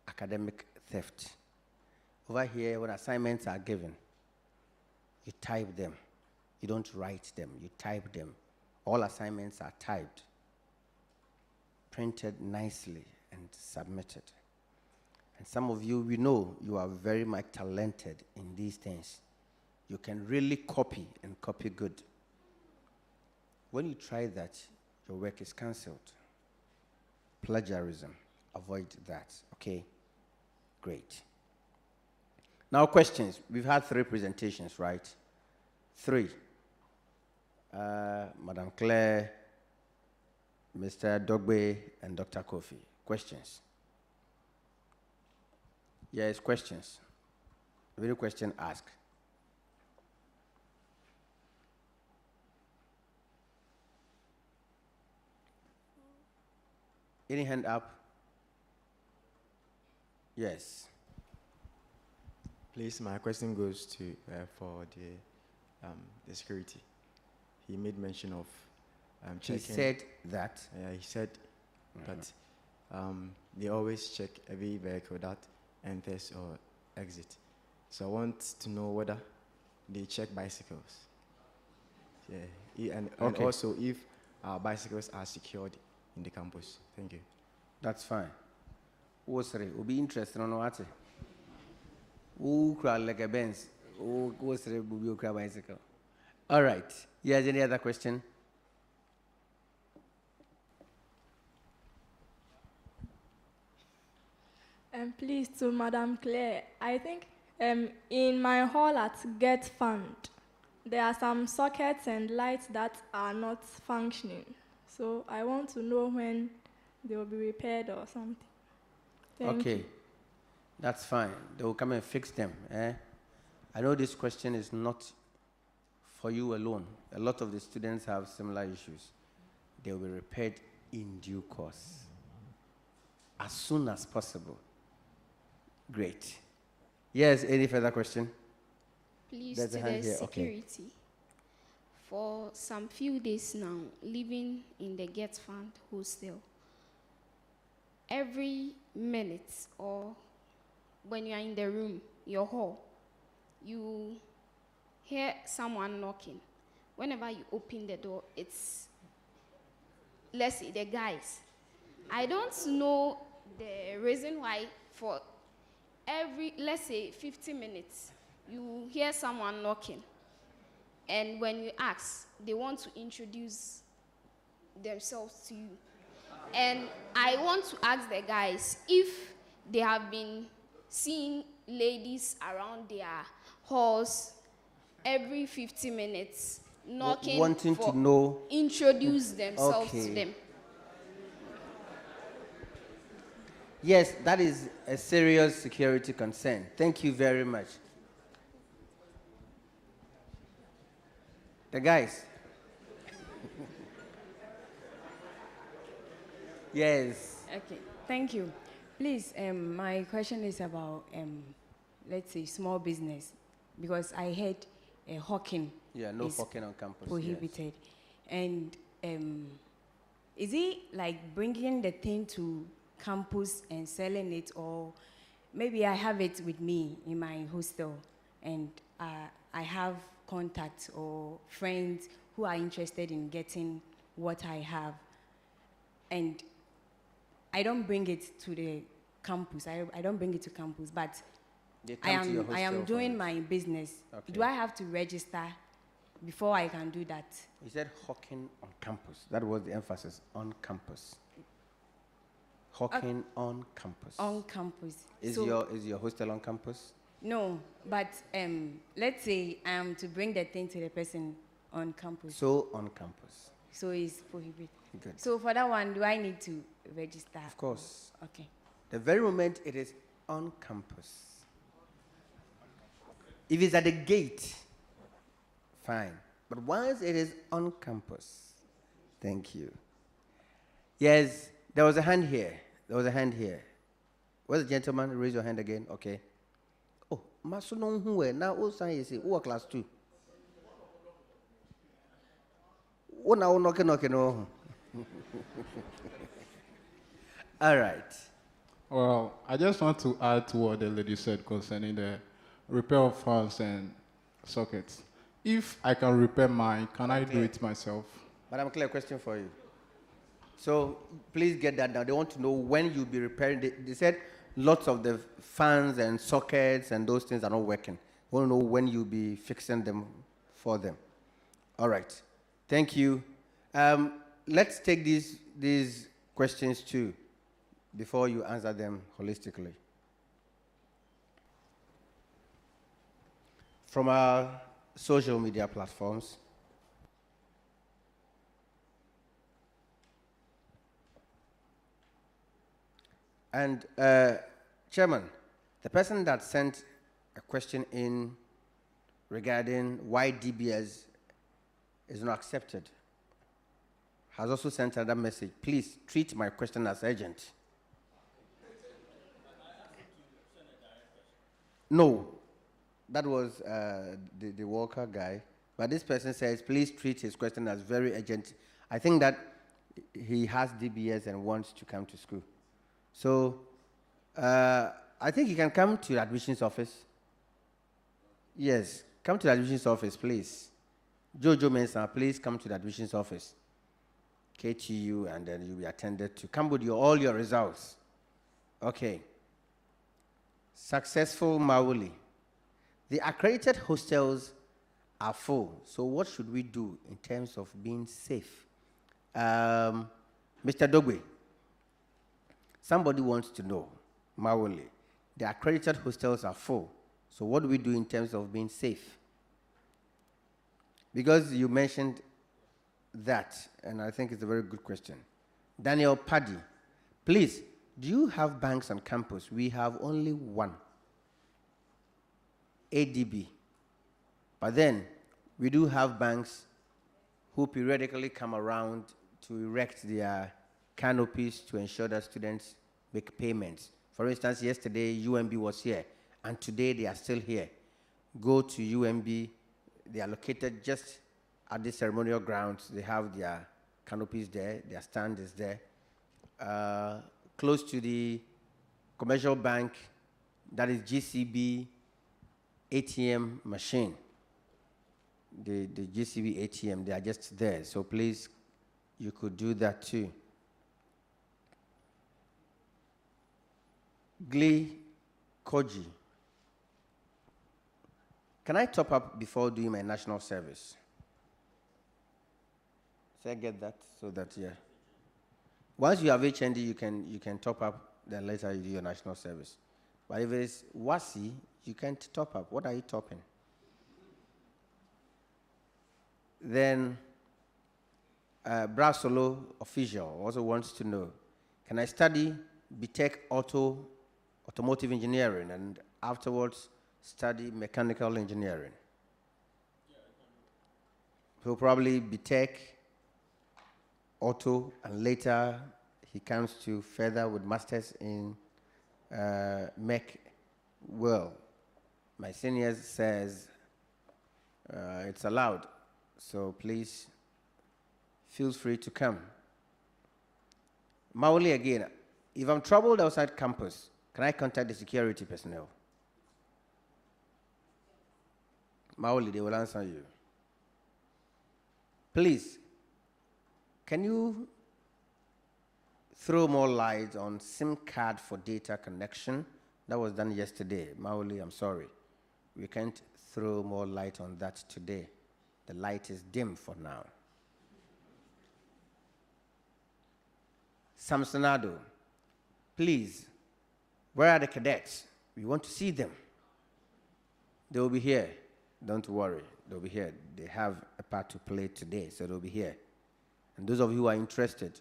academic theft. Over here, when assignments are given, you type them. You don't write them, you type them. All assignments are typed, printed nicely, and submitted. And some of you, we know you are very much talented in these things. You can really copy, and copy good. When you try that, your work is cancelled. Plagiarism, avoid that, okay? Great. Now questions. We've had 3 presentations, right? 3. Madam Claire, Mr. Dogbe, and Dr. Kofi. Questions? Yes, questions. Any question, ask. Any hand up? Yes. Please, my question goes to for the security. He made mention of checking. He said that? Yeah, he said that they always check every vehicle that enters or exits. So I want to know whether they check bicycles. Yeah, and also if bicycles are secured in the campus. Thank you. That's fine. We'll be interested in what? Who cry like a Benz? Who will cry bicycle? All right. Yes, any other question? And please, to Madam Claire, I think in my hall at Get Fund, there are some sockets and lights that are not functioning. So I want to know when they will be repaired or something. Thank you. That's fine. They will come and fix them. I know this question is not for you alone. A lot of the students have similar issues. They will be repaired in due course, as soon as possible. Great. Yes, any further question? Please, to the security. For some few days now, living in the Get Fund hostel, every minute or when you are in the room, your hall, you hear someone knocking. Whenever you open the door, it's, let's say, the guys. I don't know the reason why for every, let's say, 50 minutes, you hear someone knocking. And when you ask, they want to introduce themselves to you. And I want to ask the guys if they have been seeing ladies around their halls every 50 minutes knocking, wanting to know, introduce themselves to Okay. them. Yes, that is a serious security concern. Thank you very much. The guys. Yes. Okay, thank you. Please, my question is about, let's say, small business, because I heard hawking Yeah, no is hawking on campus. prohibited. And is it like bringing the thing to campus and selling it, or maybe I have it with me in my hostel, and I have contacts or friends who are interested in getting what I have, and I don't bring it to the campus. I don't bring it to campus, but They come to your I am hostel for doing it. my business. Okay. Do I have to register before I can do that? You said hawking on campus. That was the emphasis, on campus. Hawking on campus. On campus. Is So- your hostel on campus? No, but let's say I am to bring the thing to the person on campus. So on campus. So it's prohibited. Good. So for that one, do I need to register? Of course. Okay. The very moment it is on campus. If it's at the gate, fine. But once it is on campus, thank you. Yes, there was a hand here. There was a hand here. Where's the gentleman? Raise your hand again. Okay. Oh, Masunon Hue. Now, all science, who are class 2? Oh, now, knocking. Oh. All right. Well, I just want to add to what the lady said concerning the repair of fans and sockets. If I can repair mine, can I do it myself? Madam Claire, question for you. So please get that down. They want to know when you'll be repairing. They said lots of the fans and sockets and those things are not working. We want to know when you'll be fixing them for them. All right. Thank you. Let's take these questions too before you answer them holistically. From our social media platforms. And Chairman, the person that sent a question in regarding why DBS is not accepted has also sent another message. Please treat my question as urgent. No, that was the worker guy. But this person says, please treat his question as very urgent. I think that he has DBS and wants to come to school. So I think you can come to the admissions office. Yes, come to the admissions office, please. Jojo Mensah, please come to the admissions office. KTU, and then you'll be attended to. Come with all your results. Okay. Successful Mauli. The accredited hostels are full. So what should we do in terms of being safe? Mr. Dogwe, somebody wants to know, Mauli, the accredited hostels are full. So what do we do in terms of being safe? Because you mentioned that, and I think it's a very good question. Daniel Paddy, please, do you have banks on campus? We have only one, ADB. But then, we do have banks who periodically come around to erect their canopies to ensure that students make payments. For instance, yesterday, UMB was here, and today they are still here. Go to UMB, they are located just at the ceremonial grounds. They have their canopies there, their stand is there. Close to the commercial bank, That is GCB ATM machine. The GCB ATM, they are just there. So please, you could do that too. Glee Koji. Can I top up before doing my national service? So I get that, so that, yeah. Once you have HND, you can top up, then later you do your national service. But if it's WASI, you can't top up. What are you topping? Then Brasolo official also wants to know, can I study BTech automotive engineering and afterwards study mechanical engineering? So probably BTech, auto, and later he comes to further with masters in mech. Well, my senior says it's allowed, so please feel free to come. Maoli again, if I'm troubled outside campus, can I contact the security personnel? Maoli, they will answer you. Please, can you throw more light on SIM card for data connection? That was done yesterday. Maoli, I'm sorry. We can't throw more light on that today. The light is dim for now. Samsonado, please, where are the cadets? We want to see them. They will be here. Don't worry. They'll be here. They have a part to play today, so they'll be here. And those of you who are interested,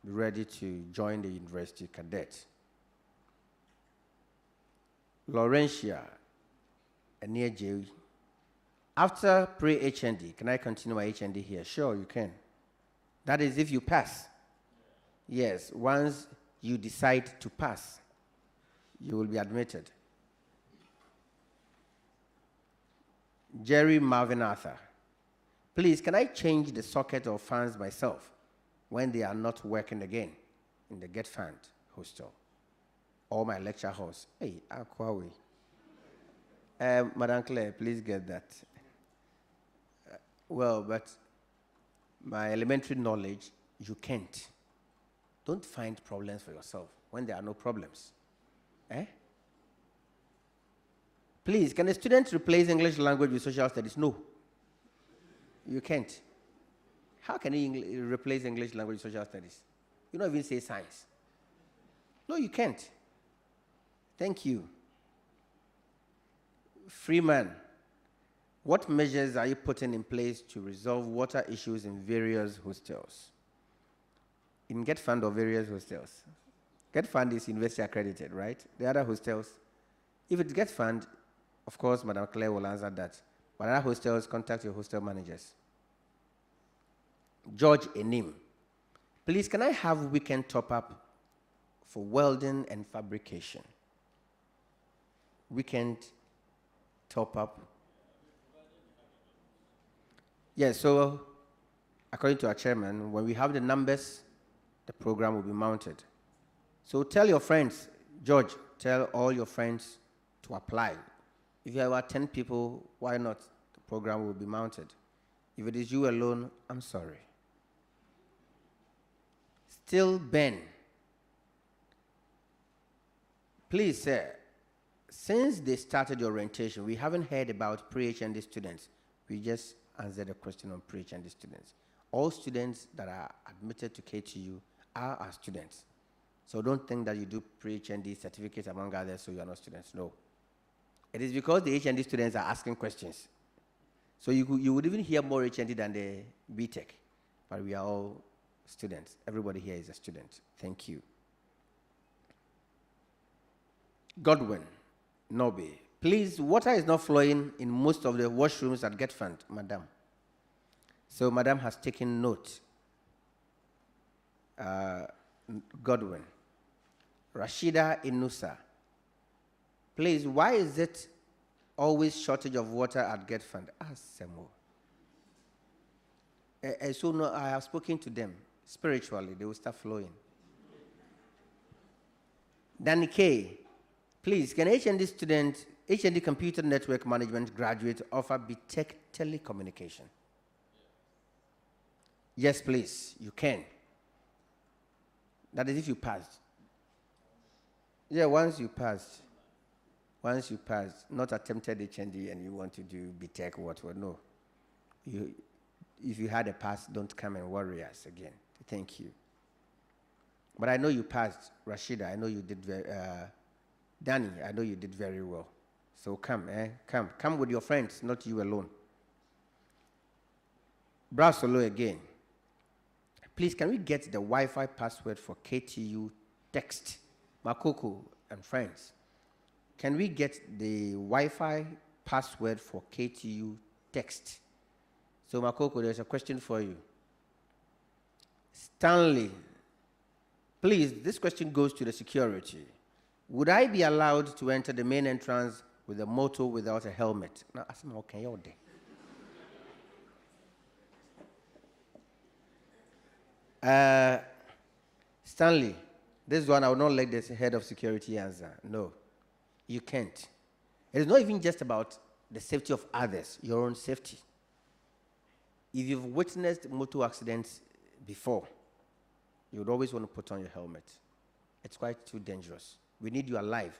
be ready to join the university cadets. Laurentia, near Jerry. After pre-HND, can I continue my HND here? Sure, you can. That is if you pass. Yes, once you decide to pass, you will be admitted. Jerry Marvin Arthur. Please, can I change the socket or fans myself when they are not working again in the Get Fund hostel or my lecture house? Hey, Akwawi. Madam Claire, please get that. Well, but my elementary knowledge, you can't. Don't find problems for yourself when there are no problems. Eh? Please, can a student replace English language with social studies? No. You can't. How can you replace English language with social studies? You don't even say science. No, you can't. Thank you. Freeman, what measures are you putting in place to resolve water issues in various hostels? In Get Fund or various hostels? Get Fund is university accredited, right? The other hostels, if it's Get Fund, of course, Madam Claire will answer that. But other hostels, contact your hostel managers. George Enim, please, can I have weekend top-up for welding and fabrication? Weekend top-up. Yes, so according to our chairman, when we have the numbers, the program will be mounted. So tell your friends, George, tell all your friends to apply. If you have about 10 people, why not? The program will be mounted. If it is you alone, I'm sorry. Still Ben. Please, sir, since they started the orientation, we haven't heard about pre-HND students. We just answered a question on pre-HND students. All students that are admitted to KTU are our students. So don't think that you do pre-HND certificates among others so you are not students. No. It is because the HND students are asking questions. So you would even hear more HND than the BTech. But we are all students. Everybody here is a student. Thank you. Godwin Nobe. Please, water is not flowing in most of the washrooms at Get Fund, madam. So madam has taken note. Godwin. Rashida Inusa. Please, why is it always shortage of water at Get Fund? Semo. So no, I have spoken to them. Spiritually, they will start flowing. Danny K. Please, can HND student, HND Computer Network Management graduate offer BTech Telecommunication? Yes, please, you can. That is if you passed. Yeah, once you passed, not attempted HND and you want to do BTech, what, no. If you had a pass, don't come and worry us again. Thank you. But I know you passed, Rashida. I know you did very, Danny, I know you did very well. So come, come with your friends, not you alone. Brasolo again. Please, can we get the Wi-Fi password for KTU text? Makoko and friends. Can we get the Wi-Fi password for KTU text? So Makoko, there's a question for you. Stanley, please, this question goes to the security. Would I be allowed to enter the main entrance with a motor without a helmet? Now, ask me, okay, you're there. Stanley, this one I will not let the head of security answer. No, you can't. It is not even just about the safety of others, your own safety. If you've witnessed motor accidents before, you would always want to put on your helmet. It's quite too dangerous. We need you alive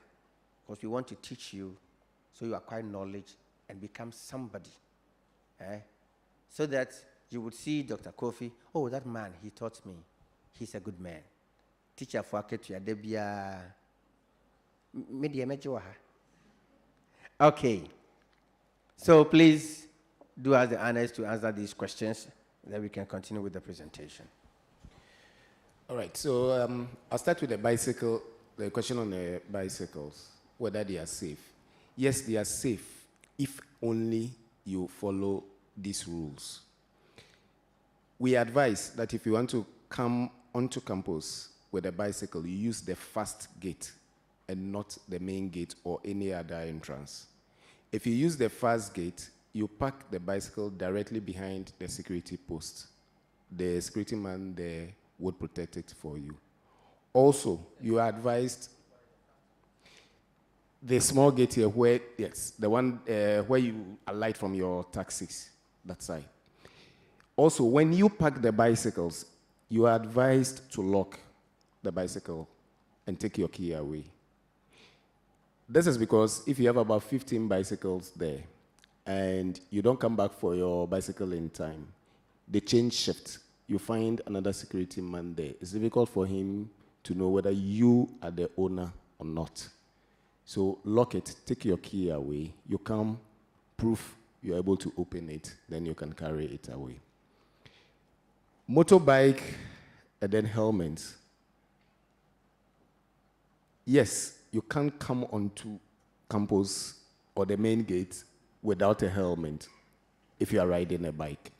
because we want to teach you so you acquire knowledge and become somebody. So that you would see Dr. Kofi, oh, that man, he taught me. He's a good man. Teacher for Aketua, Debia. Okay. So please do us the honors to answer these questions, then we can continue with the presentation. All right, so I'll start with the question on the bicycles, whether they are safe. Yes, they are safe if only you follow these rules. We advise that if you want to come onto campus with a bicycle, you use the fast gate and not the main gate or any other entrance. If you use the fast gate, you park the bicycle directly behind the security post. The security man there would protect it for you. Also, you are advised the small gate here where, yes, the one where you alight from your taxis, that side. Also, when you park the bicycles, you are advised to lock the bicycle and take your key away. This is because if you have about 15 bicycles there and you don't come back for your bicycle in time, they change shift. You find another security man there. It's difficult for him to know whether you are the owner or not. So lock it, take your key away. You come, proof you're able to open it, then you can carry it away. Motorbike and then helmets. Yes, you can't come onto campus or the main gate without a helmet if you are riding a bike.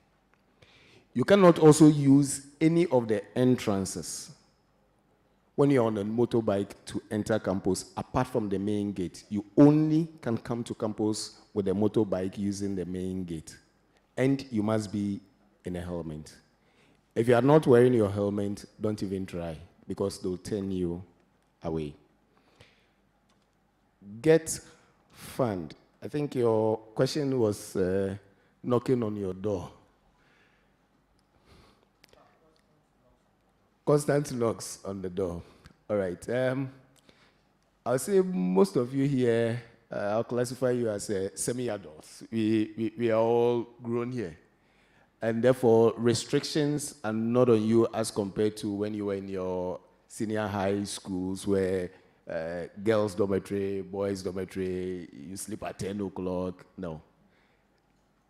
You cannot also use any of the entrances when you're on a motorbike to enter campus apart from the main gate. You only can come to campus with a motorbike using the main gate. And you must be in a helmet. If you are not wearing your helmet, don't even try because they'll turn you away. Get fund. I think your question was knocking on your door. Constant knocks on the door. All right. I'll say most of you here, I'll classify you as semi-adults. We are all grown here. And therefore, restrictions are not on you as compared to when you were in your senior high schools where girls' dormitory, boys' dormitory, you sleep at 10 o'clock. No.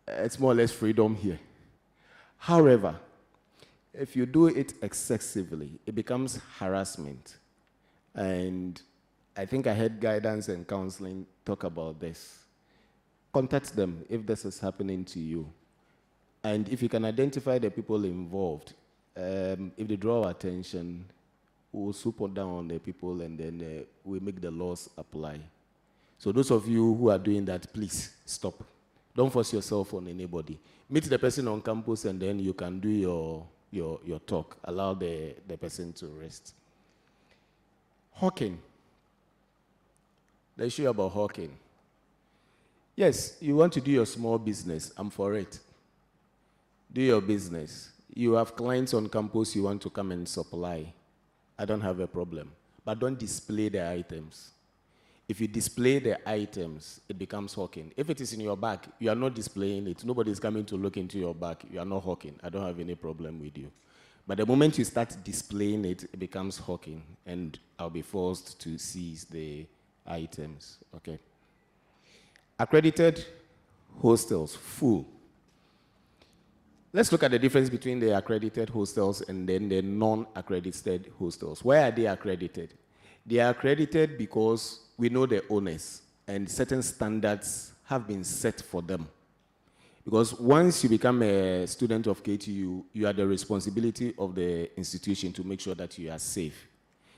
It's more or less freedom here. However, if you do it excessively, it becomes harassment. And I think I heard guidance and counseling talk about this. Contact them if this is happening to you. And if you can identify the people involved, if they draw our attention, we'll swoop down on the people and then we make the laws apply. So those of you who are doing that, please stop. Don't force yourself on anybody. Meet the person on campus and then you can do your talk. Allow the person to rest. Hawking. The issue about hawking. Yes, you want to do your small business. I'm for it. Do your business. You have clients on campus you want to come and supply. I don't have a problem. But don't display the items. If you display the items, it becomes hawking. If it is in your bag, you are not displaying it. Nobody is coming to look into your bag. You are not hawking. I don't have any problem with you. But the moment you start displaying it, it becomes hawking, and I'll be forced to seize the items. Okay. Accredited hostels, full. Let's look at the difference between the accredited hostels and then the non-accredited hostels. Why are they accredited? They are accredited because we know the owners and certain standards have been set for them. Because once you become a student of KTU, you are the responsibility of the institution to make sure that you are safe.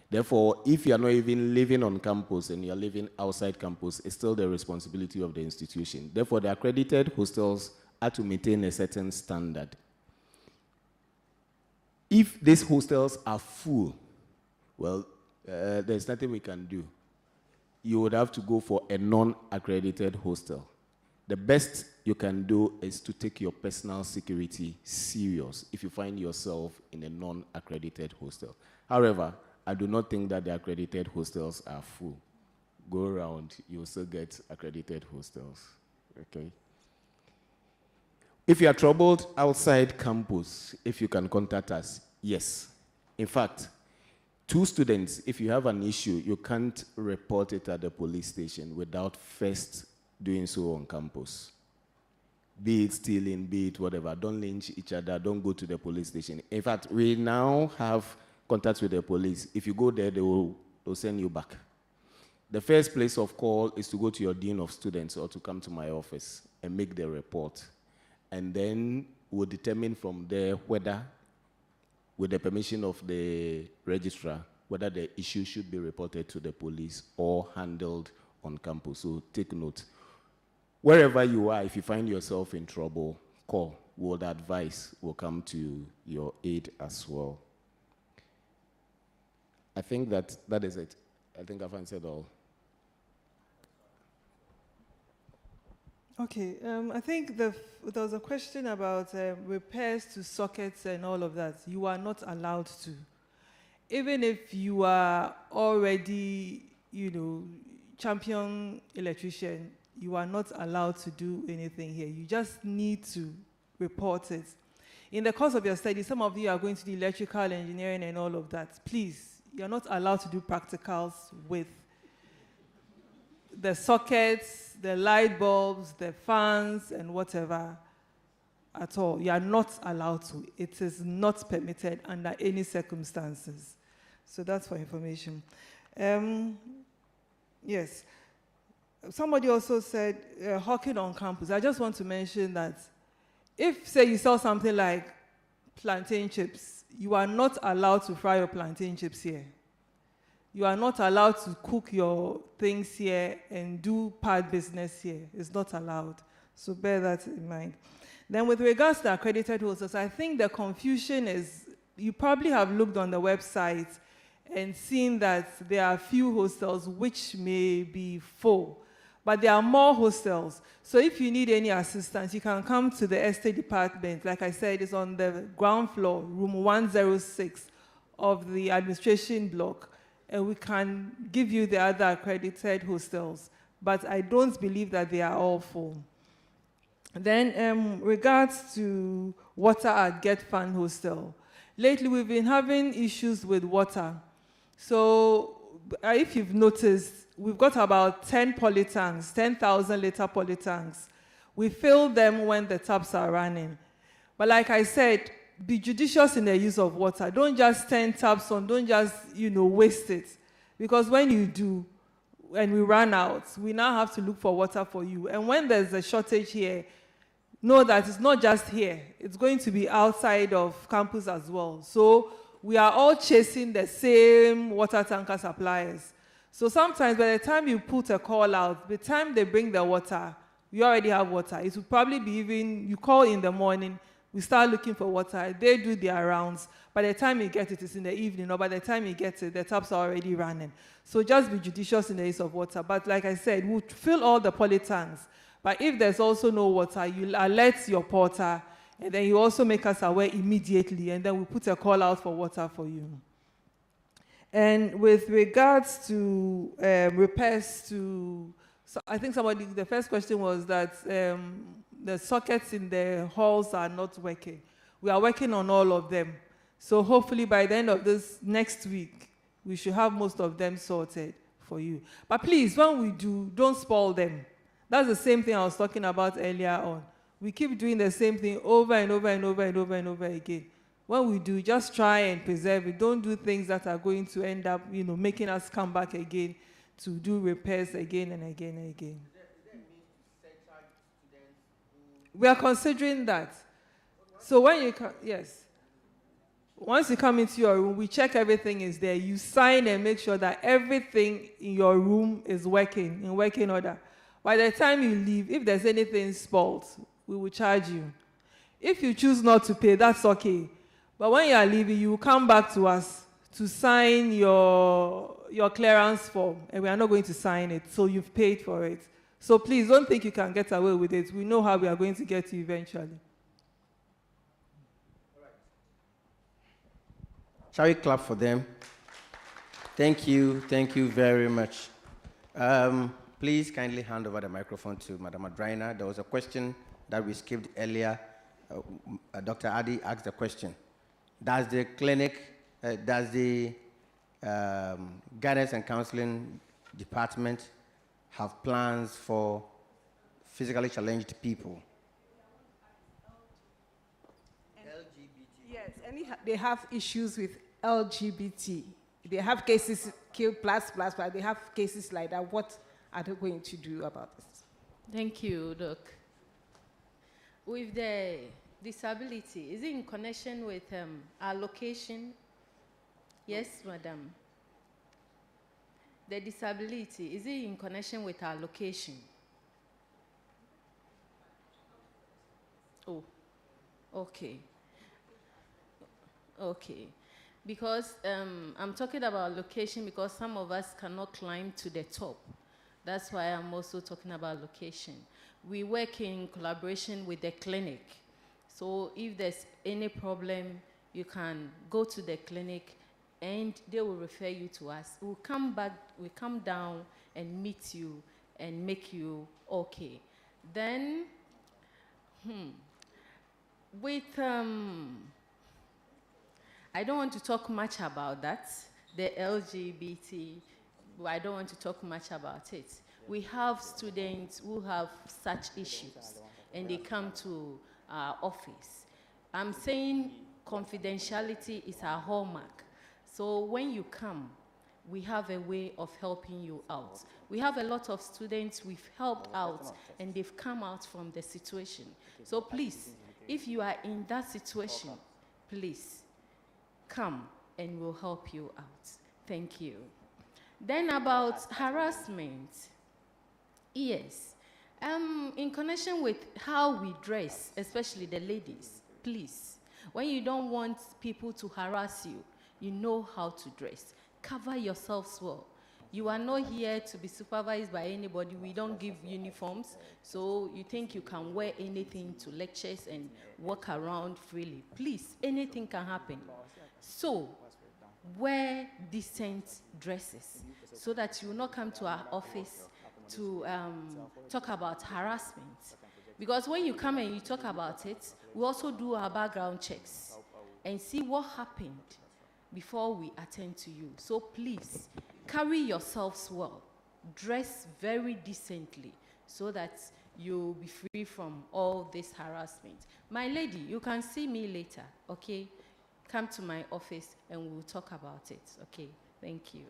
Therefore, if you are not even living on campus and you are living outside campus, it's still the responsibility of the institution. Therefore, the accredited hostels are to maintain a certain standard. If these hostels are full, well, there's nothing we can do. You would have to go for a non-accredited hostel. The best you can do is to take your personal security serious if you find yourself in a non-accredited hostel. However, I do not think that the accredited hostels are full. Go around, you'll still get accredited hostels, okay? If you are troubled outside campus, if you can contact us, yes. In fact, 2 students, if you have an issue, you can't report it at the police station without first doing so on campus. Be it stealing, be it whatever. Don't lynch each other. Don't go to the police station. In fact, we now have contact with the police. If you go there, they'll send you back. The first place of call is to go to your dean of students or to come to my office and make the report. And then we'll determine from there whether, with the permission of the registrar, whether the issue should be reported to the police or handled on campus. So take note. Wherever you are, if you find yourself in trouble, call. We'll advise. We'll come to your aid as well. I think that is it. I think I've answered all. Okay, I think there was a question about repairs to sockets and all of that. You are not allowed to. Even if you are already, champion electrician, you are not allowed to do anything here. You just need to report it. In the course of your study, some of you are going to do electrical engineering and all of that. Please, you're not allowed to do practicals with the sockets, the light bulbs, the fans, and whatever at all. You are not allowed to. It is not permitted under any circumstances. So that's for information. Yes. Somebody also said hawking on campus. I just want to mention that if, say, you sell something like plantain chips, you are not allowed to fry your plantain chips here. You are not allowed to cook your things here and do part business here. It's not allowed. So bear that in mind. Then with regards to accredited hostels, I think the confusion is, you probably have looked on the website and seen that there are few hostels which may be full, but there are more hostels. So if you need any assistance, you can come to the estate department. Like I said, it's on the ground floor, room 106 of the administration block, and we can give you the other accredited hostels. But I don't believe that they are all full. Then regards to water at Get Fund Hostel. Lately, we've been having issues with water. So if you've noticed, we've got about 10 polytanks, 10,000 liter polytanks. We fill them when the taps are running. But like I said, be judicious in the use of water. Don't just turn taps on, don't just, waste it. Because when you do, and we run out, we now have to look for water for you. And when there's a shortage here, know that it's not just here. It's going to be outside of campus as well. So we are all chasing the same water tanker suppliers. So sometimes by the time you put a call out, by the time they bring the water, you already have water. It will probably be even, you call in the morning, We start looking for water. They do their rounds. By the time you get it, it's in the evening, or by the time you get it, the taps are already running. So just be judicious in the use of water. But like I said, we'll fill all the poly tanks. But if there's also no water, you'll alert your porter, and then you also make us aware immediately, and then we'll put a call out for water for you. And with regards to repairs to, so I think the first question was that the sockets in the halls are not working. We are working on all of them. So hopefully by the end of this next week, we should have most of them sorted for you. But please, when we do, don't spoil them. That's the same thing I was talking about earlier on. We keep doing the same thing over and over and over and over and over again. When we do, just try and preserve it. Don't do things that are going to end up, making us come back again to do repairs again and again and again. We are considering that. So when you come, yes. Once you come into your room, we check everything is there. You sign and make sure that everything in your room is working, in working order. By the time you leave, if there's anything spoiled, we will charge you. If you choose not to pay, that's okay. But when you are leaving, you will come back to us to sign your clearance form, and we are not going to sign it, so you've paid for it. So please, don't think you can get away with it. We know how we are going to get you eventually. Shall we clap for them? Thank you very much. Please kindly hand over the microphone to Madam Adraina. There was a question that we skipped earlier. Dr. Adi asked the question. Does the clinic, does the guidance and counseling department have plans for physically challenged people? Yes, they have issues with LGBT. They have cases, Q++, but they have cases like that. What are they going to do about this? Thank you, Doc. With the disability, is it in connection with our location? Yes, madam. The disability, is it in connection with our location? Oh, okay. Okay. Because I'm talking about location because some of us cannot climb to the top. That's why I'm also talking about location. We work in collaboration with the clinic. So if there's any problem, you can go to the clinic and they will refer you to us. We'll come back, we'll come down and meet you and make you okay. Then, with, I don't want to talk much about that, the LGBT, I don't want to talk much about it. We have students who have such issues and they come to our office. I'm saying confidentiality is our hallmark. So when you come, we have a way of helping you out. We have a lot of students we've helped out and they've come out from the situation. So please, if you are in that situation, please come and we'll help you out. Thank you. Then about harassment. Yes. In connection with how we dress, especially the ladies, please, when you don't want people to harass you, you know how to dress. Cover yourselves well. You are not here to be supervised by anybody. We don't give uniforms, so you think you can wear anything to lectures and walk around freely. Please, anything can happen. So, wear decent dresses so that you will not come to our office to talk about harassment. Because when you come and you talk about it, we also do our background checks and see what happened before we attend to you. So please, carry yourselves well. Dress very decently so that you'll be free from all this harassment. My lady, you can see me later, okay? Come to my office and we'll talk about it, okay? Thank you.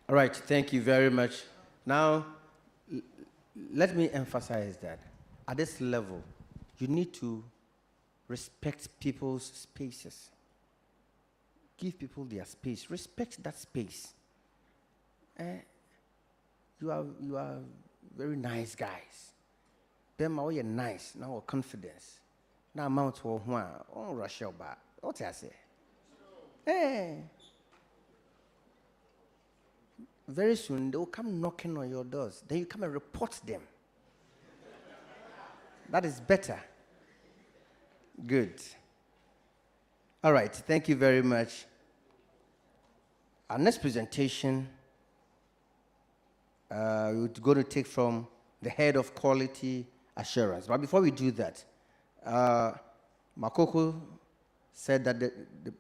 All right, thank you very much. Now, let me emphasize that at this level, you need to respect people's spaces. Give people their space. Respect that space. You are very nice guys. Them are all nice, now confidence. na amount wo ho a on rush ba what I say very soon they will come knocking on your doors, then you come and report them. That is better. Good. All right, thank you very much. Our next presentation, we're going to take from the head of quality assurance. But before we do that, Makoko said that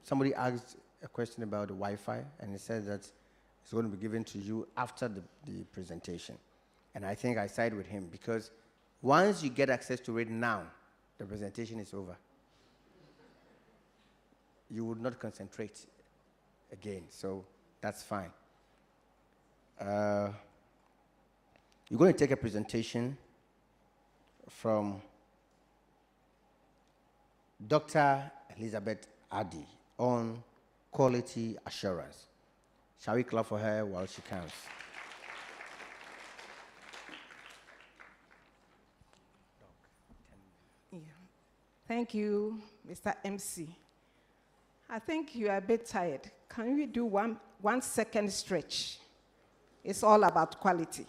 somebody asked a question about the Wi-Fi, and he said that it's going to be given to you after the presentation. And I think I side with him, because once you get access to it now, the presentation is over. You would not concentrate again, so that's fine. You're going to take a presentation from Dr. Elizabeth Addy on quality assurance. Shall we clap for her while she comes? Yeah. Thank you, Mr. MC. I think you are a bit tired. Can we do one second stretch? It's all about quality.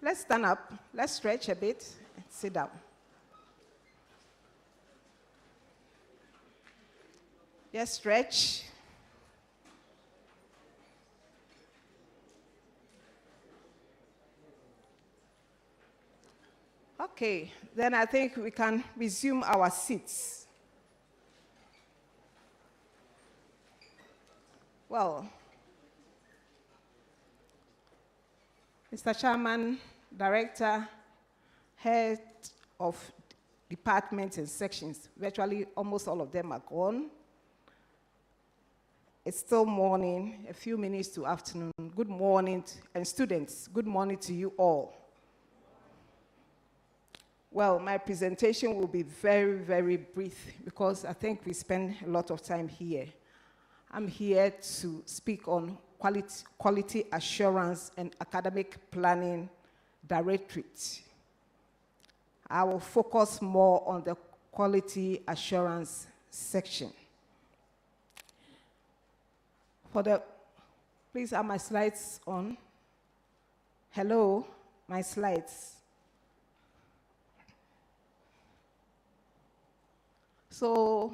Let's stand up, let's stretch a bit, and sit down. Just stretch. Okay, then I think we can resume our seats. Well, Mr. Chairman, Director, Head of departments and sections, virtually almost all of them are gone. It's still morning, a few minutes to afternoon. Good morning, and students, good morning to you all. Well, my presentation will be very, very brief because I think we spend a lot of time here. I'm here to speak on quality assurance and academic planning directorate. I will focus more on the quality assurance section. Please are my slides on? Hello, my slides. So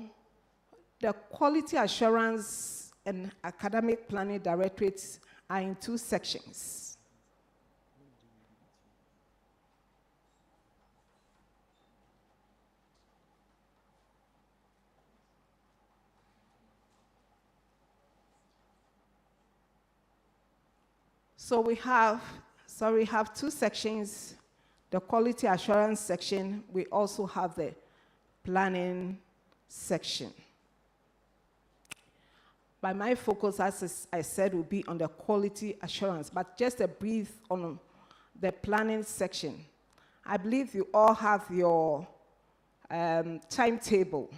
the quality assurance and academic planning directorates are in two sections. So we have two sections, the quality assurance section. We also have the planning section. But my focus, as I said, will be on the quality assurance, but just a brief on the planning section. I believe you all have your timetable.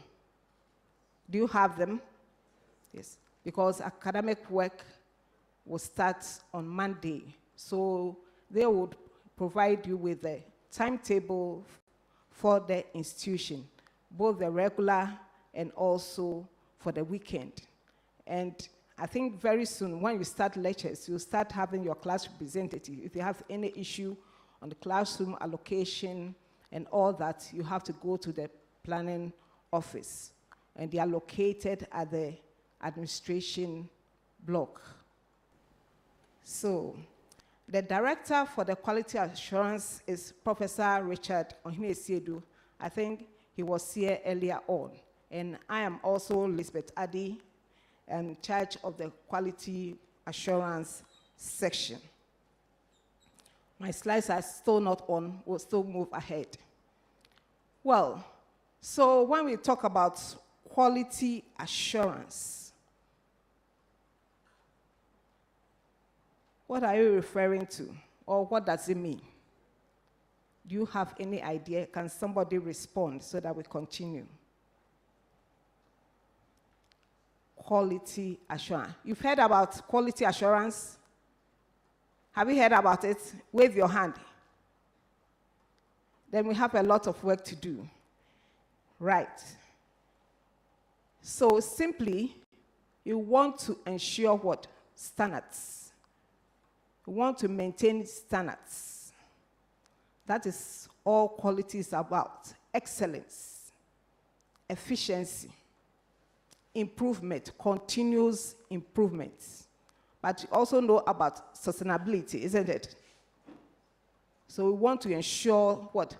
Do you have them? Yes, because academic work will start on Monday. So they would provide you with a timetable for the institution, both the regular and also for the weekend. And I think very soon, when you start lectures, you'll start having your class representative. If you have any issue on the classroom allocation and all that, you have to go to the planning office. And they are located at the administration block. So the director for the quality assurance is Professor Richard Ohinesiedu. I think he was here earlier on. And I am also Elizabeth Addy, in charge of the quality assurance section. My slides are still not on, we'll still move ahead. Well, so when we talk about quality assurance, what are you referring to, or what does it mean? Do you have any idea? Can somebody respond so that we continue? Quality assurance. You've heard about quality assurance? Have you heard about it? Wave your hand. Then we have a lot of work to do. Right. So simply, you want to ensure what? Standards. You want to maintain standards. That is all quality is about. Excellence, efficiency, improvement, continuous improvement. But you also know about sustainability, isn't it? So we want to ensure what?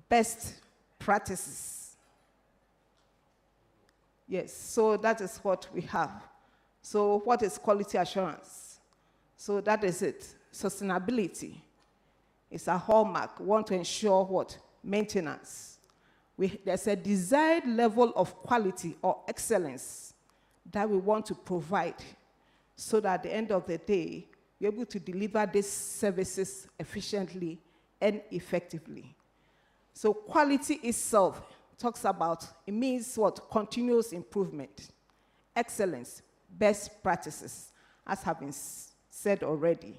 Best practices. Yes, so that is what we have. So what is quality assurance? So that is it. Sustainability is a hallmark. We want to ensure what? Maintenance. There's a desired level of quality or excellence that we want to provide so that at the end of the day, we're able to deliver these services efficiently and effectively. So quality itself talks about, it means what? Continuous improvement, excellence, best practices, as have been said already.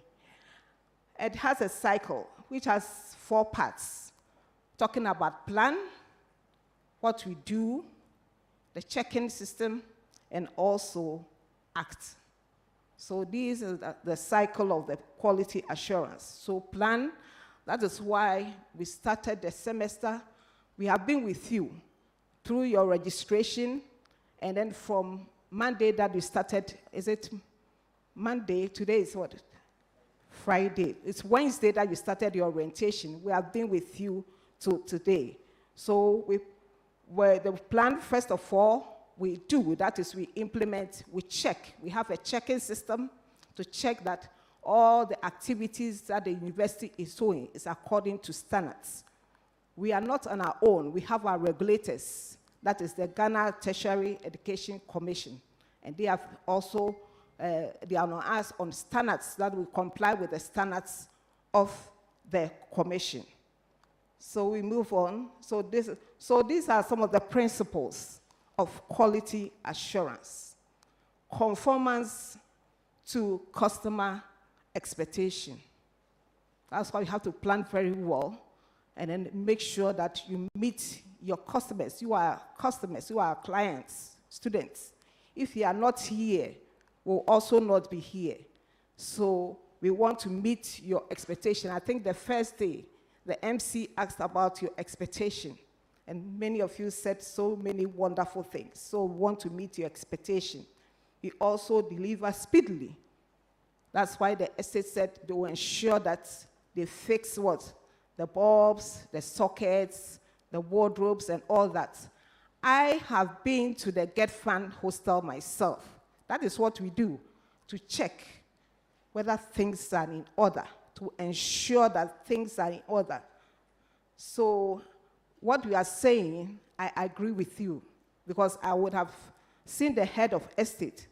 It has a cycle which has 4 parts, talking about plan, what we do, the check-in system, and also act. So this is the cycle of the quality assurance. So plan, that is why we started the semester. We have been with you through your registration, and then from Monday that we started, is it Monday? Today is what? Friday. It's Wednesday that you started your orientation. We have been with you till today. So the plan, first of all, we do, that is we implement, we check. We have a checking system to check that all the activities that the university is doing is according to standards. We are not on our own. We have our regulators. That is the Ghana Tertiary Education Commission. And they have also, they are on us on standards that will comply with the standards of the commission. So we move on. So these are some of the principles of quality assurance. Conformance to customer expectation. That's why you have to plan very well and then make sure that you meet your customers. You are customers, you are clients, students. If you are not here, we'll also not be here. So we want to meet your expectation. I think the first day, the MC asked about your expectation, and many of you said so many wonderful things. So we want to meet your expectation. We also deliver speedily. That's why the estate said they will ensure that they fix what? The bulbs, the sockets, the wardrobes, and all that. I have been to the Get Fund hostel myself. That is what we do, to check whether things are in order, to ensure that things are in order. So what we are saying, I agree with you, because I would have seen the head of estate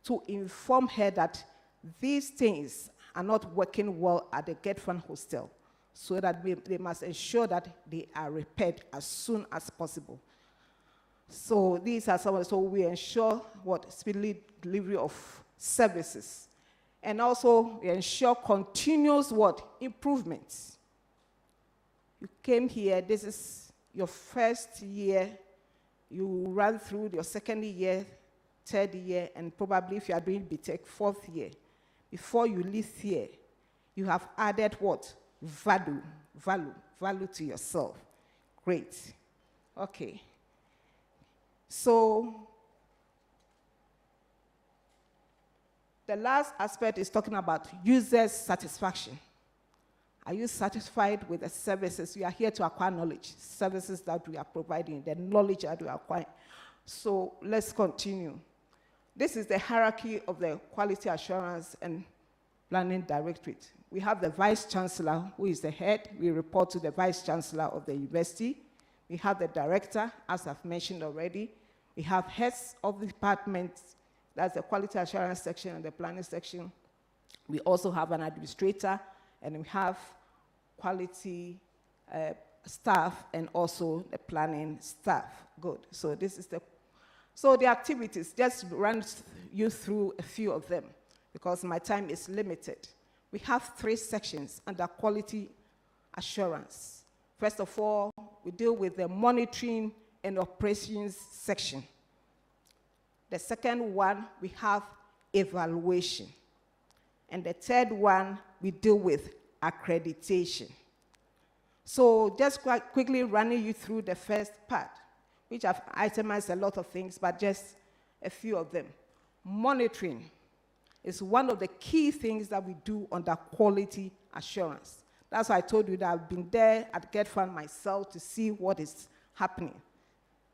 to inform her that these things are not working well at the Get Fund hostel, so that they must ensure that they are repaired as soon as possible. So these are some, so we ensure what? Speedily delivery of services. And also we ensure continuous what? Improvements. You came here, this is your first year, you run through your second year, third year, and probably if you are doing BTech, 4th year. Before you leave here, you have added what? Value to yourself. Great. Okay. So the last aspect is talking about user satisfaction. Are you satisfied with the services? You are here to acquire knowledge, services that we are providing, the knowledge that we are acquiring. So let's continue. This is the hierarchy of the Quality Assurance and Planning Directorate. We have the Vice Chancellor, who is the head. We report to the Vice Chancellor of the university. We have the director, as I've mentioned already. We have heads of the departments, that's the Quality Assurance section and the Planning section. We also have an administrator, and we have quality staff and also the planning staff. Good. So this is the activities. Just run you through a few of them because my time is limited. We have 3 sections under quality assurance. First of all, we deal with the monitoring and operations section. The second one, we have evaluation. And the third one, we deal with accreditation. So just quite quickly running you through the first part, which I've itemized a lot of things, but just a few of them. Monitoring is one of the key things that we do under quality assurance. That's why I told you that I've been there at GetFund myself to see what is happening.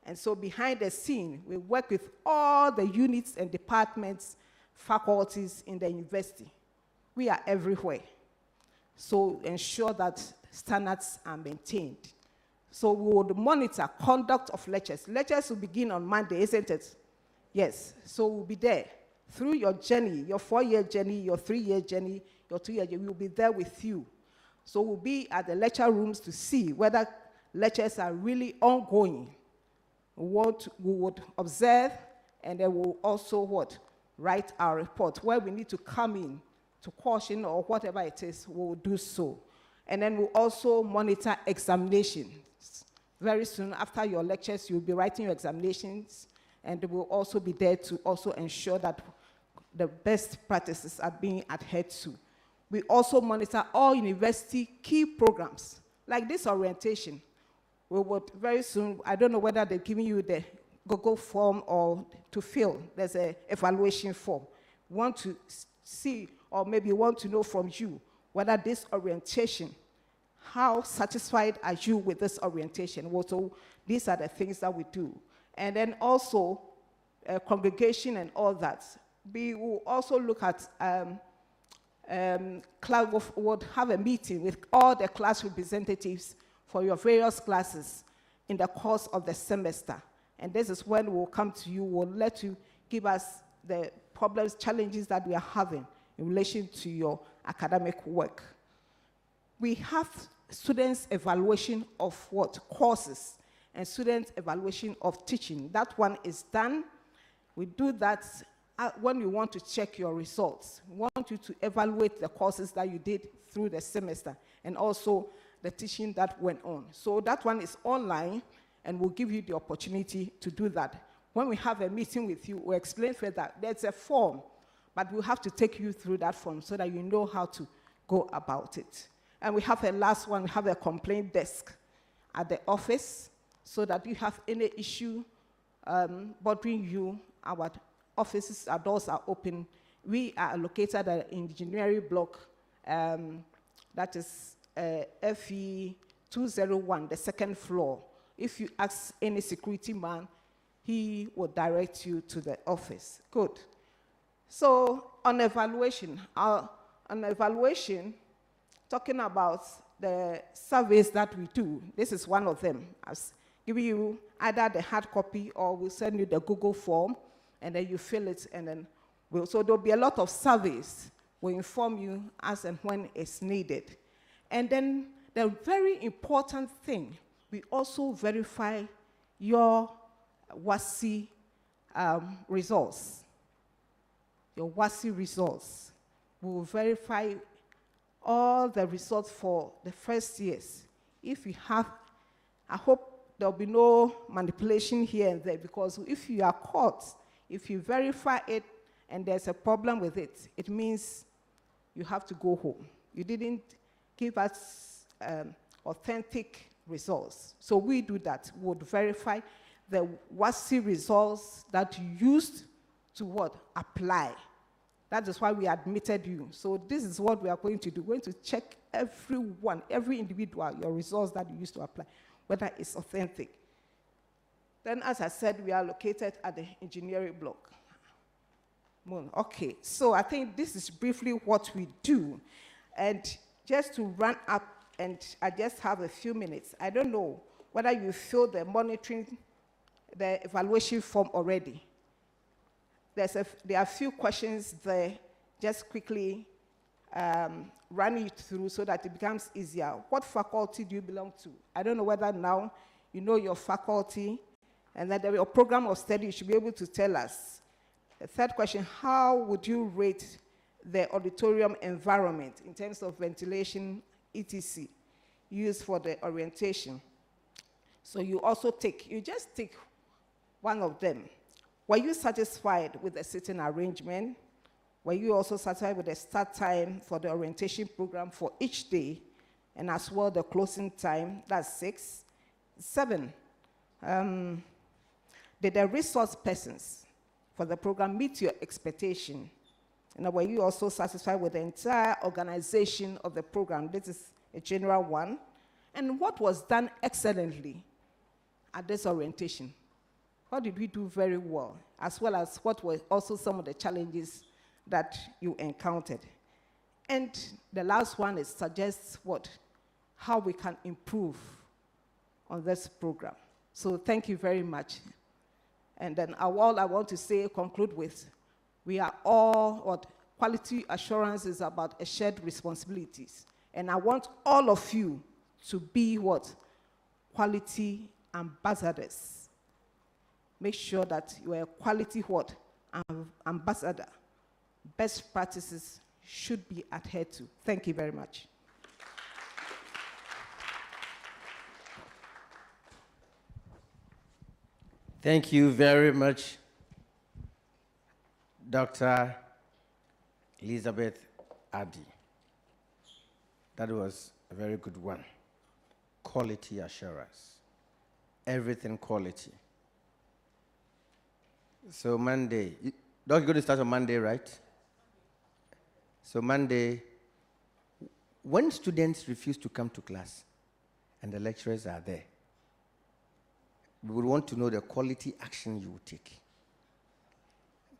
And so behind the scene, we work with all the units and departments, faculties in the university. We are everywhere. So ensure that standards are maintained. So we would monitor conduct of lectures. Lectures will begin on Monday, isn't it? Yes, so we'll be there. Through your journey, your 4-year journey, your 3-year journey, your 2-year journey, we'll be there with you. So we'll be at the lecture rooms to see whether lectures are really ongoing. What we would observe, and then we'll also write our report. Where we need to come in to caution or whatever it is, we'll do so. And then we'll also monitor examinations. Very soon after your lectures, you'll be writing your examinations, and we'll also be there to also ensure that the best practices are being adhered to. We also monitor all university key programs, like this orientation. We would very soon, I don't know whether they're giving you the Google form or to fill. There's an evaluation form. We want to see, or maybe want to know from you, whether this orientation, how satisfied are you with this orientation? So these are the things that we do. And then also, congregation and all that. We will also look at, would have a meeting with all the class representatives for your various classes in the course of the semester. And this is when we'll come to you, we'll let you give us the problems, challenges that we are having in relation to your academic work. We have students' evaluation of courses, and students' evaluation of teaching. That one is done. We do that when we want to check your results. We want you to evaluate the courses that you did through the semester, and also the teaching that went on. So that one is online, and we'll give you the opportunity to do that. When we have a meeting with you, we'll explain further. There's a form, but we'll have to take you through that form so that you know how to go about it. And we have a last one, we have a complaint desk at the office, so that you have any issue bothering you, our offices, our doors are open. We are located at the engineering block, that is FE 201, the second floor. If you ask any security man, he will direct you to the office. Good. So on evaluation, talking about the surveys that we do, this is one of them. I'll give you either the hard copy or we'll send you the Google form, and then you fill it, and then so there'll be a lot of surveys. We'll inform you as and when it's needed. And then the very important thing, we also verify your WASI results. Your WASI results. We will verify all the results for the first years. If you have, I hope there'll be no manipulation here and there, because if you are caught, if you verify it and there's a problem with it, it means you have to go home. You didn't give us authentic results. So we do that. We would verify the WASI results that you used to apply. That is why we admitted you. So this is what we are going to do. We're going to check everyone, every individual, your results that you used to apply, whether it's authentic. Then, as I said, we are located at the engineering block. Okay, so I think this is briefly what we do. And just to run up, and I just have a few minutes, I don't know whether you filled the monitoring, the evaluation form already. There are a few questions there, just quickly run it through so that it becomes easier. What faculty do you belong to? I don't know whether now you know your faculty, and that your program of study, you should be able to tell us. The third question, how would you rate the auditorium environment in terms of ventilation, etc., used for the orientation? So you just take one of them. Were you satisfied with the sitting arrangement? Were you also satisfied with the start time for the orientation program for each day, and as well the closing time, that's 6. 7, did the resource persons for the program meet your expectation? And were you also satisfied with the entire organization of the program? This is a general one. And what was done excellently at this orientation? What did we do very well? As well as what were also some of the challenges that you encountered? And the last one suggests how we can improve on this program. So thank you very much. And then all I want to conclude with, we are all, quality assurance is about a shared responsibilities. And I want all of you to be quality ambassadors. Make sure that you are a quality ambassador. Best practices should be adhered to. Thank you very much. Thank you very much, Dr. Elizabeth Addy. That was a very good one. Quality assurance. Everything quality. So Monday, you're going to start on Monday, right? So Monday, when students refuse to come to class and the lecturers are there, we would want to know the quality action you would take.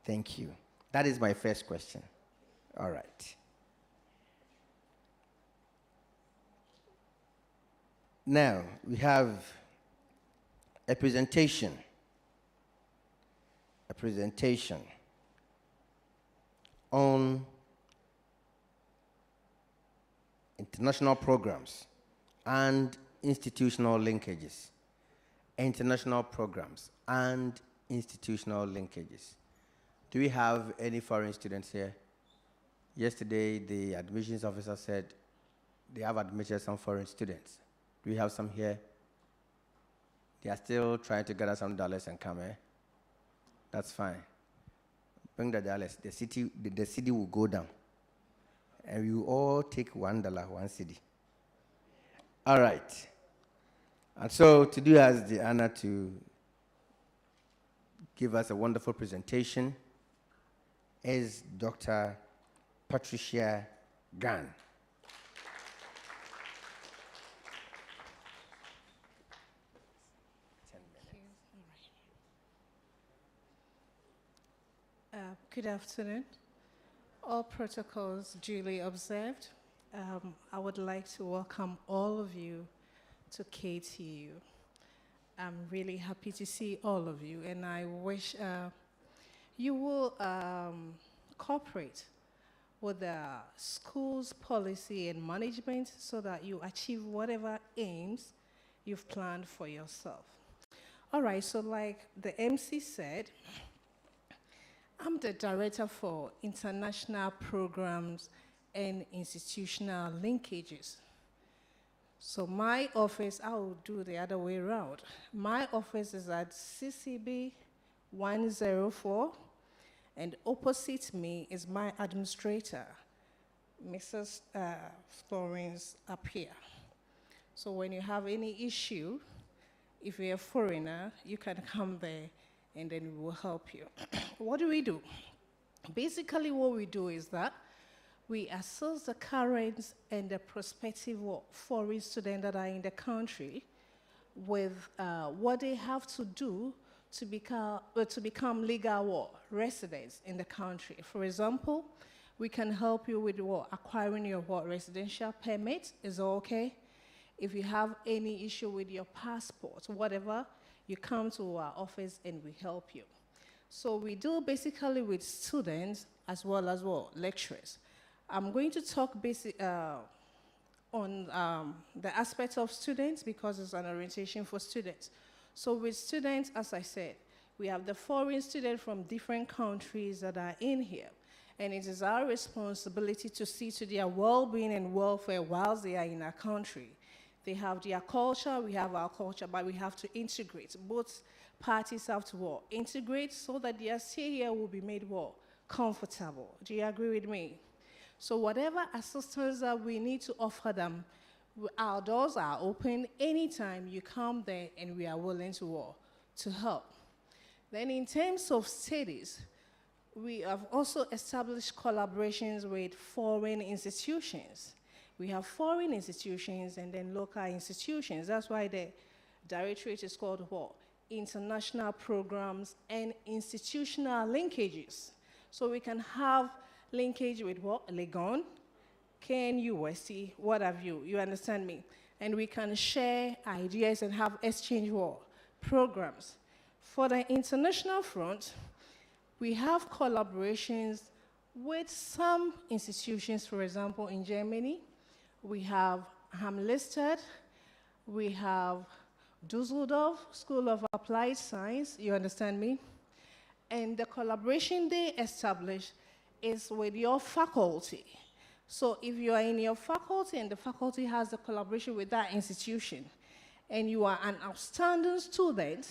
Thank you. That is my first question. All right. Now, we have a presentation on international programs and institutional linkages. International programs and institutional linkages. Do we have any foreign students here? Yesterday, the admissions officer said they have admitted some foreign students. Do we have some here? They are still trying to gather some dollars and come, eh? That's fine. Bring the dollars. The city will go down. And we will all take $1, 1 cedi. All right. And so today has the honor to give us a wonderful presentation is Dr. Patricia Gan. Good afternoon. All protocols duly observed. I would like to welcome all of you to KTU. I'm really happy to see all of you, and I wish you will cooperate with the school's policy and management so that you achieve whatever aims you've planned for yourself. All right, so like the MC said, I'm the director for international programs and institutional linkages. So my office, I will do the other way around. My office is at CCB 104, and opposite me is my administrator, Mrs. Florence up here. So when you have any issue, if you're a foreigner, you can come there and then we will help you. What do? Basically what we do is that we assess the current and the prospective foreign students that are in the country with what they have to do to become legal residents in the country. For example, we can help you with acquiring your residential permit. Is that okay? If you have any issue with your passport, whatever, you come to our office and we help you. So we deal basically with students as well as lecturers. I'm going to talk on the aspect of students because it's an orientation for students. So with students, as I said, we have the foreign students from different countries that are in here. And it is our responsibility to see to their well-being and welfare whilst they are in our country. They have their culture, we have our culture, but we have to integrate. Both parties have to integrate so that their stay here will be made comfortable. Do you agree with me? So whatever assistance that we need to offer them, our doors are open anytime you come there, and we are willing to help. Then in terms of studies, we have also established collaborations with foreign institutions. We have foreign institutions and then local institutions. That's why the directorate is called International Programs and Institutional Linkages. So we can have linkage with Legon, KNUST, what have you. You understand me? And we can share ideas and have exchange programs. For the international front, we have collaborations with some institutions. For example, in Germany, we have Hamlisted, we have Dusseldorf School of Applied Science, you understand me? And the collaboration they establish is with your faculty. So if you are in your faculty and the faculty has a collaboration with that institution, and you are an outstanding student,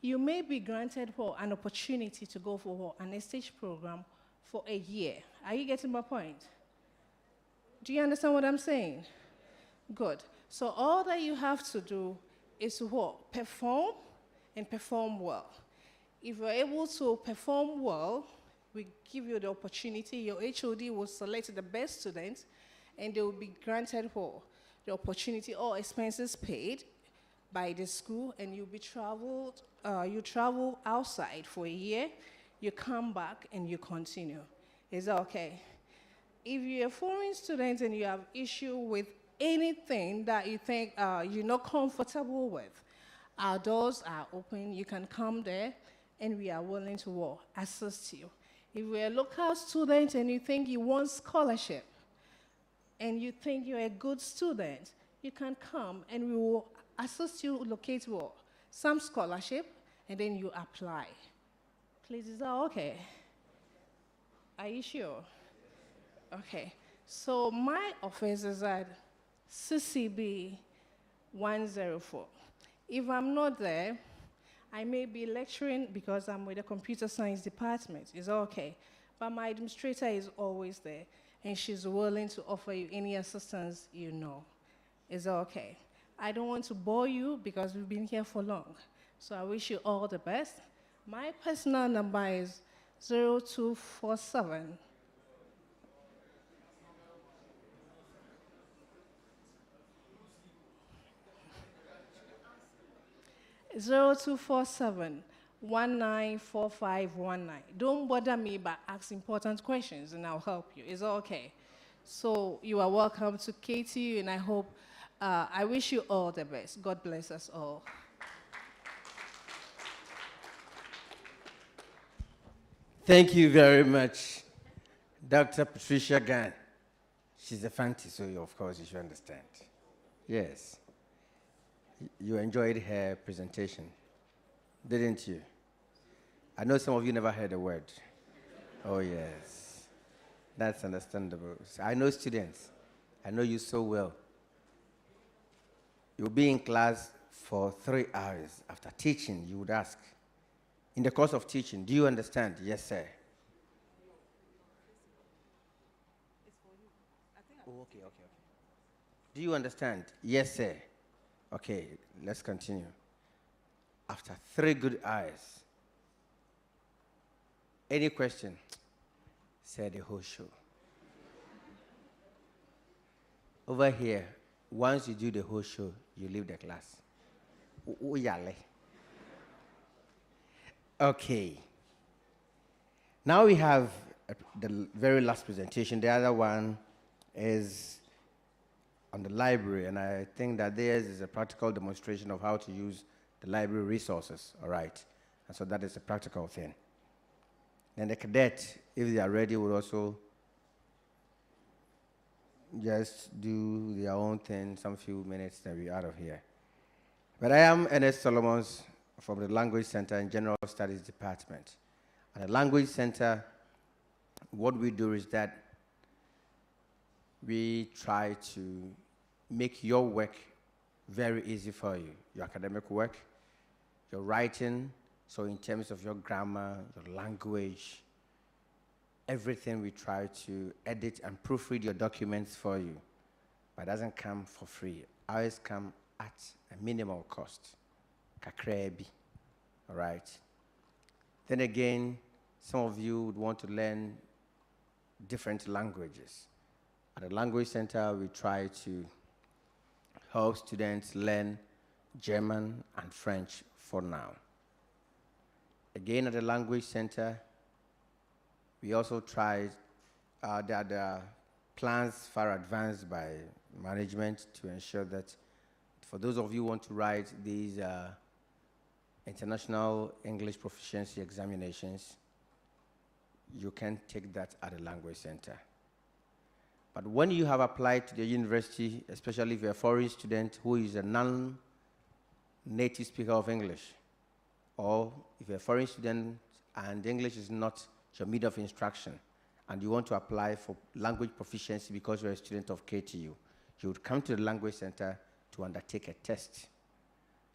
you may be granted an opportunity to go for an exchange program for a year. Are you getting my point? Do you understand what I'm saying? Good. So all that you have to do is perform and perform well. If you're able to perform well, we give you the opportunity. Your HOD will select the best students, and they will be granted the opportunity, all expenses paid by the school, and you'll be you travel outside for a year, you come back, and you continue. Is that okay? If you're a foreign student and you have issue with anything that you think you're not comfortable with, our doors are open. You can come there, and we are willing to assist you. If you're a local student and you think you want scholarship, and you think you're a good student, you can come, and we will assist you locate some scholarship, and then you apply. Please, is that okay? Are you sure? Okay. So my office is at CCB 104. If I'm not there, I may be lecturing because I'm with the computer science department. Is that okay? But my administrator is always there, and she's willing to offer you any assistance you know. Is that okay? I don't want to bore you because we've been here for long. So I wish you all the best. My personal number is 0247 194519. Don't bother me by asking important questions, and I'll help you. Is that okay? So you are welcome to KTU, and I wish you all the best. God bless us all. Thank you very much, Dr. Patricia Gann. She's a fancy, so of course you should understand. Yes. You enjoyed her presentation, didn't you? I know some of you never heard a word. Oh, yes. That's understandable. I know students. I know you so well. You'll be in class for 3 hours. After teaching, you would ask, in the course of teaching, do you understand? Yes, sir. Oh, okay. Do you understand? Yes, sir. Okay, let's continue. After 3 good hours, any question? Say the whole show. Over here, once you do the whole show, you leave the class. Okay. Now we have the very last presentation. The other one is on the library, and I think that theirs is a practical demonstration of how to use the library resources, all right? And so that is a practical thing. Then the cadet, if they are ready, will also just do their own thing, some few minutes, then we're out of here. But I am Ernest Solomons from the Language Center and General Studies Department. At the Language Center, what we do is that we try to make your work very easy for you. Your academic work, your writing, so in terms of your grammar, your language, everything we try to edit and proofread your documents for you, but it doesn't come for free. Ours come at a minimal cost. Kakrebi, all right? Then again, some of you would want to learn different languages. At the Language Center, we try to help students learn German and French for now. Again, at the Language Center, we also try, there are plans far advanced by management to ensure that for those of you who want to write these international English proficiency examinations, you can take that at the Language Center. But when you have applied to the university, especially if you're a foreign student who is a non-native speaker of English, or if you're a foreign student and English is not your medium of instruction, and you want to apply for language proficiency because you're a student of KTU, you would come to the Language Center to undertake a test.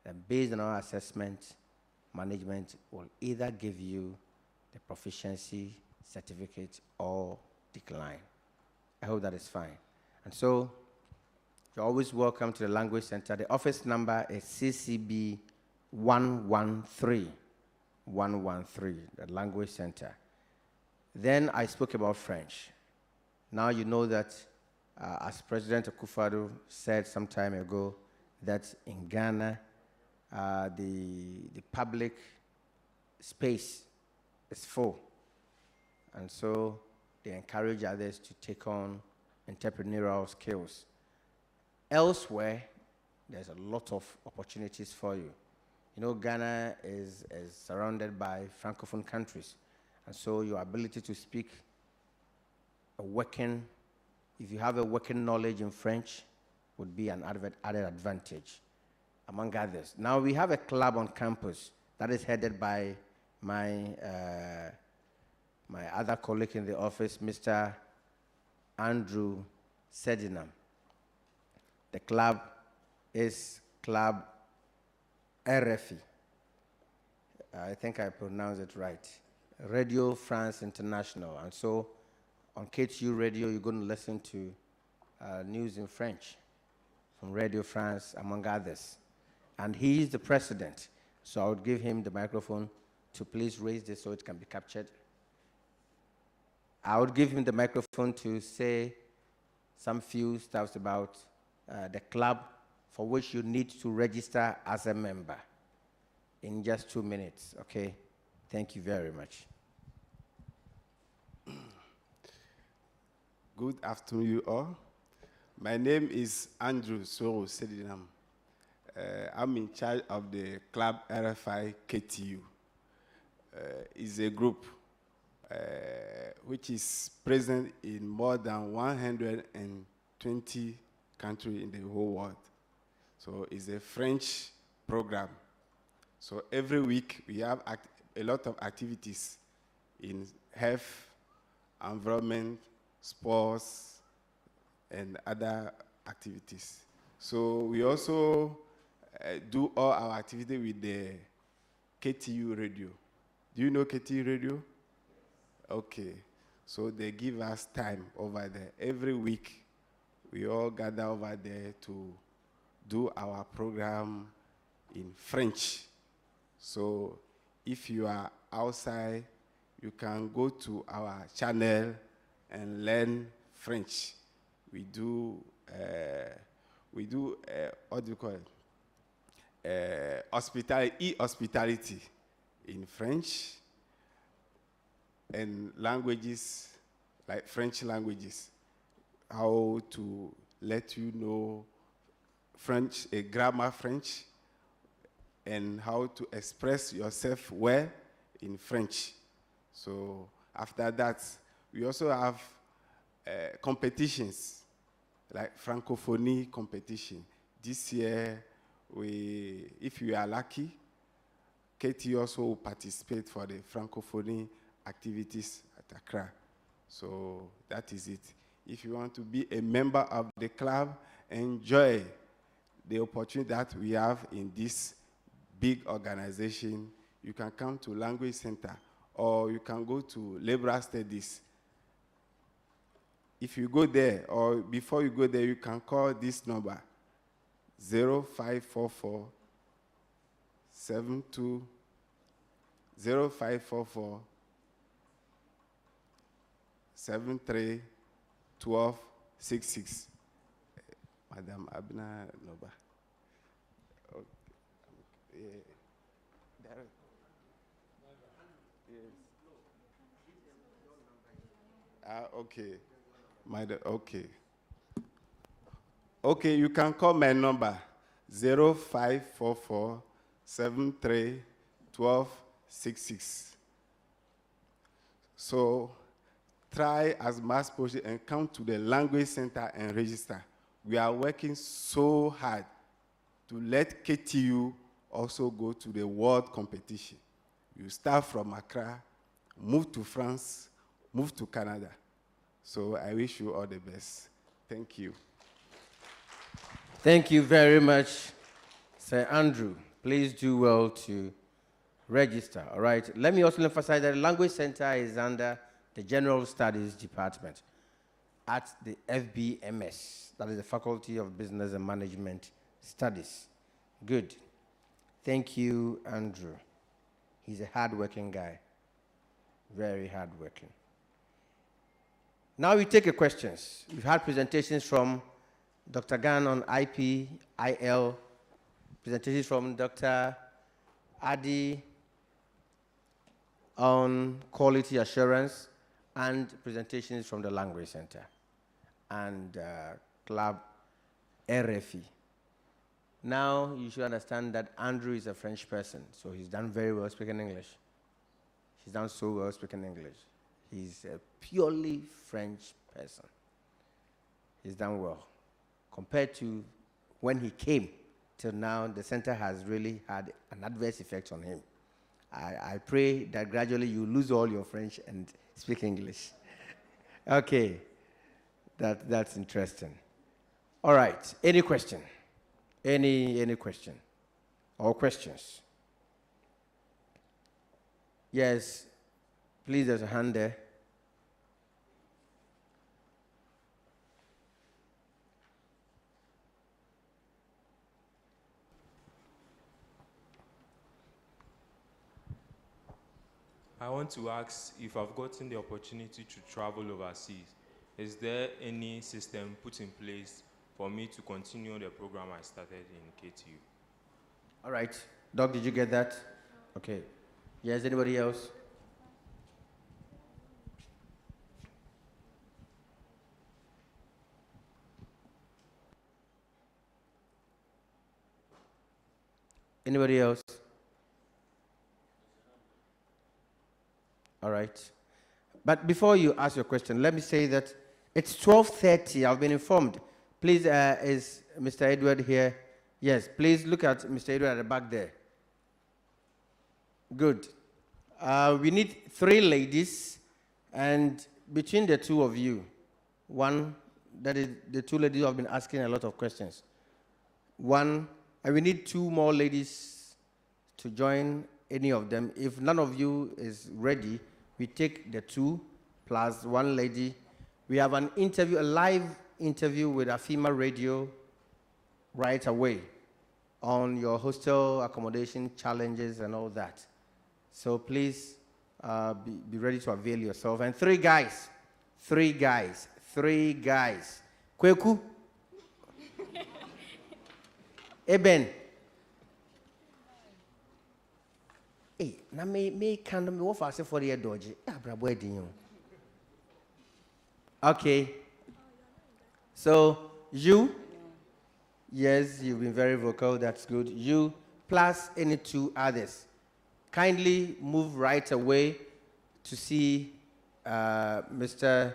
And based on our assessment, management will either give you the proficiency certificate or decline. I hope that is fine. And so, you're always welcome to the Language Center. The office number is CCB 113, the Language Center. Then I spoke about French. Now you know that, as President Akufo-Addo said some time ago, that in Ghana, the public space is full. And so they encourage others to take on entrepreneurial skills. Elsewhere, there's a lot of opportunities for you. You know, Ghana is surrounded by Francophone countries. And so your ability to speak if you have a working knowledge in French, would be an added advantage, among others. Now, we have a club on campus that is headed by my other colleague in the office, Mr. Andrew Sedinam. The club is Club RFI. I think I pronounced it right. Radio France International. And so on KTU Radio, you're going to listen to news in French from Radio France, among others. And he is the president. So I would give him the microphone to please raise this so it can be captured. I would give him the microphone to say some few stuff about the club for which you need to register as a member in just 2 minutes, okay? Thank you very much. Good afternoon, you all. My name is Andrew Soro Sedinam. I'm in charge of the Club RFI KTU. It's a group which is present in more than 120 countries in the whole world. So it's a French program. So every week we have a lot of activities in health, environment, sports, and other activities. So we also do all our activity with the KTU radio. Do you know KTU radio? Okay. So they give us time over there. Every week, we all gather over there to do our program in French. So if you are outside, you can go to our channel and learn French. We do what do you call it? E-hospitality in French, and languages, like French languages, how to let you know French, grammar French, and how to express yourself well in French. So after that, we also have competitions, like Francophonie competition. This year, if you are lucky, Katie also will participate for the Francophonie activities at Accra. So that is it. If you want to be a member of the club, enjoy the opportunity that we have in this big organization, you can come to Language Center or you can go to Liberal Studies. If you go there, or before you go there, you can call this number, 0544 72 0544 73 12 66. Madam Abna Noba. Okay. Yeah. Yes. Okay. Okay. Okay, you can call my number 0544 73 12 66. So try as much as possible and come to the Language Center and register. We are working so hard to let KTU also go to the world competition. You start from Accra, move to France, move to Canada. So I wish you all the best. Thank you. Thank you very much, Sir Andrew. Please do well to register, all right? Let me also emphasize that the Language Center is under the General Studies Department at the FBMS, that is the Faculty of Business and Management Studies. Good. Thank you, Andrew. He's a hard-working guy, very hard-working. Now we take your questions. We've had presentations from Dr. Gan on IP, IL, presentations from Dr. Adi on quality assurance, and presentations from the Language Center and Club RFI. Now you should understand that Andrew is a French person, so he's done very well speaking English. He's done so well speaking English. He's a purely French person. He's done well. Compared to when he came till now, the center has really had an adverse effect on him. I pray that gradually you lose all your French and speak English. Okay, that's interesting. All right, any question? Any question or questions? Yes, please, there's a hand there. I want to ask if I've gotten the opportunity to travel overseas, is there any system put in place for me to continue the program I started in KTU? All right. Doc, did you get that? Okay. Yes, anybody else? Anybody else? All right. But before you ask your question, let me say that it's 12:30. I've been informed. Please, is Mr. Edward here? Yes, please look at Mr. Edward at the back there. Good. We need 3 ladies, and between the 2 of you, one, that is the 2 ladies who have been asking a lot of questions. One, and we need 2 more ladies to join any of them. If none of you is ready, we take the 2 plus 1 lady. We have an interview, a live interview with Afima Radio right away on your hostel accommodation challenges and all that. So please be ready to avail yourself. And 3 guys, 3 guys, 3 guys. Kweku. Eben. Hey, na me can me offer say for the dodgy. Okay. So you, yes, you've been very vocal. That's good. You plus any 2 others. Kindly move right away to see Mr.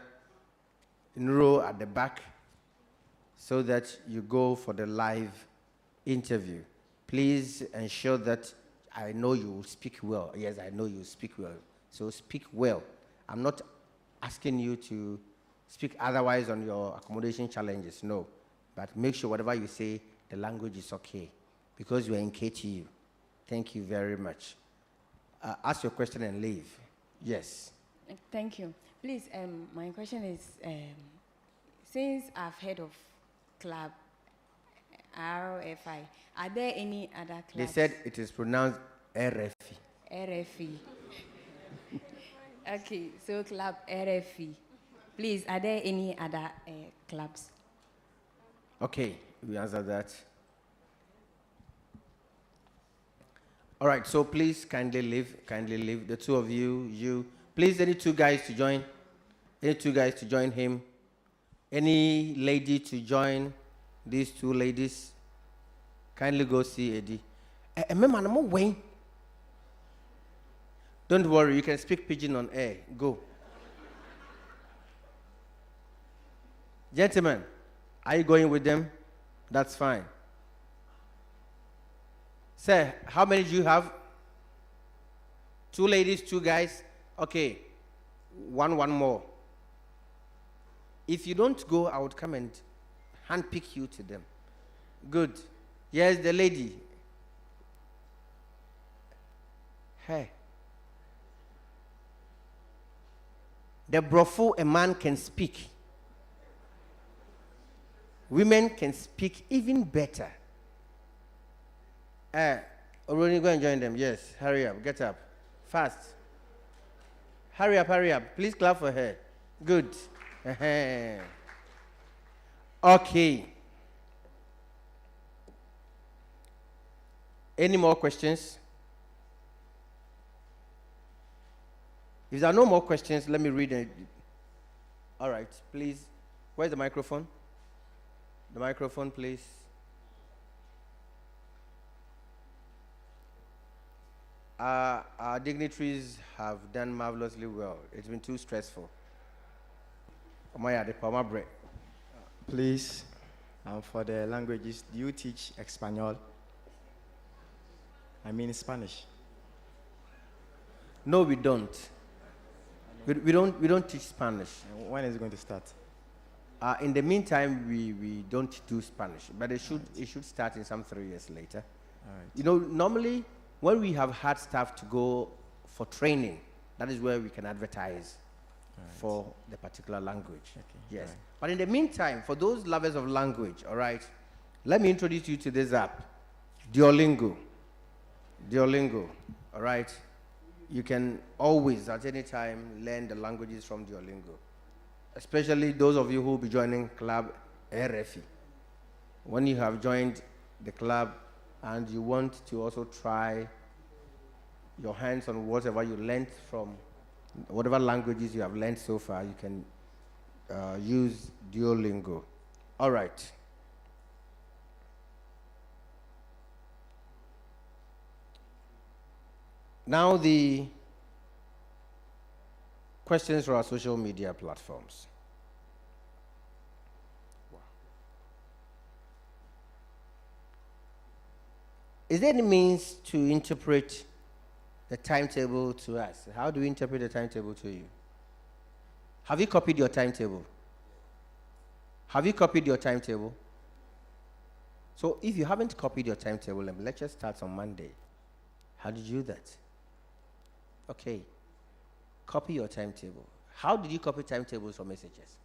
Nuro at the back so that you go for the live interview. Please ensure that I know you speak well. Yes, I know you speak well. So speak well. I'm not asking you to speak otherwise on your accommodation challenges, no. But make sure whatever you say, the language is okay because you are in KTU. Thank you very much. Ask your question and leave. Yes. Thank you. Please, my question is, since I've heard of club RFI, are there any other clubs? They said it is pronounced RFI. RFI. Okay, so club RFI. Please, are there any other clubs? Okay, we answered that. All right, so please kindly leave. The two of you. Please, any two guys to join him. Any lady to join these two ladies. Kindly go see Eddie. Don't worry, you can speak pidgin on air. Go. Gentlemen, are you going with them? That's fine. Sir, how many do you have? Two ladies, two guys? Okay. One more. If you don't go, I would come and handpick you to them. Good. Yes, the lady. Hey. The brofo a man can speak. Women can speak even better. Already go and join them. Yes, hurry up, get up. Fast. Hurry up. Please clap for her. Good. Okay. Any more questions? If there are no more questions, let me read it. All right, please. Where's the microphone? The microphone, please. Our dignitaries have done marvelously well. It's been too stressful. Please, for the languages, do you teach Espanol? I mean Spanish. No, we don't. We don't teach Spanish. And when is it going to start? In the meantime, we don't do Spanish, but it should start in some 3 years later. All right. You know, normally when we have had staff to go for training, that is where we can advertise for the particular language. Okay. Yes. Right. But in the meantime, for those lovers of language, all right, let me introduce you to this app, Duolingo. All right. You can always, at any time, learn the languages from Duolingo. Especially those of you who will be joining Club RFI. When you have joined the club and you want to also try your hands on whatever you learned from, whatever languages you have learned so far, you can use Duolingo. All right. Now the questions for our social media platforms. Is there any means to interpret the timetable to us? How do we interpret the timetable to you? Have you copied your timetable? Have you copied your timetable? So if you haven't copied your timetable and the lecture starts on Monday, how did you do that? Okay. Copy your timetable. How did you copy timetables or messages?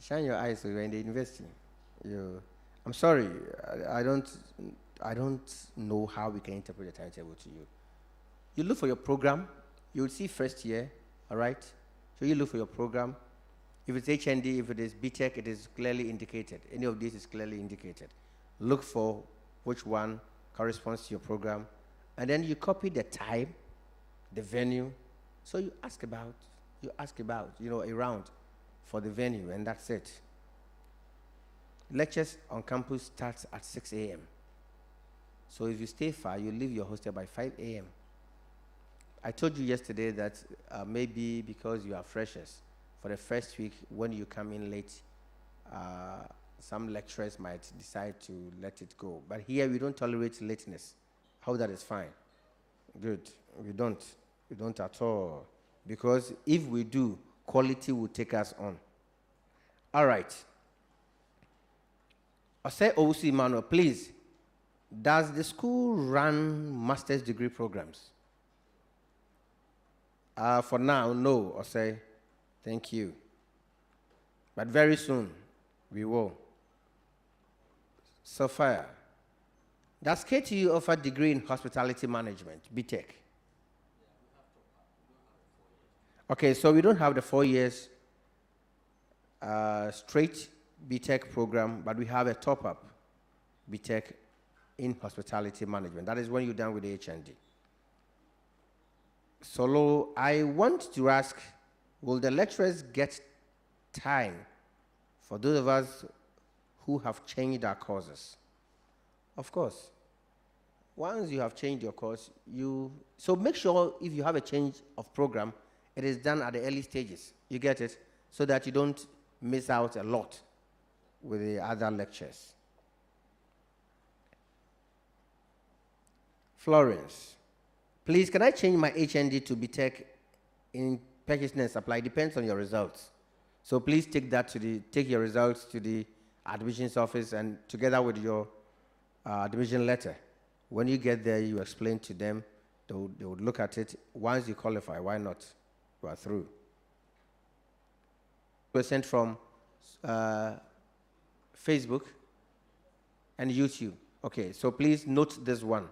Shine your eyes when you're in the university. I'm sorry, I don't know how we can interpret the timetable to you. You look for your program. You will see first year, all right? So you look for your program. If it's HND, if it is BTech, it is clearly indicated. Any of these is clearly indicated. Look for which one corresponds to your program. And then you copy the time, the venue. So you ask about, a round for the venue, and that's it. Lectures on campus starts at 6 a.m. So if you stay far, you leave your hostel by 5 a.m. I told you yesterday that maybe because you are freshers, for the first week, when you come in late, some lecturers might decide to let it go. But here, we don't tolerate lateness. How that is fine. Good. We don't. We don't at all. Because if we do, quality will take us on. All right. I say, OC Emmanuel, please, does the school run master's degree programs? For now, no, I say, thank you. But very soon, we will. Sophia, does KTU offer degree in hospitality management, BTech? Okay, so we don't have the 4 years straight BTech program, but we have a top-up BTech in hospitality management. That is when you're done with the HND. So I want to ask, will the lecturers get time for those of us who have changed our courses? Of course. Once you have changed your course, so make sure if you have a change of program, it is done at the early stages. You get it? So that you don't miss out a lot with the other lectures. Florence, please, can I change my HND to BTech in purchasing and supply? Depends on your results. So please take your results to the admissions office, and together with your admission letter. When you get there, you explain to them. They would look at it. Once you qualify, why not? You are through. We're sent from Facebook and YouTube. Okay, so please note this one,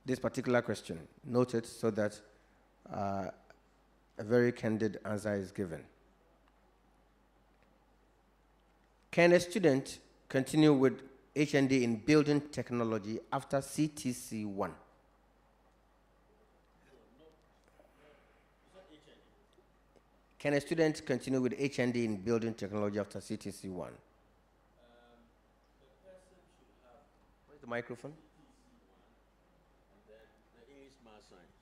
this particular question. Note it so that a very candid answer is given. Can a student continue with HND in building technology after CTC 1? Can a student continue with HND in building technology after CTC 1? Where's the microphone? The English Math Science.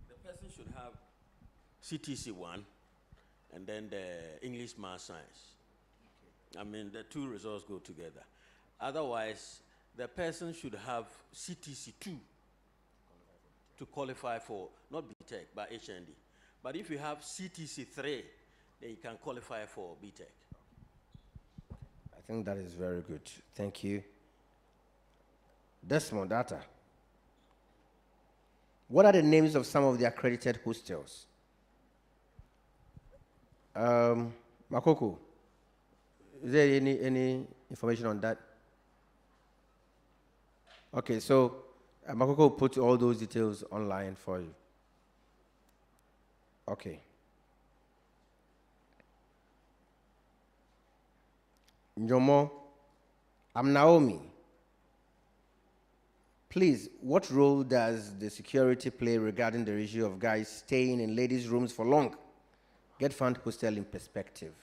The person should have CTC 1 and then the English Math Science. I mean, the two results go together. Otherwise, the person should have CTC 2 to qualify for, not BTech, but HND. But if you have CTC 3, then you can qualify for BTech. I think that is very good. Thank you. Desmond Data. What are the names of some of the accredited hostels? Makoko, is there any information on that? Okay, so Makoko will put all those details online for you. Okay. Njomo, I'm Naomi. Please, what role does the security play regarding the issue of guys staying in ladies' rooms for long? Get Fund Hostel in perspective.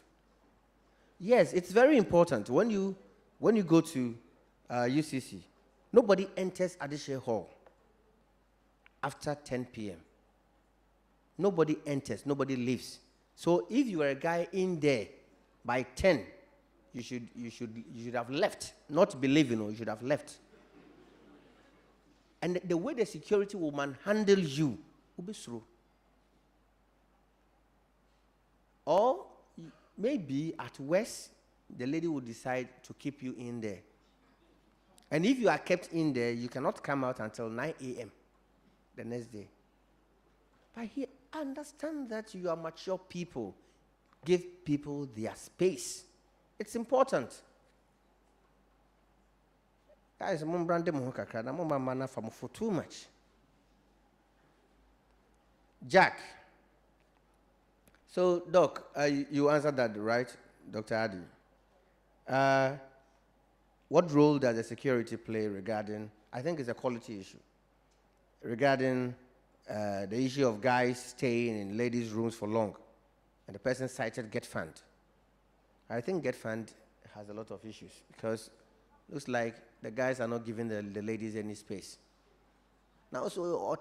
Yes, it's very important. When you go to UCC, nobody enters Adishe Hall after 10 p.m. Nobody enters, nobody leaves. So if you are a guy in there by 10, you should have left. Not be leaving, you should have left. And the way the security woman handles you will be through. Or maybe at worst, the lady will decide to keep you in there. And if you are kept in there, you cannot come out until 9 a.m. the next day. But here, understand that you are mature people. Give people their space. It's important. Guys, I'm branding for too much. Jack. So, Doc, you answered that, right, Dr. Adi? What role does the security play regarding, I think it's a quality issue, regarding the issue of guys staying in ladies' rooms for long, and the person cited Get Fund. I think Get Fund has a lot of issues because it looks like the guys are not giving the ladies any space. Now, so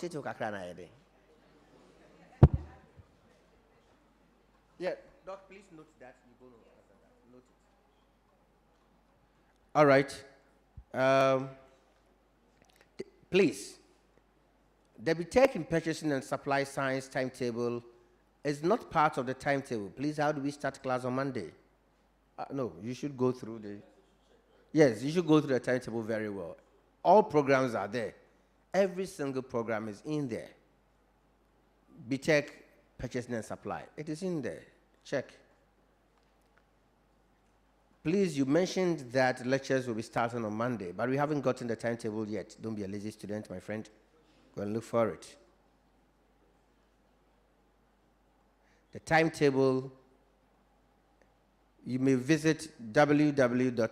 yeah, Doc, please note that. You're going to answer that. Note it. All right. Please, the BTech in Purchasing and Supply Science timetable is not part of the timetable. Please, how do we start class on Monday? No, you should go through the. Yes, you should go through the timetable very well. All programs are there. Every single program is in there. BTech, purchasing and supply. It is in there. Check. Please, you mentioned that lectures will be starting on Monday, but we haven't gotten the timetable yet. Don't be a lazy student, my friend. Go and look for it. The timetable, you may visit www.ktu.edu.gh.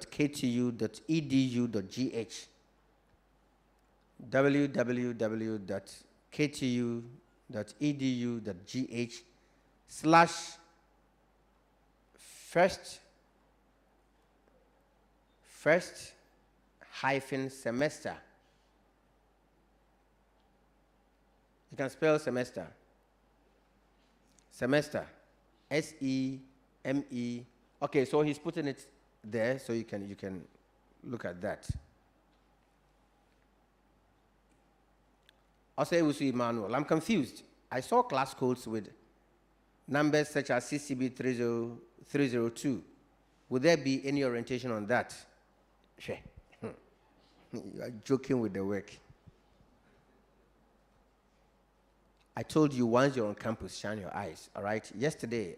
www.ktu.edu.gh/first-semester. You can spell semester. Semester. S-E-M-E. Okay, so he's putting it there, so you can look at that. I'll say Usu Emmanuel. I'm confused. I saw class codes with numbers such as CCB 302. Would there be any orientation on that? Sure. You are joking with the work. I told you once you're on campus, shine your eyes, all right? Yesterday,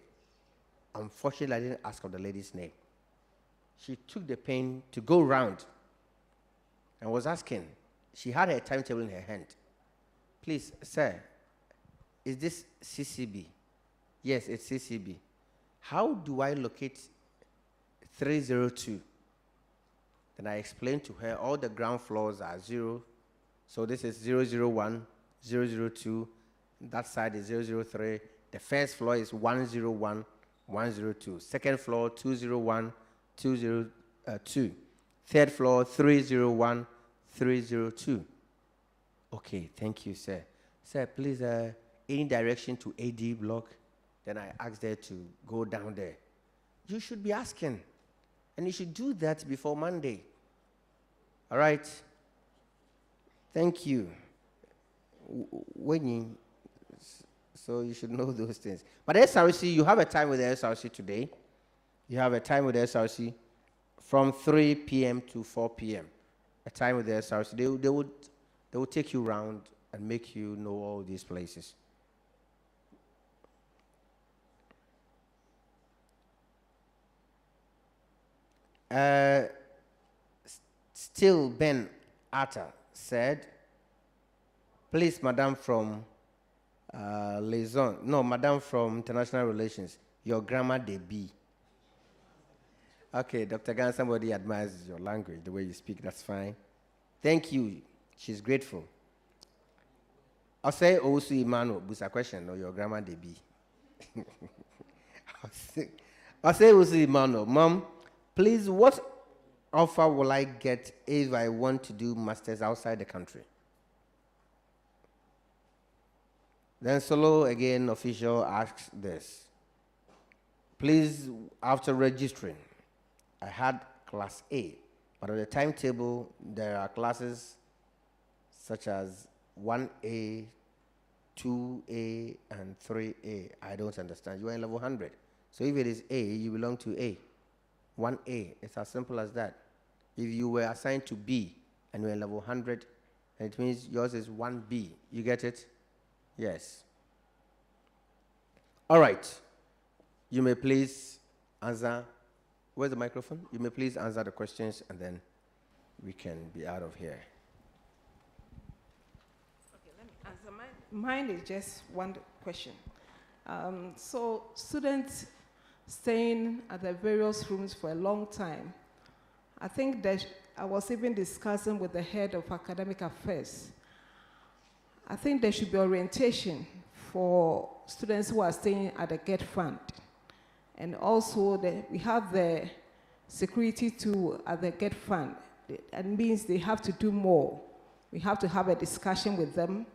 unfortunately, I didn't ask of the lady's name. She took the pain to go round and was asking. She had her timetable in her hand. Please, sir, is this CCB? Yes, it's CCB. How do I locate 302? Then I explained to her all the ground floors are 0. So this is 001, 002. That side is 003. The first floor is 101, 102. Second floor, 201, 202. Third floor, 301, 302. Okay, thank you, sir. Sir, please, any direction to AD block? Then I asked her to go down there. You should be asking. And you should do that before Monday. All right? Thank you. So you should know those things. But SRC, you have a time with the SRC today. You have a time with the SRC from 3 p.m. to 4 p.m. A time with the SRC. They will take you around and make you know all these places. Still, Ben Atta said, please, Madam from liaison. No, Madam from international relations. Your grammar they be. Okay, Dr. Gan, somebody admires your language, the way you speak, that's fine. Thank you. She's grateful. I'll say also Emmanuel, but a question, no, your grammar they be. I'll say also Emmanuel, Mom, please, what offer will I get if I want to do masters outside the country? Then Solo, again, official, asks this. Please, after registering, I had class A, but on the timetable, there are classes such as 1A, 2A, and 3A. I don't understand. You are in level 100. So if it is A, you belong to A. 1A, it's as simple as that. If you were assigned to B and you're in level 100, it means yours is 1B. You get it? Yes. All right. You may please answer. Where's the microphone? You may please answer the questions and then we can be out of here. Okay, let me answer. Mine is just one question. So students staying at the various rooms for a long time, I think that I was even discussing with the head of academic affairs. I think there should be orientation for students who are staying at the GET fund. And also we have the security tool at the GET fund. That means they have to do more. We have to have a discussion with them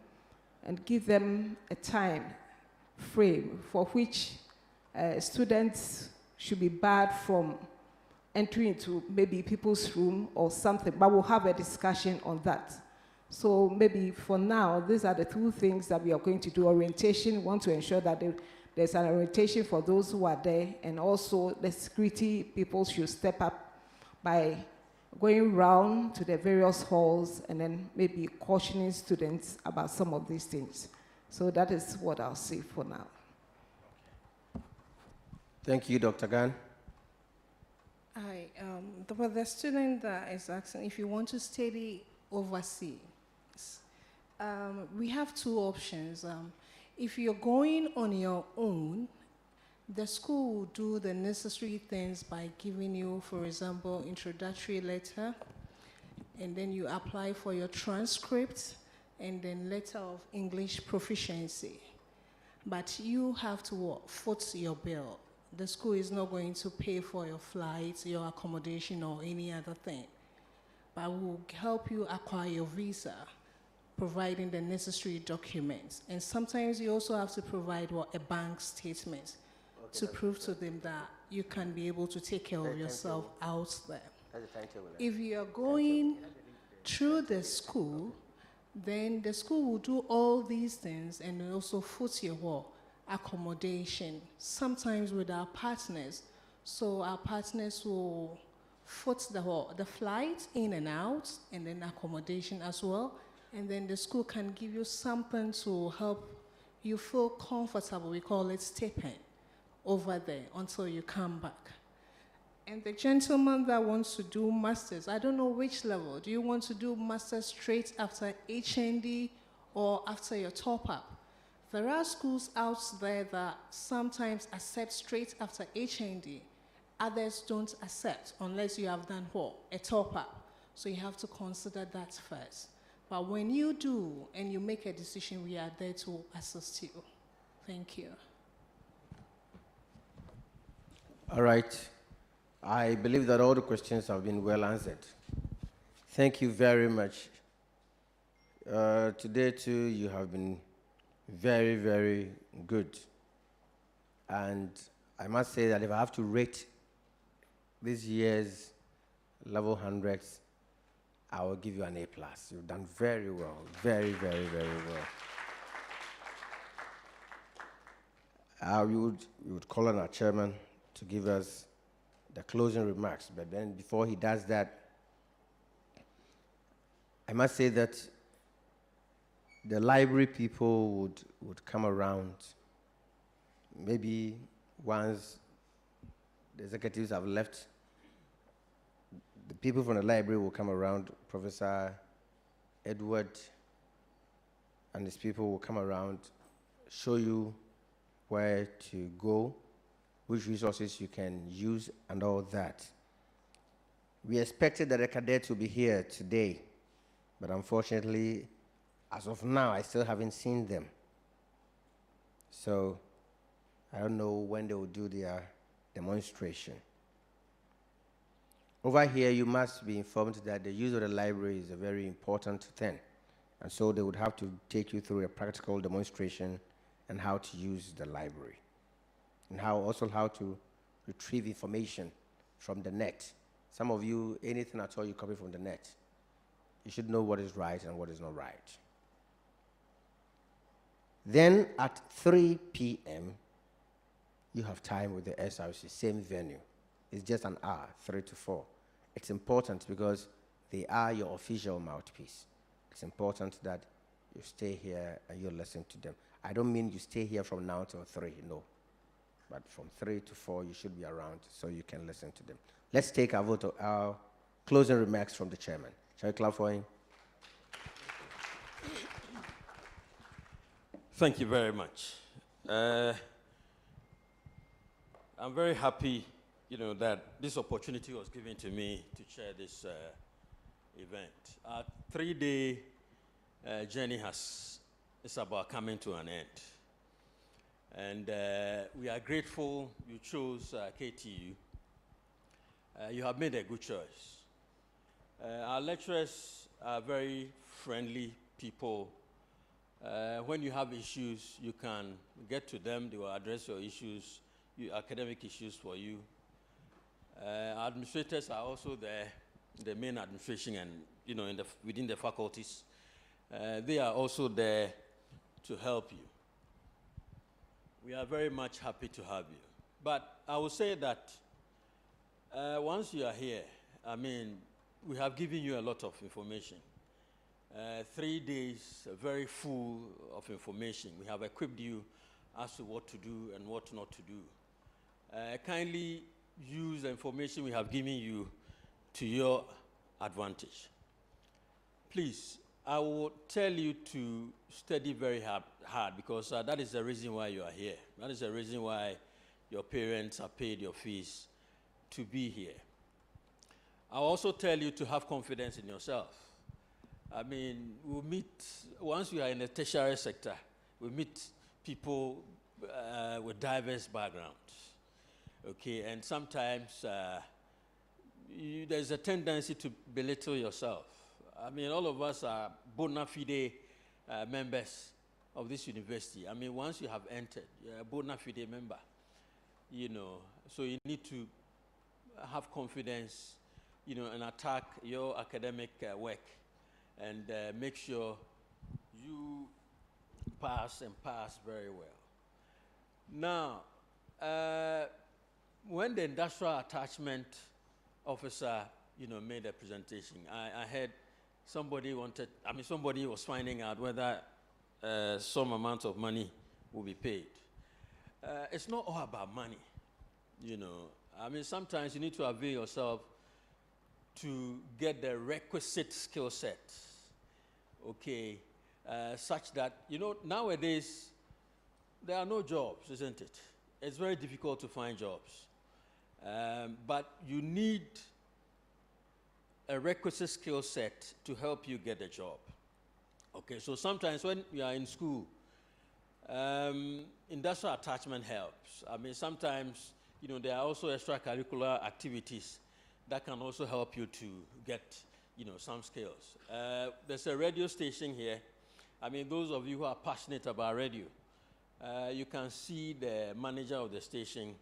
and give them a time frame for which students should be barred from entering into maybe people's room or something, but we'll have a discussion on that. So maybe for now, these are the two things that we are going to do. Orientation, we want to ensure that there's an orientation for those who are there, and also the security people should step up by going round to the various halls and then maybe cautioning students about some of these things. So that is what I'll say for now. Thank you, Dr. Gan. Hi, the student that is asking if you want to study overseas, we have two options. If you're going on your own, the school will do the necessary things by giving you, for example, introductory letter, and then you apply for your transcript, and then letter of English proficiency. But you have to foot your bill. The school is not going to pay for your flights, your accommodation, or any other thing, but will help you acquire your visa, providing the necessary documents. And sometimes you also have to provide a bank statement to prove to them that you can be able to take care of yourself out there. If you are going through the school, then the school will do all these things and also foot your accommodation, sometimes with our partners. So our partners will foot the flight in and out, and then accommodation as well. And then the school can give you something to help you feel comfortable. We call it stipend over there until you come back. And the gentleman that wants to do masters, I don't know which level. Do you want to do masters straight after HND or after your top up? There are schools out there that sometimes accept straight after HND. Others don't accept unless you have done a top up. So you have to consider that first. But when you do and you make a decision, we are there to assist you. Thank you. All right. I believe that all the questions have been well answered. Thank you very much. Today, too, you have been very, very good. And I must say that if I have to rate this year's level 100s, I will give you an A+. You've done very well, very, very, very well. We would call on our chairman to give us the closing remarks. But then before he does that, I must say that the library people would come around. Maybe once the executives have left, the people from the library will come around. Professor Edward and his people will come around, show you where to go, which resources you can use, and all that. We expected that the cadets will be here today, but unfortunately, as of now, I still haven't seen them. So I don't know when they will do their demonstration. Over here, you must be informed that the use of the library is a very important thing. And so they would have to take you through a practical demonstration and how to use the library. And also how to retrieve information from the net. Some of you, anything at all you copy from the net, you should know what is right and what is not right. Then at 3 p.m., you have time with the SRC, same venue. It's just an hour, 3 to 4. It's important because they are your official mouthpiece. It's important that you stay here and you listen to them. I don't mean you stay here from now till 3, no. But from 3 to 4, you should be around so you can listen to them. Let's take our closing remarks from the chairman. Shall we clap for him? Thank you very much. I'm very happy, that this opportunity was given to me to chair this event. Our 3-day journey is about coming to an end. And we are grateful you chose KTU. You have made a good choice. Our lecturers are very friendly people. When you have issues, you can get to them. They will address your issues, your academic issues for you. Administrators are also there, the main administration and within the faculties. They are also there to help you. We are very much happy to have you. But I will say that once you are here, I mean, we have given you a lot of information. 3 days, very full of information. We have equipped you as to what to do and what not to do. Kindly use the information we have given you to your advantage. Please, I will tell you to study very hard because that is the reason why you are here. That is the reason why your parents have paid your fees to be here. I'll also tell you to have confidence in yourself. I mean, we'll meet, once we are in the tertiary sector, we meet people with diverse backgrounds, okay? And sometimes there's a tendency to belittle yourself. I mean, all of us are bona fide members of this university. I mean, once you have entered, you're a bona fide member, you know, so you need to have confidence, you know, and attack your academic work and make sure you pass and pass very well. Now, when the industrial attachment officer, you know, made a presentation, I heard somebody was finding out whether some amount of money will be paid. It's not all about money, you know. I mean, sometimes you need to avail yourself to get the requisite skill set, okay, such that, you know, nowadays, there are no jobs, isn't it? It's very difficult to find jobs. But you need a requisite skill set to help you get a job. Okay, so sometimes when you are in school, industrial attachment helps. I mean, sometimes, you know, there are also extracurricular activities that can also help you to get, you know, some skills. There's a radio station here. I mean, those of you who are passionate about radio, you can see the manager of the station.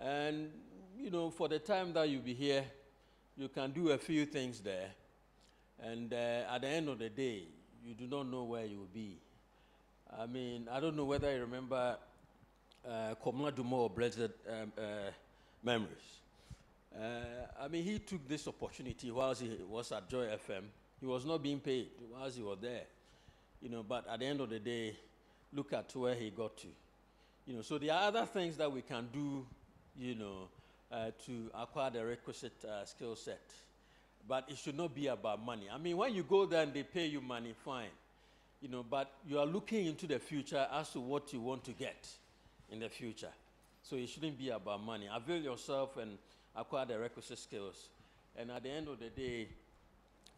And, you know, for the time that you'll be here, you can do a few things there. And at the end of the day, you do not know where you will be. I mean, I don't know whether you remember Komla Dumo or Blessed Memories. I mean, he took this opportunity whilst he was at Joy FM. He was not being paid whilst he was there. You know, but at the end of the day, look at where he got to. You know, so there are other things that we can do, you know, to acquire the requisite skill set. But it should not be about money. I mean, when you go there and they pay you money, fine. You know, but you are looking into the future as to what you want to get in the future. So it shouldn't be about money. Avail yourself and acquire the requisite skills. And at the end of the day,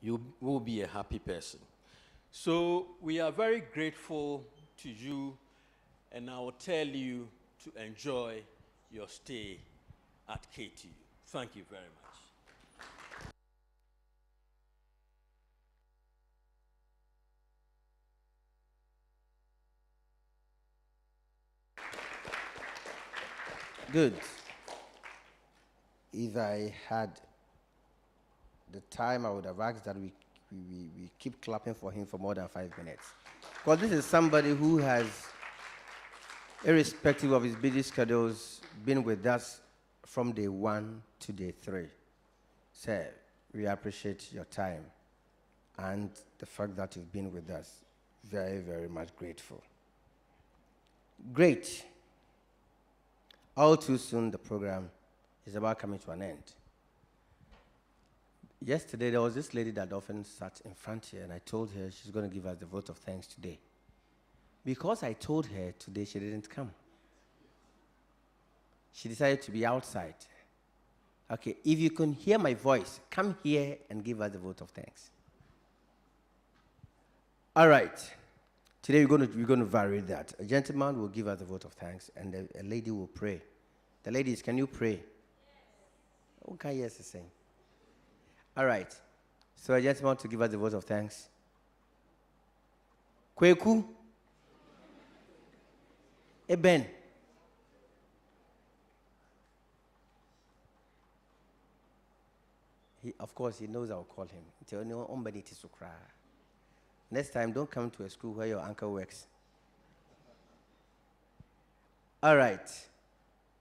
you will be a happy person. So we are very grateful to you, and I will tell you to enjoy your stay at KTU. Thank you very much. Good. If I had the time, I would have asked that we keep clapping for him for more than 5 minutes. Because this is somebody who has, irrespective of his busy schedules, been with us from day 1 to day 3. So we appreciate your time and the fact that you've been with us. Very, very much grateful. Great. All too soon, the program is about coming to an end. Yesterday, there was this lady that often sat in front here, and I told her she's going to give us the vote of thanks today. Because I told her today, she didn't come. She decided to be outside. Okay, if you can hear my voice, come here and give us the vote of thanks. All right. Today, we're going to vary that. A gentleman will give us the vote of thanks, and a lady will pray. The ladies, can you pray? Yes. Okay, yes, is saying. All right. So a gentleman to give us the vote of thanks. Kweku. Eben. Of course, he knows I'll call him. Next time, don't come to a school where your uncle works. All right.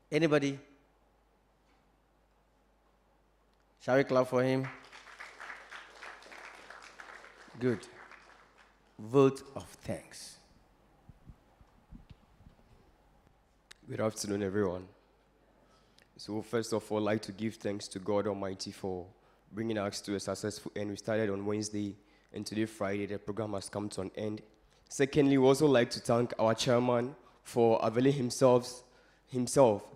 Anybody? Shall we clap for him? Good. Vote of thanks. Good afternoon, everyone. So first of all, I'd like to give thanks to God Almighty for bringing us to a successful end. We started on Wednesday, and today, Friday, the program has come to an end. Secondly, we also like to thank our chairman for availing himself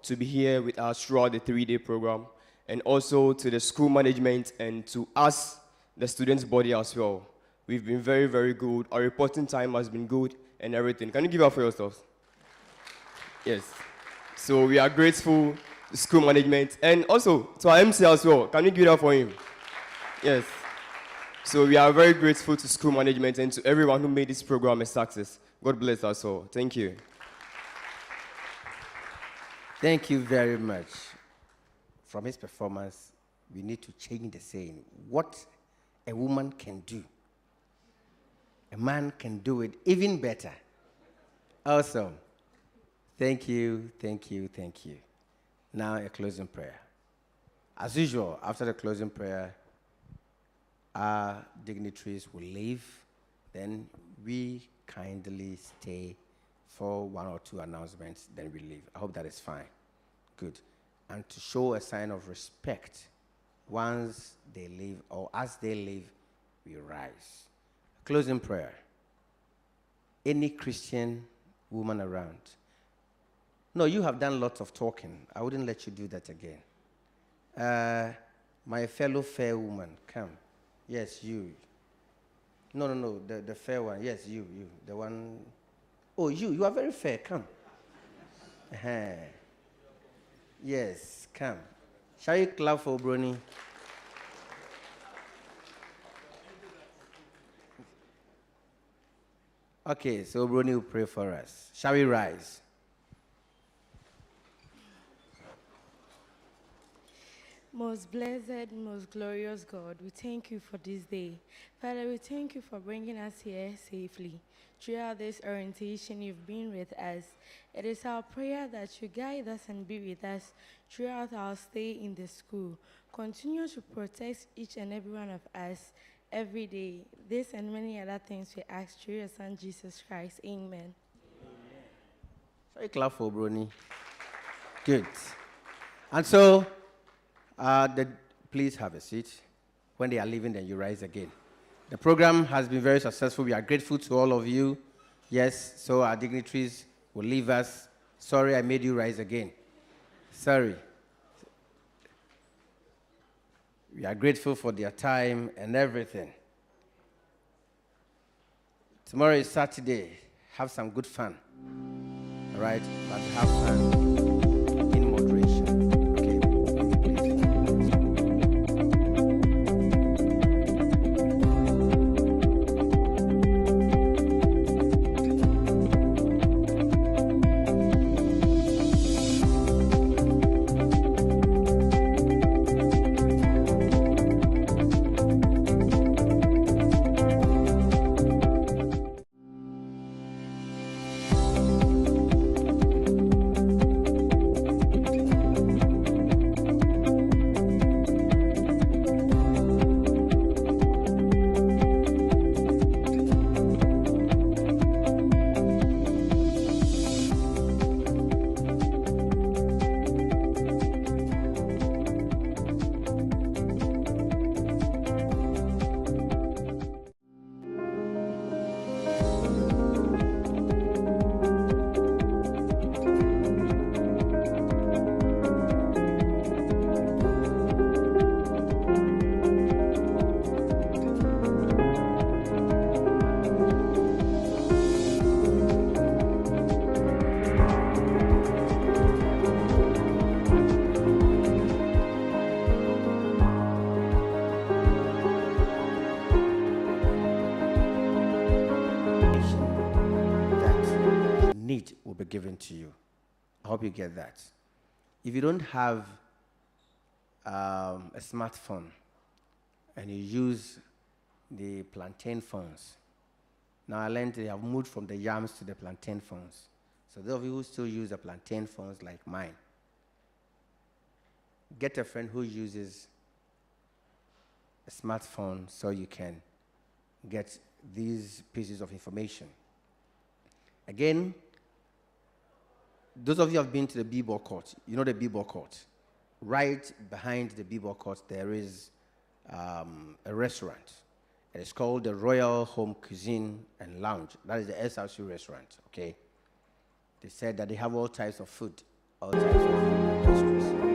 to be here with us throughout the 3-day program, and also to the school management and to us, the students' body as well. We've been very, very good. Our reporting time has been good and everything. Can you give up for yourselves? Yes. So we are grateful to school management and also to our MC as well. Can you give it up for him? Yes. So we are very grateful to school management and to everyone who made this program a success. God bless us all. Thank you. Thank you very much. From his performance, we need to change the saying. What a woman can do, a man can do it even better. Awesome. Thank you, thank you, thank you. Now a closing prayer. As usual, after the closing prayer, our dignitaries will leave. Then we kindly stay for 1 or 2 announcements, then we leave. I hope that is fine. Good. And to show a sign of respect, once they leave or as they leave, we rise. Closing prayer. Any Christian woman around? No, you have done lots of talking. I wouldn't let you do that again. My fellow fair woman, come. Yes, you. No, the fair one. Yes, you. The one. Oh, you are very fair. Come. Yes, come. Shall you clap for Brony? Okay, so Brony will pray for us. Shall we rise? Most blessed, most glorious God, we thank you for this day. Father, we thank you for bringing us here safely. Throughout this orientation, you've been with us. It is our prayer that you guide us and be with us throughout our stay in the school. Continue to protect each and every one of us every day. This and many other things we ask through your Son, Jesus Christ. Amen. Shall we clap for Brony? Good. And so, please have a seat. When they are leaving, then you rise again. The program has been very successful. We are grateful to all of you. Yes, so our dignitaries will leave us. Sorry I made you rise again. Sorry. We are grateful for their time and everything. Tomorrow is Saturday. Have some good fun. All right? But have fun in moderation. Given to you. I hope you get that. If you don't have a smartphone and you use the plantain phones, now I learned they have moved from the yams to the plantain phones. So those of you who still use the plantain phones like mine, get a friend who uses a smartphone so you can get these pieces of information. Again, those of you who have been to the b-ball court, you know the b-ball court. Right behind the b-ball court, there is a restaurant. It's called the Royal Home Cuisine and Lounge. That is the SRC restaurant, okay? They said that they have all types of food, all types of pastries.